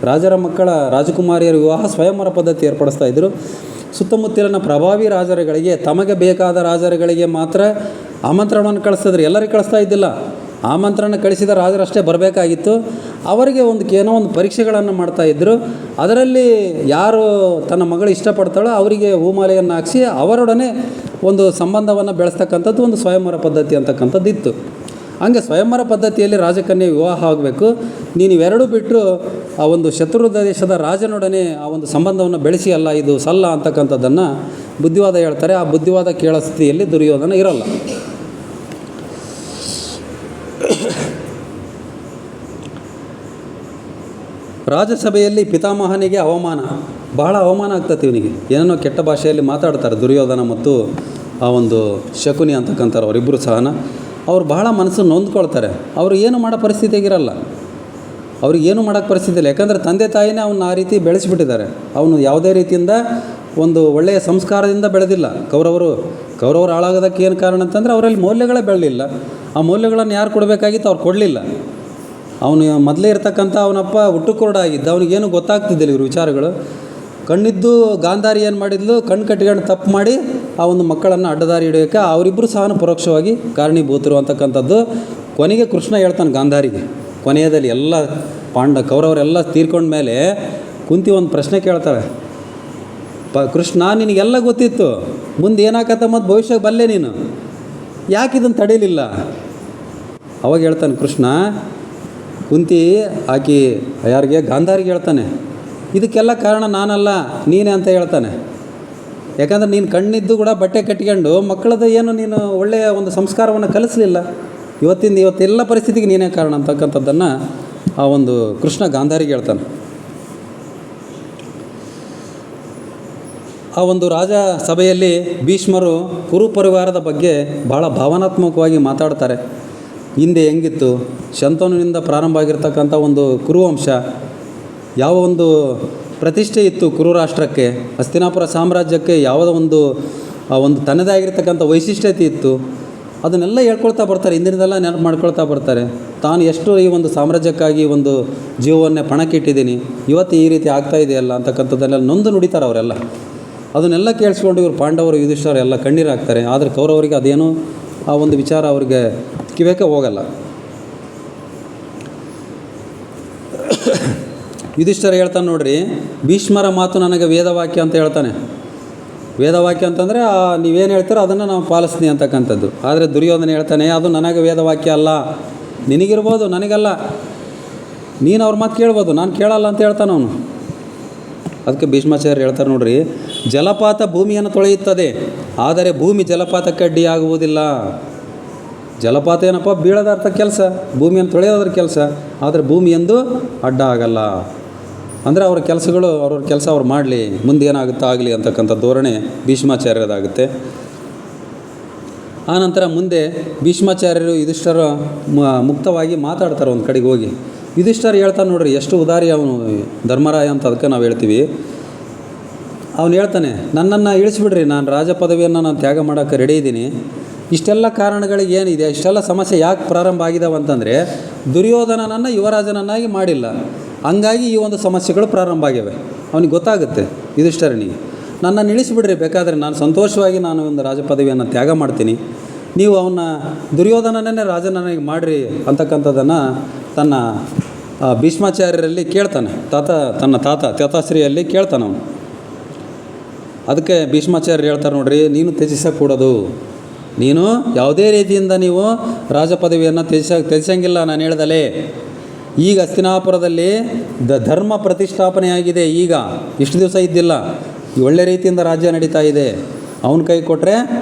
Speaker 1: ರಾಜರ ಮಕ್ಕಳ ರಾಜಕುಮಾರಿಯರ ವಿವಾಹ ಸ್ವಯಂವರ ಪದ್ಧತಿ ಏರ್ಪಡಿಸ್ತಾಯಿದ್ರು. ಸುತ್ತಮುತ್ತಲಿನ ಪ್ರಭಾವಿ ರಾಜರುಗಳಿಗೆ, ತಮಗೆ ಬೇಕಾದ ರಾಜರುಗಳಿಗೆ ಮಾತ್ರ ಆಮಂತ್ರಣವನ್ನು ಕಳಿಸಿದ್ರು, ಎಲ್ಲರಿಗೂ ಕಳಿಸ್ತಾ ಇದ್ದಿಲ್ಲ. ಆಮಂತ್ರಣ ಕಳಿಸಿದ ರಾಜರಷ್ಟೇ ಬರಬೇಕಾಗಿತ್ತು. ಅವರಿಗೆ ಏನೋ ಒಂದು ಪರೀಕ್ಷೆಗಳನ್ನು ಮಾಡ್ತಾಯಿದ್ರು. ಅದರಲ್ಲಿ ಯಾರು ತನ್ನ ಮಗಳು ಇಷ್ಟಪಡ್ತಾಳೋ ಅವರಿಗೆ ಹೂಮಾಲೆಯನ್ನು ಹಾಕಿಸಿ ಅವರೊಡನೆ ಒಂದು ಸಂಬಂಧವನ್ನು ಬೆಳೆಸ್ತಕ್ಕಂಥದ್ದು ಒಂದು ಸ್ವಯಂವರ ಪದ್ಧತಿ ಅಂತಕ್ಕಂಥದ್ದು ಇತ್ತು. ಹಂಗೆ ಸ್ವಯಂವರ ಪದ್ಧತಿಯಲ್ಲಿ ರಾಜಕನ್ಯೆ ವಿವಾಹ ಆಗಬೇಕು. ನೀನು ಇವೆರಡೂ ಬಿಟ್ಟು ಆ ಒಂದು ಶತ್ರು ದೇಶದ ರಾಜನೊಡನೆ ಆ ಒಂದು ಸಂಬಂಧವನ್ನು ಬೆಳೆಸಿ ಅಲ್ಲ, ಇದು ಸಲ್ಲ ಅಂತಕ್ಕಂಥದ್ದನ್ನು ಬುದ್ಧಿವಾದ ಹೇಳ್ತಾರೆ. ಆ ಬುದ್ಧಿವಾದ ಕೇಳೋ ಸ್ಥಿತಿಯಲ್ಲಿ ದುರ್ಯೋಧನ ಇರಲ್ಲ. ರಾಜಸಭೆಯಲ್ಲಿ ಪಿತಾಮಹನಿಗೆ ಬಹಳ ಅವಮಾನ ಆಗ್ತದೆ. ಇವನಿಗೆ ಏನೇನೋ ಕೆಟ್ಟ ಭಾಷೆಯಲ್ಲಿ ಮಾತಾಡ್ತಾರೆ ದುರ್ಯೋಧನ ಮತ್ತು ಆ ಒಂದು ಶಕುನಿ ಅಂತಕ್ಕಂಥವ್ರು, ಅವರಿಬ್ಬರು ಸಹನ. ಅವ್ರು ಬಹಳ ಮನಸ್ಸು ನೊಂದ್ಕೊಳ್ತಾರೆ. ಅವರು ಏನು ಮಾಡೋ ಪರಿಸ್ಥಿತಿಗಿರಲ್ಲ, ಅವ್ರಿಗೆ ಏನು ಮಾಡೋಕ್ಕೆ ಪರಿಸ್ಥಿತಿ ಇಲ್ಲ. ಯಾಕಂದರೆ ತಂದೆ ತಾಯಿನೇ ಅವನ್ನ ಆ ರೀತಿ ಬೆಳೆಸಿಬಿಟ್ಟಿದ್ದಾರೆ. ಅವನು ಯಾವುದೇ ರೀತಿಯಿಂದ ಒಂದು ಒಳ್ಳೆಯ ಸಂಸ್ಕಾರದಿಂದ ಬೆಳೆದಿಲ್ಲ. ಕೌರವರು ಹಾಳಾಗೋದಕ್ಕೆ ಏನು ಕಾರಣ ಅಂತಂದರೆ ಅವರಲ್ಲಿ ಮೌಲ್ಯಗಳೇ ಬೆಳಲಿಲ್ಲ. ಆ ಮೌಲ್ಯಗಳನ್ನು ಯಾರು ಕೊಡಬೇಕಾಗಿತ್ತು ಅವ್ರು ಕೊಡಲಿಲ್ಲ. ಅವನು ಮೊದಲೇ ಇರ್ತಕ್ಕಂಥ ಅವನಪ್ಪ ಹುಟ್ಟು ಕುರುಡಾಗಿದ್ದ, ಅವನಿಗೇನು ಗೊತ್ತಾಗ್ತಿದ್ದಿಲ್ಲ ಇವ್ರ ವಿಚಾರಗಳು. ಕಣ್ಣಿದ್ದು ಗಾಂಧಾರಿ ಏನು ಮಾಡಿದ್ಲು, ಕಣ್ಣು ಕಟ್ಟಿಕೊಂಡು ತಪ್ಪು ಮಾಡಿ ಆ ಒಂದು ಮಕ್ಕಳನ್ನು ಅಡ್ಡದಾರಿ ಹಿಡಿಯೋಕ್ಕೆ ಅವರಿಬ್ಬರು ಸಹ ಪರೋಕ್ಷವಾಗಿ ಕಾರಣೀಭೂತರು ಅಂತಕ್ಕಂಥದ್ದು ಕೊನೆಗೆ ಕೃಷ್ಣ ಹೇಳ್ತಾನೆ ಗಾಂಧಾರಿಗೆ. ಕೊನೆಯದಲ್ಲಿ ಎಲ್ಲ ಕೌರವರೆಲ್ಲ ತೀರ್ಕೊಂಡ ಮೇಲೆ ಕುಂತಿ ಒಂದು ಪ್ರಶ್ನೆ ಕೇಳ್ತಾಳೆ, ಕೃಷ್ಣ ನಿನಗೆಲ್ಲ ಗೊತ್ತಿತ್ತು, ಮುಂದೆ ಏನಾಗತ್ತೆ ಮತ್ತು ಭವಿಷ್ಯಕ್ಕೆ ಬಲ್ಲೆ, ನೀನು ಯಾಕೆ ಇದನ್ನು ತಡೀಲಿಲ್ಲ? ಅವಾಗ ಹೇಳ್ತಾನೆ ಕೃಷ್ಣ, ಕುಂತಿ ಆಕಿ ಯಾರಿಗೆ ಗಾಂಧಾರಿಗೆ ಹೇಳ್ತಾನೆ, ಇದಕ್ಕೆಲ್ಲ ಕಾರಣ ನಾನಲ್ಲ ನೀನೇ ಅಂತ ಹೇಳ್ತಾನೆ. ಯಾಕಂದರೆ ನೀನು ಕಣ್ಣಿದ್ದು ಕೂಡ ಬಟ್ಟೆ ಕಟ್ಕೊಂಡು ಮಕ್ಕಳದ ಏನು ನೀನು ಒಳ್ಳೆಯ ಒಂದು ಸಂಸ್ಕಾರವನ್ನು ಕಲಿಸಲಿಲ್ಲ. ಇವತ್ತೆಲ್ಲ ಪರಿಸ್ಥಿತಿಗೆ ನೀನೇ ಕಾರಣ ಅಂತಕ್ಕಂಥದ್ದನ್ನು ಆ ಒಂದು ಕೃಷ್ಣ ಗಾಂಧಾರಿಗೆ ಹೇಳ್ತಾನೆ. ಆ ಒಂದು ರಾಜ ಸಭೆಯಲ್ಲಿ ಭೀಷ್ಮರು ಕುರು ಪರಿವಾರದ ಬಗ್ಗೆ ಭಾಳ ಭಾವನಾತ್ಮಕವಾಗಿ ಮಾತಾಡ್ತಾರೆ. ಹಿಂದೆ ಹೆಂಗಿತ್ತು, ಶಂತನುವಿನಿಂದ ಪ್ರಾರಂಭ ಆಗಿರ್ತಕ್ಕಂಥ ಒಂದು ಕುರುವಂಶ, ಯಾವ ಒಂದು ಪ್ರತಿಷ್ಠೆ ಇತ್ತು ಕುರು ರಾಷ್ಟ್ರಕ್ಕೆ, ಹಸ್ತಿನಾಪುರ ಸಾಮ್ರಾಜ್ಯಕ್ಕೆ ಯಾವುದೋ ಒಂದು ತನ್ನದೇ ಆಗಿರ್ತಕ್ಕಂಥ ವೈಶಿಷ್ಟ್ಯತೆ ಇತ್ತು, ಅದನ್ನೆಲ್ಲ ಹೇಳ್ಕೊಳ್ತಾ ಬರ್ತಾರೆ. ಹಿಂದಿನದೆಲ್ಲ ನೆನಪು ಮಾಡ್ಕೊಳ್ತಾ ಬರ್ತಾರೆ. ತಾನು ಎಷ್ಟು ಈ ಒಂದು ಸಾಮ್ರಾಜ್ಯಕ್ಕಾಗಿ ಒಂದು ಜೀವವನ್ನೇ ಪಣಕ್ಕಿಟ್ಟಿದ್ದೀನಿ, ಇವತ್ತು ಈ ರೀತಿ ಆಗ್ತಾಯಿದೆಯಲ್ಲ ಅಂತಕ್ಕಂಥದ್ದನ್ನೆಲ್ಲ ನೊಂದು ನುಡಿತಾರೆ ಅವರೆಲ್ಲ. ಅದನ್ನೆಲ್ಲ ಕೇಳಿಸ್ಕೊಂಡು ಇವರು ಪಾಂಡವರು ಯುಧಿಷ್ಠಿರ ಎಲ್ಲ ಕಣ್ಣೀರಾಗ್ತಾರೆ. ಆದರೆ ಕೌರವರಿಗೆ ಅದೇನು ಆ ಒಂದು ವಿಚಾರ ಅವರಿಗೆ ಕಿವೇಕೆ ಹೋಗಲ್ಲ. ಯುಧಿಷ್ಠಿರ ಹೇಳ್ತಾನೆ, ನೋಡ್ರಿ ಭೀಷ್ಮರ ಮಾತು ನನಗೆ ವೇದವಾಕ್ಯ ಅಂತ ಹೇಳ್ತಾನೆ. ವೇದವಾಕ್ಯ ಅಂತಂದರೆ ನೀವೇನು ಹೇಳ್ತೀರೋ ಅದನ್ನು ನಾವು ಪಾಲಿಸ್ತೀನಿ ಅಂತಕ್ಕಂಥದ್ದು. ಆದರೆ ದುರ್ಯೋಧನ ಹೇಳ್ತಾನೆ, ಅದು ನನಗೆ ವೇದವಾಕ್ಯ ಅಲ್ಲ, ನಿನಗಿರ್ಬೋದು, ನನಗಲ್ಲ. ನೀನು ಅವ್ರ ಮಾತು ಕೇಳ್ಬೋದು, ನಾನು ಕೇಳಲ್ಲ ಅಂತ ಹೇಳ್ತಾನೆ ಅವನು. ಅದಕ್ಕೆ ಭೀಷ್ಮಾಚಾರ್ಯ ಹೇಳ್ತಾರೆ ನೋಡ್ರಿ, ಜಲಪಾತ ಭೂಮಿಯನ್ನು ತೊಳೆಯುತ್ತದೆ, ಆದರೆ ಭೂಮಿ ಜಲಪಾತಕ್ಕೆ ಅಡ್ಡಿಯಾಗುವುದಿಲ್ಲ. ಜಲಪಾತ ಏನಪ್ಪ, ಬೀಳೋದರ್ಥ ಕೆಲಸ, ಭೂಮಿಯನ್ನು ತೊಳೆಯೋದ್ರ ಕೆಲಸ, ಆದರೆ ಭೂಮಿ ಎಂದು ಅಡ್ಡ ಆಗಲ್ಲ. ಅಂದರೆ ಅವ್ರ ಕೆಲಸಗಳು ಅವ್ರವ್ರ ಕೆಲಸ ಅವ್ರು ಮಾಡಲಿ, ಮುಂದೆ ಏನಾಗುತ್ತೋ ಆಗಲಿ ಅಂತಕ್ಕಂಥ ಧೋರಣೆ ಭೀಷ್ಮಾಚಾರ್ಯದಾಗುತ್ತೆ. ಆನಂತರ ಮುಂದೆ ಭೀಷ್ಮಾಚಾರ್ಯರು ಯುಧಿಷ್ಠರ ಮುಕ್ತವಾಗಿ ಮಾತಾಡ್ತಾರೆ ಒಂದು ಕಡೆಗೆ ಹೋಗಿ. ಯುಧಿಷ್ಠರು ಹೇಳ್ತಾನೆ ನೋಡ್ರಿ, ಎಷ್ಟು ಉದಾರಿ ಅವನು ಧರ್ಮರಾಯ ಅಂತ ಅದಕ್ಕೆ ನಾವು ಹೇಳ್ತೀವಿ. ಅವನು ಹೇಳ್ತಾನೆ, ನನ್ನನ್ನು ಇಳಿಸ್ಬಿಡ್ರಿ, ನಾನು ರಾಜ ಪದವಿಯನ್ನು ನಾನು ತ್ಯಾಗ ಮಾಡೋಕ್ಕೆ ರೆಡಿ ಇದ್ದೀನಿ. ಇಷ್ಟೆಲ್ಲ ಕಾರಣಗಳಿಗೆ ಏನಿದೆ, ಇಷ್ಟೆಲ್ಲ ಸಮಸ್ಯೆ ಯಾಕೆ ಪ್ರಾರಂಭ ಆಗಿದ್ದಾವೆ ಅಂತಂದರೆ ದುರ್ಯೋಧನನನ್ನು ಯುವರಾಜನನ್ನಾಗಿ ಮಾಡಿಲ್ಲ, ಹಂಗಾಗಿ ಈ ಒಂದು ಸಮಸ್ಯೆಗಳು ಪ್ರಾರಂಭ ಆಗಿವೆ. ಅವನಿಗೆ ಗೊತ್ತಾಗುತ್ತೆ ಯುಧಿಷ್ಠರನಿಗೆ, ನನ್ನನ್ನು ಇಳಿಸಿಬಿಡ್ರಿ, ಬೇಕಾದರೆ ನಾನು ಸಂತೋಷವಾಗಿ ನಾನು ಒಂದು ರಾಜ ಪದವಿಯನ್ನು ತ್ಯಾಗ ಮಾಡ್ತೀನಿ, ನೀವು ಅವನ್ನ ದುರ್ಯೋಧನನೇ ರಾಜನನ್ನಾಗಿ ಮಾಡಿರಿ ಅಂತಕ್ಕಂಥದ್ದನ್ನು ತನ್ನ ಭೀಷ್ಮಾಚಾರ್ಯರಲ್ಲಿ ಕೇಳ್ತಾನೆ. ತನ್ನ ತಾತ ತ್ಯತಾಶ್ರೀಯಲ್ಲಿ ಕೇಳ್ತಾನೆ ಅವನು. ಅದಕ್ಕೆ ಭೀಷ್ಮಾಚಾರ್ಯರು ಹೇಳ್ತಾರೆ ನೋಡ್ರಿ, ನೀನು ತ್ಯಜಿಸಕೂಡದು, ನೀನು ಯಾವುದೇ ರೀತಿಯಿಂದ ನೀವು ರಾಜ ಪದವಿಯನ್ನು ತ್ಯಜಿಸಂಗಿಲ್ಲ. ನಾನು ಹೇಳ್ದಲೇ, ಈಗ ಹಸ್ತಿನಾಪುರದಲ್ಲಿ ಧರ್ಮ ಪ್ರತಿಷ್ಠಾಪನೆಯಾಗಿದೆ. ಈಗ ಇಷ್ಟು ದಿವಸ ಇದ್ದಿಲ್ಲ, ಒಳ್ಳೆ ರೀತಿಯಿಂದ ರಾಜ್ಯ ನಡೀತಾ ಇದೆ. ಅವನ ಕೈ ಕೊಟ್ಟರೆ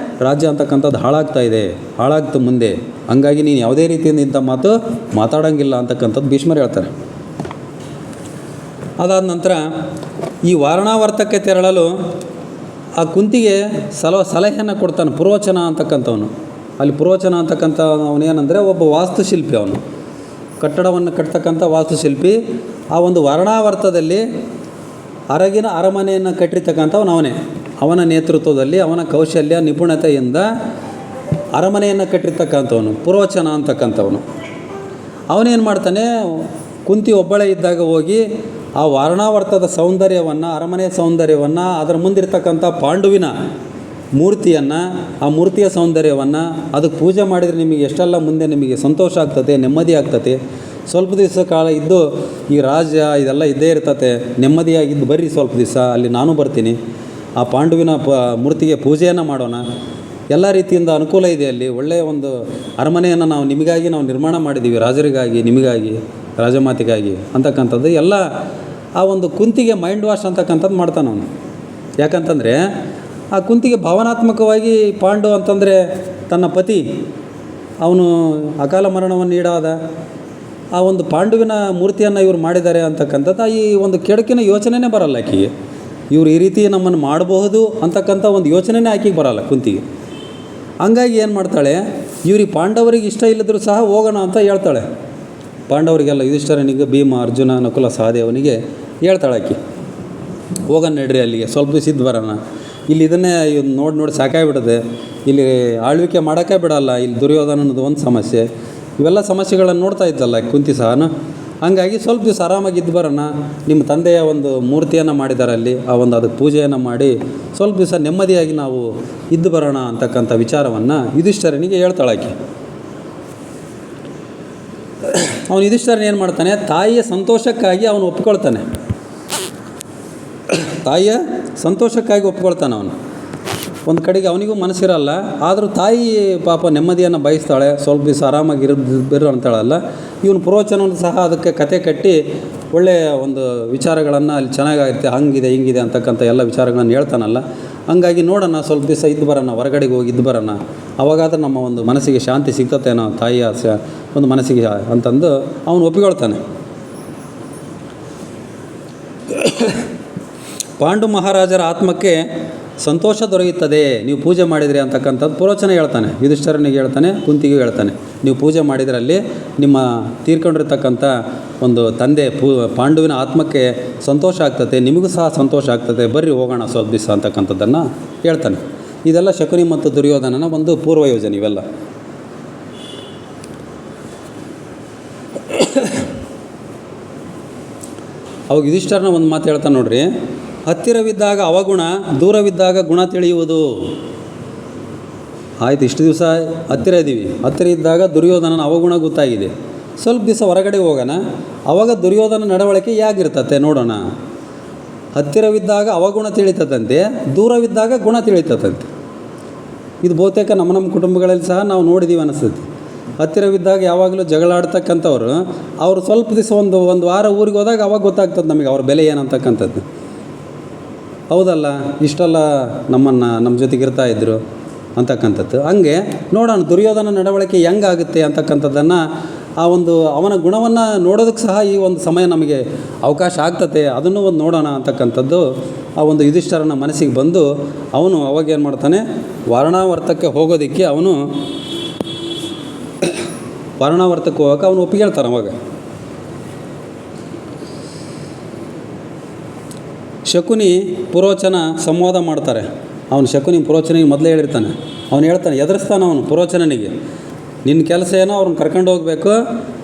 Speaker 1: ರಾಜ್ಯ ಅಂತಕ್ಕಂಥದ್ದು ಹಾಳಾಗ್ತು ಮುಂದೆ. ಹಂಗಾಗಿ ನೀನು ಯಾವುದೇ ರೀತಿಯಿಂದ ಇಂಥ ಮಾತು ಮಾತಾಡೋಂಗಿಲ್ಲ ಅಂತಕ್ಕಂಥದ್ದು ಭೀಷ್ಮರು ಹೇಳ್ತಾರೆ. ಅದಾದ ನಂತರ ಈ ವಾರಣಾವರ್ತಕ್ಕೆ ತೆರಳಲು ಆ ಕುಂತಿಗೆ ಸಲಹೆಯನ್ನು ಕೊಡ್ತಾನೆ, ಪುರೋಚನ ಅಂತಕ್ಕಂಥವನು. ಅಲ್ಲಿ ಪುರೋಚನ ಅಂತಕ್ಕಂಥ ಅವನೇನೆಂದರೆ ಒಬ್ಬ ವಾಸ್ತುಶಿಲ್ಪಿ, ಅವನು ಕಟ್ಟಡವನ್ನು ಕಟ್ತಕ್ಕಂಥ ವಾಸ್ತುಶಿಲ್ಪಿ. ಆ ಒಂದು ವಾರಣಾವರ್ತದಲ್ಲಿ ಅರಗಿನ ಅರಮನೆಯನ್ನು ಕಟ್ಟಿರ್ತಕ್ಕಂಥವನು ಅವನೇ. ಅವನ ನೇತೃತ್ವದಲ್ಲಿ, ಅವನ ಕೌಶಲ್ಯ ನಿಪುಣತೆಯಿಂದ ಅರಮನೆಯನ್ನು ಕಟ್ಟಿರ್ತಕ್ಕಂಥವನು ಪುರೋಚನ ಅಂತಕ್ಕಂಥವನು. ಅವನೇನು ಮಾಡ್ತಾನೆ, ಕುಂತಿ ಒಬ್ಬಳೇ ಇದ್ದಾಗ ಹೋಗಿ ಆ ವಾರಣಾವರ್ತದ ಸೌಂದರ್ಯವನ್ನು, ಅರಮನೆ ಸೌಂದರ್ಯವನ್ನು, ಅದರ ಮುಂದಿರ್ತಕ್ಕಂಥ ಪಾಂಡುವಿನ ಮೂರ್ತಿಯನ್ನು, ಆ ಮೂರ್ತಿಯ ಸೌಂದರ್ಯವನ್ನು, ಅದಕ್ಕೆ ಪೂಜೆ ಮಾಡಿದರೆ ನಿಮಗೆ ಎಷ್ಟೆಲ್ಲ ಮುಂದೆ ನಿಮಗೆ ಸಂತೋಷ ಆಗ್ತದೆ, ನೆಮ್ಮದಿ ಆಗ್ತದೆ. ಸ್ವಲ್ಪ ದಿವಸ ಕಾಲ ಇದ್ದು ಈ ರಾಜ್ಯ ಇದೆಲ್ಲ ಇದ್ದೇ ಇರ್ತತೆ, ನೆಮ್ಮದಿಯಾಗಿದ್ದು ಬರ್ರಿ ಸ್ವಲ್ಪ ದಿವಸ, ಅಲ್ಲಿ ನಾನು ಬರ್ತೀನಿ, ಆ ಪಾಂಡುವಿನ ಮೂರ್ತಿಗೆ ಪೂಜೆಯನ್ನು ಮಾಡೋಣ, ಎಲ್ಲ ರೀತಿಯಿಂದ ಅನುಕೂಲ ಇದೆ ಅಲ್ಲಿ, ಒಳ್ಳೆಯ ಒಂದು ಅರಮನೆಯನ್ನು ನಾವು ನಿಮಗಾಗಿ ನಾವು ನಿರ್ಮಾಣ ಮಾಡಿದ್ದೀವಿ, ರಾಜರಿಗಾಗಿ, ನಿಮಗಾಗಿ, ರಾಜಮಾತಿಗಾಗಿ ಅಂತಕ್ಕಂಥದ್ದು ಎಲ್ಲ ಆ ಒಂದು ಕುಂತಿಗೆ ಮೈಂಡ್ ವಾಶ್ ಅಂತಕ್ಕಂಥದ್ದು ಮಾಡ್ತಾನೆ ಅವನು. ಯಾಕಂತಂದರೆ ಆ ಕುಂತಿಗೆ ಭಾವನಾತ್ಮಕವಾಗಿ ಪಾಂಡು ಅಂತಂದರೆ ತನ್ನ ಪತಿ ಅವನು ಅಕಾಲ ಮರಣವನ್ನು ಈಡಾದ, ಆ ಒಂದು ಪಾಂಡುವಿನ ಮೂರ್ತಿಯನ್ನು ಇವರು ಮಾಡಿದ್ದಾರೆ ಅಂತಕ್ಕಂಥದ್ದು ಈ ಒಂದು ಕೆಡುಕಿನ ಯೋಚನೆಯೇ ಬರಲ್ಲ ಆಕೆಗೆ. ಇವರು ಈ ರೀತಿ ನಮ್ಮನ್ನು ಮಾಡಬಹುದು ಅಂತಕ್ಕಂಥ ಒಂದು ಯೋಚನೆಯೇ ಆಕೆಗೆ ಬರಲ್ಲ ಕುಂತಿಗೆ. ಹಂಗಾಗಿ ಏನು ಮಾಡ್ತಾಳೆ, ಇವ್ರಿಗೆ ಪಾಂಡವರಿಗೆ ಇಷ್ಟ ಇಲ್ಲದರೂ ಸಹ ಹೋಗೋಣ ಅಂತ ಹೇಳ್ತಾಳೆ. ಪಾಂಡವರಿಗೆಲ್ಲ, ಯುಧಿಷ್ಠರನಿಗೆ, ಭೀಮ, ಅರ್ಜುನ, ನಕುಲ, ಸಹದೇವನಿಗೆ ಹೇಳ್ತಾಳೆ ಆಕೆ, ಹೋಗೋಣ ನಡ್ರಿ ಅಲ್ಲಿಗೆ, ಸ್ವಲ್ಪ ದಿವಸ ಇದ್ದು ಬರೋಣ, ಇಲ್ಲಿ ಇದನ್ನೇ ನೋಡಿ ಸಾಕಾಗಿಬಿಡುತ್ತೆ, ಇಲ್ಲಿ ಆಳ್ವಿಕೆ ಮಾಡೋಕ್ಕೆ ಬಿಡಲ್ಲ, ಇಲ್ಲಿ ದುರ್ಯೋಧನನದು ಒಂದು ಸಮಸ್ಯೆ, ಇವೆಲ್ಲ ಸಮಸ್ಯೆಗಳನ್ನು ನೋಡ್ತಾ ಇದ್ದಲ್ಲ ಕುಂತಿ ಸಹನು. ಹಂಗಾಗಿ ಸ್ವಲ್ಪ ದಿವಸ ಆರಾಮಾಗಿದ್ದು ಬರೋಣ, ನಿಮ್ಮ ತಂದೆಯ ಒಂದು ಮೂರ್ತಿಯನ್ನು ಮಾಡಿದ್ದಾರೆ ಅಲ್ಲಿ, ಆ ಒಂದು ಅದಕ್ಕೆ ಪೂಜೆಯನ್ನು ಮಾಡಿ ಸ್ವಲ್ಪ ದಿವಸ ನೆಮ್ಮದಿಯಾಗಿ ನಾವು ಇದ್ದು ಬರೋಣ ಅಂತಕ್ಕಂಥ ವಿಚಾರವನ್ನು ಯುಧಿಷ್ಠರನಿಗೆ ಹೇಳ್ತಾಳಾಕೆ. ಅವನು ಯುಧಿಷ್ಠರನ ಏನು ಮಾಡ್ತಾನೆ, ತಾಯಿಯ ಸಂತೋಷಕ್ಕಾಗಿ ಅವನು ಒಪ್ಕೊಳ್ತಾನೆ, ತಾಯಿಯ ಸಂತೋಷಕ್ಕಾಗಿ ಒಪ್ಕೊಳ್ತಾನೆ ಅವನು. ಒಂದು ಕಡೆಗೆ ಅವನಿಗೂ ಮನಸ್ಸಿರಲ್ಲ, ಆದರೂ ತಾಯಿ ಪಾಪ ನೆಮ್ಮದಿಯನ್ನು ಬಯಸ್ತಾಳೆ, ಸ್ವಲ್ಪ ದಿವಸ ಆರಾಮಾಗಿ ಬಿರು ಅಂತಾಳಲ್ಲ. ಇವನು ಪುರೋಚನನು ಸಹ ಅದಕ್ಕೆ ಕತೆ ಕಟ್ಟಿ ಒಳ್ಳೆಯ ಒಂದು ವಿಚಾರಗಳನ್ನು ಅಲ್ಲಿ ಚೆನ್ನಾಗಿರುತ್ತೆ, ಹಂಗಿದೆ ಹಿಂಗಿದೆ ಅಂತಕ್ಕಂಥ ಎಲ್ಲ ವಿಚಾರಗಳನ್ನು ಹೇಳ್ತಾನಲ್ಲ. ಹಂಗಾಗಿ ನೋಡೋಣ, ಸ್ವಲ್ಪ ದಿವಸ ಇದ್ದು ಬರೋಣ, ಹೊರಗಡೆಗೆ ಹೋಗಿ ಇದ್ದು ಬರೋಣ, ಅವಾಗಾದ್ರೆ ನಮ್ಮ ಒಂದು ಮನಸ್ಸಿಗೆ ಶಾಂತಿ ಸಿಗ್ತತೇನೋ, ತಾಯಿಯ ಒಂದು ಮನಸ್ಸಿಗೆ ಅಂತಂದು ಅವನು ಒಪ್ಪಿಕೊಳ್ತಾನೆ. ಪಾಂಡು ಮಹಾರಾಜರ ಆತ್ಮಕ್ಕೆ ಸಂತೋಷ ದೊರೆಯುತ್ತದೆ ನೀವು ಪೂಜೆ ಮಾಡಿದ್ರಿ ಅಂತಕ್ಕಂಥದ್ದು ಪುರೋಚನ ಹೇಳ್ತಾನೆ, ಯುಧಿಷ್ಠರನಿಗೆ ಹೇಳ್ತಾನೆ, ಕುಂತಿಗೆ ಹೇಳ್ತಾನೆ. ನೀವು ಪೂಜೆ ಮಾಡಿದ್ರಲ್ಲಿ ನಿಮ್ಮ ತೀರ್ಕೊಂಡಿರ್ತಕ್ಕಂಥ ಒಂದು ತಂದೆ ಪಾಂಡುವಿನ ಆತ್ಮಕ್ಕೆ ಸಂತೋಷ ಆಗ್ತದೆ, ನಿಮಗೂ ಸಹ ಸಂತೋಷ ಆಗ್ತದೆ, ಬರ್ರಿ ಹೋಗೋಣ ಸ್ವಲ್ಪ ದಿವಸ ಅಂತಕ್ಕಂಥದ್ದನ್ನು ಹೇಳ್ತಾನೆ. ಇದೆಲ್ಲ ಶಕುನಿ ಮತ್ತು ದುರ್ಯೋಧನನ ಒಂದು ಪೂರ್ವ ಯೋಜನೆ ಇವೆಲ್ಲ. ಅವಾಗ ಯುಧಿಷ್ಠರನ ಒಂದು ಮಾತು ಹೇಳ್ತಾನೆ ನೋಡ್ರಿ, ಹತ್ತಿರವಿದ್ದಾಗ ಅವಗುಣ, ದೂರವಿದ್ದಾಗ ಗುಣ ತಿಳಿಯುವುದು. ಆಯ್ತು, ಇಷ್ಟು ದಿವಸ ಹತ್ತಿರ ಇದ್ದೀವಿ, ಹತ್ತಿರ ಇದ್ದಾಗ ದುರ್ಯೋಧನನ ಅವಗುಣ ಗೊತ್ತಾಗಿದೆ, ಸ್ವಲ್ಪ ದಿವಸ ಹೊರಗಡೆ ಹೋಗೋಣ, ಅವಾಗ ದುರ್ಯೋಧನ ನಡವಳಿಕೆ ಹೇಗಿರ್ತತೆ ನೋಡೋಣ. ಹತ್ತಿರವಿದ್ದಾಗ ಅವಗುಣ ತಿಳಿತದಂತೆ, ದೂರವಿದ್ದಾಗ ಗುಣ ತಿಳಿತದಂತೆ. ಇದು ಬಹುತೇಕ ನಮ್ಮ ಕುಟುಂಬಗಳಲ್ಲಿ ಸಹ ನಾವು ನೋಡಿದ್ದೀವಿ ಅನಿಸ್ತೈತಿ. ಹತ್ತಿರವಿದ್ದಾಗ ಯಾವಾಗಲೂ ಜಗಳಾಡ್ತಕ್ಕಂಥವ್ರು ಅವರು ಸ್ವಲ್ಪ ದಿವಸ ಒಂದು ವಾರ ಊರಿಗೆ ಹೋದಾಗ ಅವಾಗ ಗೊತ್ತಾಗ್ತದೆ ನಮಗೆ ಅವ್ರ ಬೆಲೆ ಏನಂತಕ್ಕಂಥದ್ದು. ಹೌದಲ್ಲ, ಇಷ್ಟೆಲ್ಲ ನಮ್ಮ ಜೊತೆಗೆ ಇರ್ತಾಯಿದ್ರು ಅಂತಕ್ಕಂಥದ್ದು. ಹಂಗೆ ನೋಡೋಣ ದುರ್ಯೋಧನ ನಡವಳಿಕೆ ಹೆಂಗಾಗುತ್ತೆ ಅಂತಕ್ಕಂಥದ್ದನ್ನು ಅವನ ಗುಣವನ್ನು ನೋಡೋದಕ್ಕೆ ಸಹ ಈ ಒಂದು ಸಮಯ ನಮಗೆ ಅವಕಾಶ ಆಗ್ತದೆ. ಅದನ್ನು ಒಂದು ನೋಡೋಣ ಅಂತಕ್ಕಂಥದ್ದು ಆ ಒಂದು ಯುಧಿಷ್ಠರನ ಮನಸ್ಸಿಗೆ ಬಂದು ಅವನು ಅವಾಗೇನು ಮಾಡ್ತಾನೆ, ವಾರಣಾವರ್ತಕ್ಕೆ ಹೋಗೋದಕ್ಕೆ ವಾರಣಾವರ್ತಕ್ಕೆ ಹೋಗೋಕೆ ಅವನು ಒಪ್ಪಿಗೆ ಹೇಳ್ತಾನೆ. ಅವಾಗ ಶಕುನಿ ಪುರೋಚನ ಸಂವಾದ ಮಾಡ್ತಾರೆ. ಶಕುನಿ ಪುರೋಚನಿಗೆ ಮೊದಲೇ ಹೇಳಿರ್ತಾನೆ. ಅವನು ಹೇಳ್ತಾನೆ, ಎದುರಿಸ್ತಾನೆ ಅವನು ಪುರೋಚನನಿಗೆ, ನಿನ್ನ ಕೆಲಸ ಏನೋ ಅವ್ರನ್ನ ಕರ್ಕೊಂಡು ಹೋಗಬೇಕು,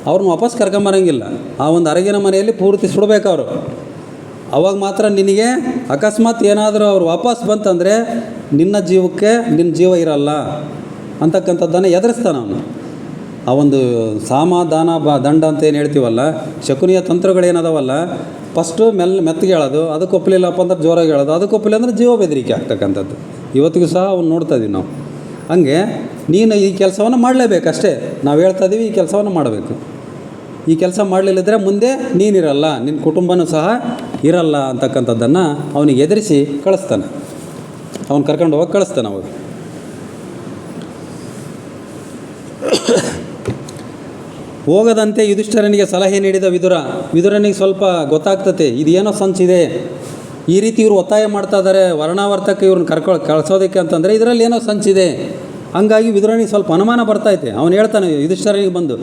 Speaker 1: ಅವ್ರನ್ನ ವಾಪಸ್ ಕರ್ಕೊಂಬರಂಗಿಲ್ಲ. ಆ ಒಂದು ಅರಗಿನ ಮನೆಯಲ್ಲಿ ಪೂರ್ತಿ ಸುಡಬೇಕು ಅವರು. ಅವಾಗ ಮಾತ್ರ ನಿನಗೆ ಅಕಸ್ಮಾತ್ ಏನಾದರೂ ಅವ್ರು ವಾಪಸ್ ಬಂತಂದರೆ ನಿನ್ನ ಜೀವ ಇರಲ್ಲ ಅಂತಕ್ಕಂಥದ್ದನ್ನು ಎದುರಿಸ್ತಾನೆ ಅವನು. ಆ ಒಂದು ಸಾಮ ದಾನ ದಂಡ ಅಂತ ಏನು ಹೇಳ್ತೀವಲ್ಲ, ಶಕುನಿಯ ತಂತ್ರಗಳೇನದಾವಲ್ಲ, ಫಸ್ಟು ಮೆತ್ತಗೆ ಹೇಳೋದು, ಅದಕ್ಕೆ ಒಪ್ಪಲಿಲ್ಲಪ್ಪ ಅಂದ್ರೆ ಜೋರಾಗಿ ಹೇಳೋದು, ಅದಕ್ಕೆ ಒಪ್ಪಲಿಲ್ಲ ಅಂದರೆ ಜೀವ ಬೆದರಿಕೆ ಆಗ್ತಕ್ಕಂಥದ್ದು ಇವತ್ತಿಗೂ ಸಹ ಅವ್ನು ನೋಡ್ತಾ ಇದ್ದೀವಿ ನಾವು. ಹಂಗೆ ನೀನು ಈ ಕೆಲಸವನ್ನು ಮಾಡಲೇಬೇಕಷ್ಟೇ. ನಾವು ಹೇಳ್ತಾ ಇದ್ದೀವಿ, ಈ ಕೆಲಸವನ್ನು ಮಾಡಬೇಕು. ಈ ಕೆಲಸ ಮಾಡಲಿಲ್ಲದ್ರೆ ಮುಂದೆ ನೀನಿರಲ್ಲ, ನಿನ್ನ ಕುಟುಂಬನೂ ಸಹ ಇರಲ್ಲ ಅಂತಕ್ಕಂಥದ್ದನ್ನು ಅವನಿಗೆ ಎದುರಿಸಿ ಕಳಿಸ್ತಾನೆ. ಅವನು ಕರ್ಕೊಂಡು ಹೋಗಿ ಕಳಿಸ್ತಾನೆ. ಅವಾಗ ಹೋಗದಂತೆ ಯುಧಿಷ್ಠಿರನಿಗೆ ಸಲಹೆ ನೀಡಿದ ವಿದುರನಿಗೆ ಸ್ವಲ್ಪ ಗೊತ್ತಾಗ್ತತೆ, ಇದೇನೋ ಸಂಚಿದೆ, ಈ ರೀತಿ ಇವರು ಒತ್ತಾಯ ಮಾಡ್ತಾ ಇದ್ದಾರೆ ವರ್ಣಾವರ್ತಕ್ಕೆ ಇವ್ರನ್ನ ಕಳಿಸೋದಕ್ಕೆ ಅಂತಂದರೆ ಇದರಲ್ಲಿ ಏನೋ ಸಂಚಿದೆ. ಹಂಗಾಗಿ ವಿದುರನಿಗೆ ಸ್ವಲ್ಪ ಅನುಮಾನ ಬರ್ತೈತೆ. ಅವನು ಹೇಳ್ತಾನೆ ಯುಧಿಷ್ಠಿರನಿಗೆ ಬಂದು,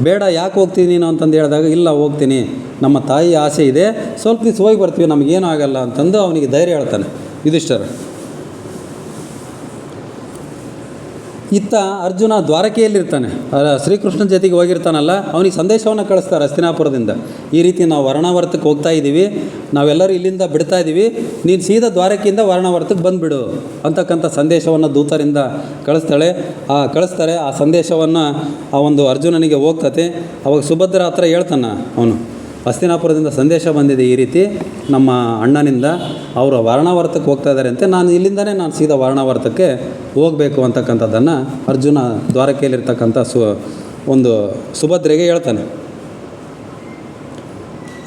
Speaker 1: ಬೇಡ ಯಾಕೆ ಹೋಗ್ತೀನಿ ನೀನು ಅಂತಂದು ಹೇಳಿದಾಗ, ಇಲ್ಲ ಹೋಗ್ತೀನಿ, ನಮ್ಮ ತಾಯಿ ಆಸೆ ಇದೆ, ಸ್ವಲ್ಪ ದಿವಸ ಹೋಗಿ ಬರ್ತೀವಿ, ನಮಗೇನೂ ಆಗಲ್ಲ ಅಂತಂದು ಅವನಿಗೆ ಧೈರ್ಯ ಹೇಳ್ತಾನೆ ಯುಧಿಷ್ಠಿರ. ಇತ್ತ ಅರ್ಜುನ ದ್ವಾರಕೆಯಲ್ಲಿರ್ತಾನೆ, ಶ್ರೀಕೃಷ್ಣನ ಜೊತೆಗೆ ಹೋಗಿರ್ತಾನಲ್ಲ, ಅವನಿಗೆ ಸಂದೇಶವನ್ನು ಕಳಿಸ್ತಾರೆ ಹಸ್ತಿನಾಪುರದಿಂದ. ಈ ರೀತಿ ನಾವು ವರ್ಣಾವರ್ತಕ್ಕೆ ಹೋಗ್ತಾ ಇದ್ದೀವಿ, ನಾವೆಲ್ಲರೂ ಇಲ್ಲಿಂದ ಬಿಡ್ತಾ ಇದ್ದೀವಿ, ನೀನು ಸೀದಾ ದ್ವಾರಕೆಯಿಂದ ವರ್ಣಾವರ್ತಕ್ಕೆ ಬಂದುಬಿಡು ಅಂತಕ್ಕಂಥ ಸಂದೇಶವನ್ನು ದೂತರಿಂದ ಕಳಿಸ್ತಾರೆ. ಆ ಸಂದೇಶವನ್ನು ಆ ಒಂದು ಅರ್ಜುನನಿಗೆ ಹೋಗ್ತತೆ. ಅವಾಗ ಸುಭದ್ರ ಹತ್ರ ಹೇಳ್ತಾನೆ ಅವನು, ಹಸ್ತಿನಾಪುರದಿಂದ ಸಂದೇಶ ಬಂದಿದೆ, ಈ ರೀತಿ ನಮ್ಮ ಅಣ್ಣನಿಂದ ಅವರು ವರ್ಣಾವರ್ತಕ್ಕೆ ಹೋಗ್ತಾ ಇದ್ದಾರೆ ಅಂತೆ, ನಾನು ಇಲ್ಲಿಂದನೇ ಸೀದಾ ವರ್ಣಾವರ್ತಕ್ಕೆ ಹೋಗಬೇಕು ಅಂತಕ್ಕಂಥದ್ದನ್ನು ಅರ್ಜುನ ದ್ವಾರಕೆಯಲ್ಲಿರ್ತಕ್ಕಂಥ ಒಂದು ಸುಭದ್ರೆಗೆ ಹೇಳ್ತಾನೆ.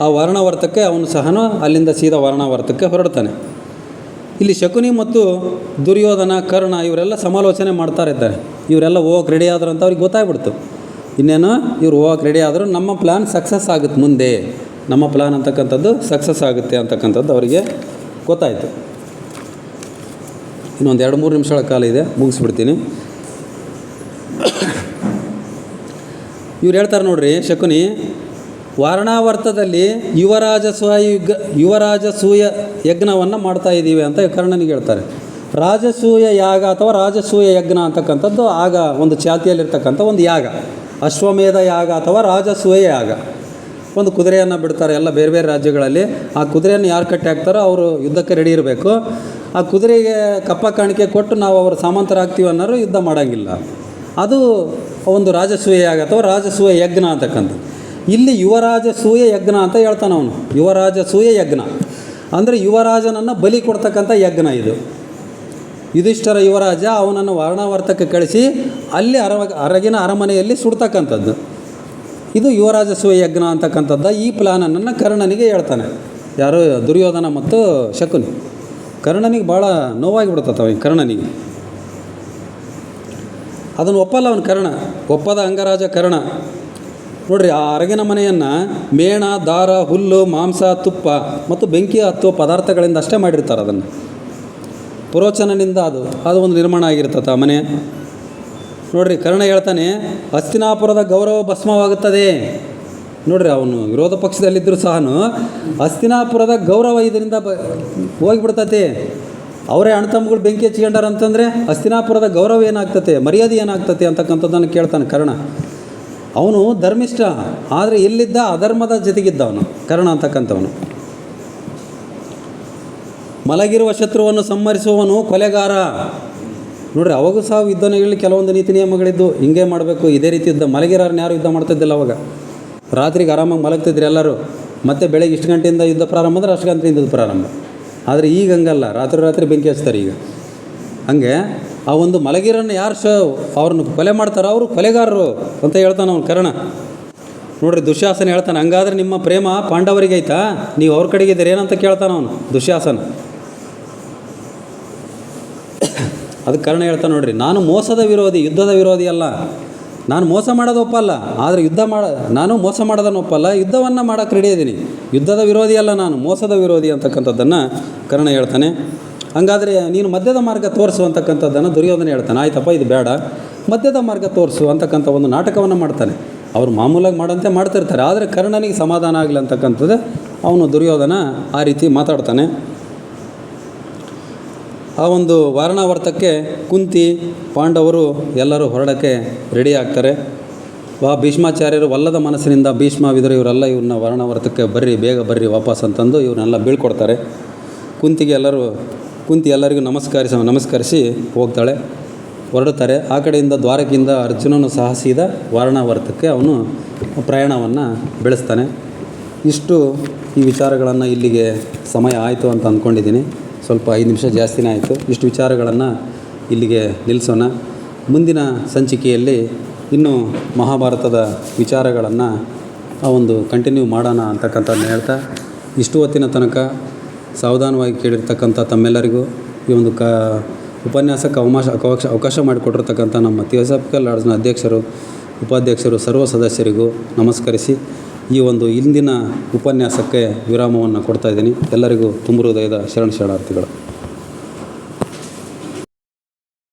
Speaker 1: ಆ ವರ್ಣಾವರ್ತಕ್ಕೆ ಅವನು ಸಹ ಅಲ್ಲಿಂದ ಸೀದಾ ವರ್ಣಾವರ್ತಕ್ಕೆ ಹೊರಡ್ತಾನೆ. ಇಲ್ಲಿ ಶಕುನಿ ಮತ್ತು ದುರ್ಯೋಧನ, ಕರ್ಣ ಇವರೆಲ್ಲ ಸಮಾಲೋಚನೆ ಮಾಡ್ತಾ ಇದ್ದಾರೆ. ಇವರೆಲ್ಲ ಹೋಗಕ್ಕೆ ರೆಡಿ ಆದ್ರು ಅಂತ ಅವ್ರಿಗೆ ಗೊತ್ತಾಗ್ಬಿಡ್ತು. ಇನ್ನೇನು ಇವ್ರು ಹೋಗಕ್ಕೆ ರೆಡಿ ಆದರೂ ನಮ್ಮ ಪ್ಲ್ಯಾನ್ ಸಕ್ಸಸ್ ಆಗುತ್ತೆ, ಮುಂದೆ ನಮ್ಮ ಪ್ಲ್ಯಾನ್ ಅಂತಕ್ಕಂಥದ್ದು ಸಕ್ಸಸ್ ಆಗುತ್ತೆ ಅಂತಕ್ಕಂಥದ್ದು ಅವರಿಗೆ ಗೊತ್ತಾಯಿತು. ಇನ್ನೊಂದು 2-3 ನಿಮಿಷಗಳ ಕಾಲ ಇದೆ, ಮುಗಿಸ್ಬಿಡ್ತೀನಿ. ಇವ್ರು ಹೇಳ್ತಾರೆ ನೋಡ್ರಿ, ಶಕುನಿ, ವಾರಣಾವರ್ತದಲ್ಲಿ ಯುವರಾಜಸೂಯ ಯಜ್ಞವನ್ನು ಮಾಡ್ತಾ ಇದ್ದೀವಿ ಅಂತ ಕರ್ಣನಿಗೆ ಹೇಳ್ತಾರೆ. ರಾಜಸೂಯ ಯಾಗ ಅಥವಾ ರಾಜಸೂಯ ಯಜ್ಞ ಅಂತಕ್ಕಂಥದ್ದು ಆಗ ಒಂದು ಚಾತಿಯಲ್ಲಿರ್ತಕ್ಕಂಥ ಒಂದು ಯಾಗ, ಅಶ್ವಮೇಧ ಯಾಗ ಅಥವಾ ರಾಜಸೂಯ ಯಾಗ. ಒಂದು ಕುದುರೆಯನ್ನು ಬಿಡ್ತಾರೆ ಎಲ್ಲ ಬೇರೆ ಬೇರೆ ರಾಜ್ಯಗಳಲ್ಲಿ. ಆ ಕುದುರೆಯನ್ನು ಯಾರು ಕಟ್ಟಿ ಹಾಕ್ತಾರೋ ಅವರು ಯುದ್ಧಕ್ಕೆ ರೆಡಿ ಇರಬೇಕು. ಆ ಕುದುರೆಗೆ ಕಪ್ಪ ಕಾಣಿಕೆ ಕೊಟ್ಟು ನಾವು ಅವರ ಸಾಮಂತರಾಗ್ತೀವಿ ಅನ್ನೋರು ಯುದ್ಧ ಮಾಡೋಂಗಿಲ್ಲ. ಅದು ಒಂದು ರಾಜಸೂಯ ಯಾಗ ಅಥವಾ ರಾಜಸೂಯ ಯಜ್ಞ ಅಂತಕ್ಕಂಥದ್ದು. ಇಲ್ಲಿ ಯುವರಾಜಸೂಯ ಯಜ್ಞ ಅಂತ ಹೇಳ್ತಾನೆ ಅವನು. ಯುವರಾಜಸೂಯ ಯಜ್ಞ ಅಂದರೆ ಯುವರಾಜನನ್ನು ಬಲಿ ಕೊಡ್ತಕ್ಕಂಥ ಯಜ್ಞ ಇದು. ಯುಧಿಷ್ಠಿರ ಯುವರಾಜ ಅವನನ್ನು ವರ್ಣಾವರ್ತಕ್ಕೆ ಕಳಿಸಿ ಅಲ್ಲಿ ಅರಗಿನ ಅರಮನೆಯಲ್ಲಿ ಸುಡ್ತಕ್ಕಂಥದ್ದು ಇದು ಯುವರಾಜಸೂಯ ಯಜ್ಞ ಅಂತಕ್ಕಂಥದ್ದು. ಈ ಪ್ಲ್ಯಾನನ್ನು ಕರ್ಣನಿಗೆ ಹೇಳ್ತಾನೆ. ಯಾರು? ದುರ್ಯೋಧನ ಮತ್ತು ಶಕುನಿ. ಕರ್ಣನಿಗೆ ಭಾಳ ನೋವಾಗಿಬಿಡ್ತದೆ ಅವನಿಗೆ. ಕರ್ಣನಿಗೆ ಅದನ್ನು ಒಪ್ಪಲ್ಲ ಅವನು. ಒಪ್ಪದ ಅಂಗರಾಜ ಕರ್ಣ. ನೋಡ್ರಿ, ಆ ಅರಗಿನ ಮನೆಯನ್ನು ಮೇಣ, ದಾರ, ಹುಲ್ಲು, ಮಾಂಸ, ತುಪ್ಪ ಮತ್ತು ಬೆಂಕಿ ಹತ್ತುವ ಪದಾರ್ಥಗಳಿಂದ ಅಷ್ಟೇ ಮಾಡಿರ್ತಾರೆ. ಅದನ್ನು ಪುರೋಚನನಿಂದ ಅದು ಒಂದು ನಿರ್ಮಾಣ ಆಗಿರ್ತದೆ ಆ ಮನೆ. ನೋಡ್ರಿ, ಕರ್ಣ ಹೇಳ್ತಾನೆ, ಹಸ್ತಿನಾಪುರದ ಗೌರವ ಭಸ್ಮವಾಗುತ್ತದೆ. ನೋಡ್ರಿ, ಅವನು ವಿರೋಧ ಪಕ್ಷದಲ್ಲಿದ್ದರೂ ಸಹ ಹಸ್ತಿನಾಪುರದ ಗೌರವ ಇದರಿಂದ ಹೋಗಿಬಿಡ್ತತೆ. ಅವರೇ ಅಣ್ಣತಮ್ಮಗಳು ಬೆಂಕಿ ಹಚ್ಕೊಂಡಾರ ಅಂತಂದರೆ ಹಸ್ತಿನಾಪುರದ ಗೌರವ ಏನಾಗ್ತತೆ, ಮರ್ಯಾದೆ ಏನಾಗ್ತತೆ ಅಂತಕ್ಕಂಥದ್ದನ್ನು ಕೇಳ್ತಾನೆ ಕರ್ಣ. ಅವನು ಧರ್ಮಿಷ್ಠ, ಆದರೆ ಎಲ್ಲಿದ್ದ ಅಧರ್ಮದ ಜೊತೆಗಿದ್ದ ಅವನು ಕರ್ಣ ಅಂತಕ್ಕಂಥವನು. ಮಲಗಿರುವ ಶತ್ರುವನ್ನು ಸಂಹರಿಸುವವನು ಕೊಲೆಗಾರ. ನೋಡ್ರಿ, ಅವಾಗೂ ಸಹ ಯುದ್ಧಗಳಲ್ಲಿ ಕೆಲವೊಂದು ನೀತಿ ನಿಯಮಗಳಿದ್ದು, ಹಿಂಗೆ ಮಾಡಬೇಕು, ಇದೇ ರೀತಿ ಇದ್ದ. ಮಲಗಿರೋರನ್ನ ಯಾರು ಯುದ್ಧ ಮಾಡ್ತಿದ್ದಿಲ್ಲ ಅವಾಗ. ರಾತ್ರಿಗೆ ಆರಾಮಾಗಿ ಮಲಗ್ತಿದ್ರು ಎಲ್ಲರೂ. ಮತ್ತು ಬೆಳಗ್ಗೆ ಇಷ್ಟು ಗಂಟೆಯಿಂದ ಯುದ್ಧ ಪ್ರಾರಂಭ ಅಂದರೆ ಅಷ್ಟು ಗಂಟೆಯಿಂದ ಯುದ್ಧ ಪ್ರಾರಂಭ. ಆದರೆ ಈಗ ಹಂಗಲ್ಲ, ರಾತ್ರಿ ಬೆಂಕಿ ಹಚ್ತಾರೆ ಈಗ. ಹಂಗೆ ಆ ಒಂದು ಮಲಗಿರನ್ನು ಯಾರು ಅವ್ರನ್ನ ಕೊಲೆ ಮಾಡ್ತಾರೋ ಅವರು ಕೊಲೆಗಾರರು ಅಂತ ಹೇಳ್ತಾನೆ ಅವನು ಕರ್ಣ. ನೋಡ್ರಿ ದುಶ್ಯಾಸನ ಹೇಳ್ತಾನೆ, ಹಂಗಾದ್ರೆ ನಿಮ್ಮ ಪ್ರೇಮ ಪಾಂಡವರಿಗೆ ಐತಾ, ನೀವು ಅವ್ರ ಕಡೆಗೆ ಇದ್ದೀರಿ ಏನಂತ ಕೇಳ್ತಾನೆ ಅವನು ದುಶ್ಯಾಸನ. ಅದಕ್ಕೆ ಕರ್ಣ ಹೇಳ್ತಾನೆ ನೋಡ್ರಿ, ನಾನು ಮೋಸದ ವಿರೋಧಿ, ಯುದ್ಧದ ವಿರೋಧಿ ಅಲ್ಲ. ನಾನು ಮೋಸ ಮಾಡೋದು ಒಪ್ಪಲ್ಲ, ಆದರೆ ನಾನು ಮೋಸ ಮಾಡೋದನ್ನು ಒಪ್ಪಲ್ಲ, ಯುದ್ಧವನ್ನು ಮಾಡೋಕ್ಕೆ ರೆಡಿ ಇದ್ದೀನಿ. ಯುದ್ಧದ ವಿರೋಧಿ ಅಲ್ಲ ನಾನು, ಮೋಸದ ವಿರೋಧಿ ಅಂತಕ್ಕಂಥದ್ದನ್ನು ಕರ್ಣ ಹೇಳ್ತಾನೆ. ಹಾಗಾದರೆ ನೀನು ಮಧ್ಯದ ಮಾರ್ಗ ತೋರಿಸು ಅಂತಕ್ಕಂಥದ್ದನ್ನು ದುರ್ಯೋಧನ ಹೇಳ್ತಾನೆ. ಆಯ್ತಪ್ಪ ಇದು ಬೇಡ, ಮಧ್ಯದ ಮಾರ್ಗ ತೋರಿಸು ಅಂತಕ್ಕಂಥ ಒಂದು ನಾಟಕವನ್ನು ಮಾಡ್ತಾನೆ. ಅವರು ಮಾಮೂಲಾಗಿ ಮಾಡೋಂತೆ ಮಾಡ್ತಿರ್ತಾರೆ, ಆದರೆ ಕರ್ಣನಿಗೆ ಸಮಾಧಾನ ಆಗಲಿ ಅಂತಕ್ಕಂಥದ್ದು ಅವನು ದುರ್ಯೋಧನ ಆ ರೀತಿ ಮಾತಾಡ್ತಾನೆ. ಆ ಒಂದು ವಾರಣಾವರ್ತಕ್ಕೆ ಕುಂತಿ ಪಾಂಡವರು ಎಲ್ಲರೂ ಹೊರಡೋಕ್ಕೆ ರೆಡಿ ಆಗ್ತಾರೆ. ಭೀಷ್ಮಾಚಾರ್ಯರು ಒಲ್ಲದ ಮನಸ್ಸಿನಿಂದ ಭೀಷ್ಮ ವಿದುರ ಇವರೆಲ್ಲ ಇವ್ರನ್ನ ವಾರಣಾವರ್ತಕ್ಕೆ ಬರ್ರಿ, ಬೇಗ ಬರ್ರಿ ವಾಪಸ್ ಅಂತಂದು ಇವ್ರನ್ನೆಲ್ಲ ಬೀಳ್ಕೊಡ್ತಾರೆ. ಕುಂತಿ ಎಲ್ಲರಿಗೂ ನಮಸ್ಕರಿಸಿ ಹೋಗ್ತಾಳೆ, ಹೊರಡುತ್ತಾರೆ. ಆ ಕಡೆಯಿಂದ ದ್ವಾರಕೆಯಿಂದ ಅರ್ಜುನನು ಸಾಹಸಿದ ವಾರಣಾವರ್ತಕ್ಕೆ ಅವನು ಪ್ರಯಾಣವನ್ನು ಬೆಳೆಸ್ತಾನೆ. ಇಷ್ಟು ಈ ವಿಚಾರಗಳನ್ನು ಇಲ್ಲಿಗೆ ಸಮಯ ಆಯಿತು ಅಂತ ಅಂದ್ಕೊಂಡಿದ್ದೀನಿ. ಸ್ವಲ್ಪ 5 ನಿಮಿಷ ಜಾಸ್ತಿನೇ ಆಯಿತು. ಇಷ್ಟು ವಿಚಾರಗಳನ್ನು ಇಲ್ಲಿಗೆ ನಿಲ್ಲಿಸೋಣ. ಮುಂದಿನ ಸಂಚಿಕೆಯಲ್ಲಿ ಇನ್ನೂ ಮಹಾಭಾರತದ ವಿಚಾರಗಳನ್ನು ಒಂದು ಕಂಟಿನ್ಯೂ ಮಾಡೋಣ ಅಂತಕ್ಕಂಥದ್ದನ್ನ ಹೇಳ್ತಾ, ಇಷ್ಟು ಹೊತ್ತಿನ ತನಕ ಸಾವಧಾನವಾಗಿ ಕೇಳಿರ್ತಕ್ಕಂಥ ತಮ್ಮೆಲ್ಲರಿಗೂ ಈ ಒಂದು ಉಪನ್ಯಾಸಕ್ಕೆ ಅವಕಾಶ ಮಾಡಿಕೊಟ್ಟಿರ್ತಕ್ಕಂಥ ನಮ್ಮ ಥಿಯೋಸಾಫಿಕಲ್ ಲಾಡ್ಜ್ನ ಅಧ್ಯಕ್ಷರು, ಉಪಾಧ್ಯಕ್ಷರು, ಸರ್ವ ಸದಸ್ಯರಿಗೂ ನಮಸ್ಕರಿಸಿ ಈ ಒಂದು ಇಂದಿನ ಉಪನ್ಯಾಸಕ್ಕೆ ವಿರಾಮವನ್ನು ಕೊಡ್ತಾಯಿದ್ದೀನಿ. ಎಲ್ಲರಿಗೂ ತುಂಬ ಹೃದಯದ ಶರಣಾರ್ಥಿಗಳು.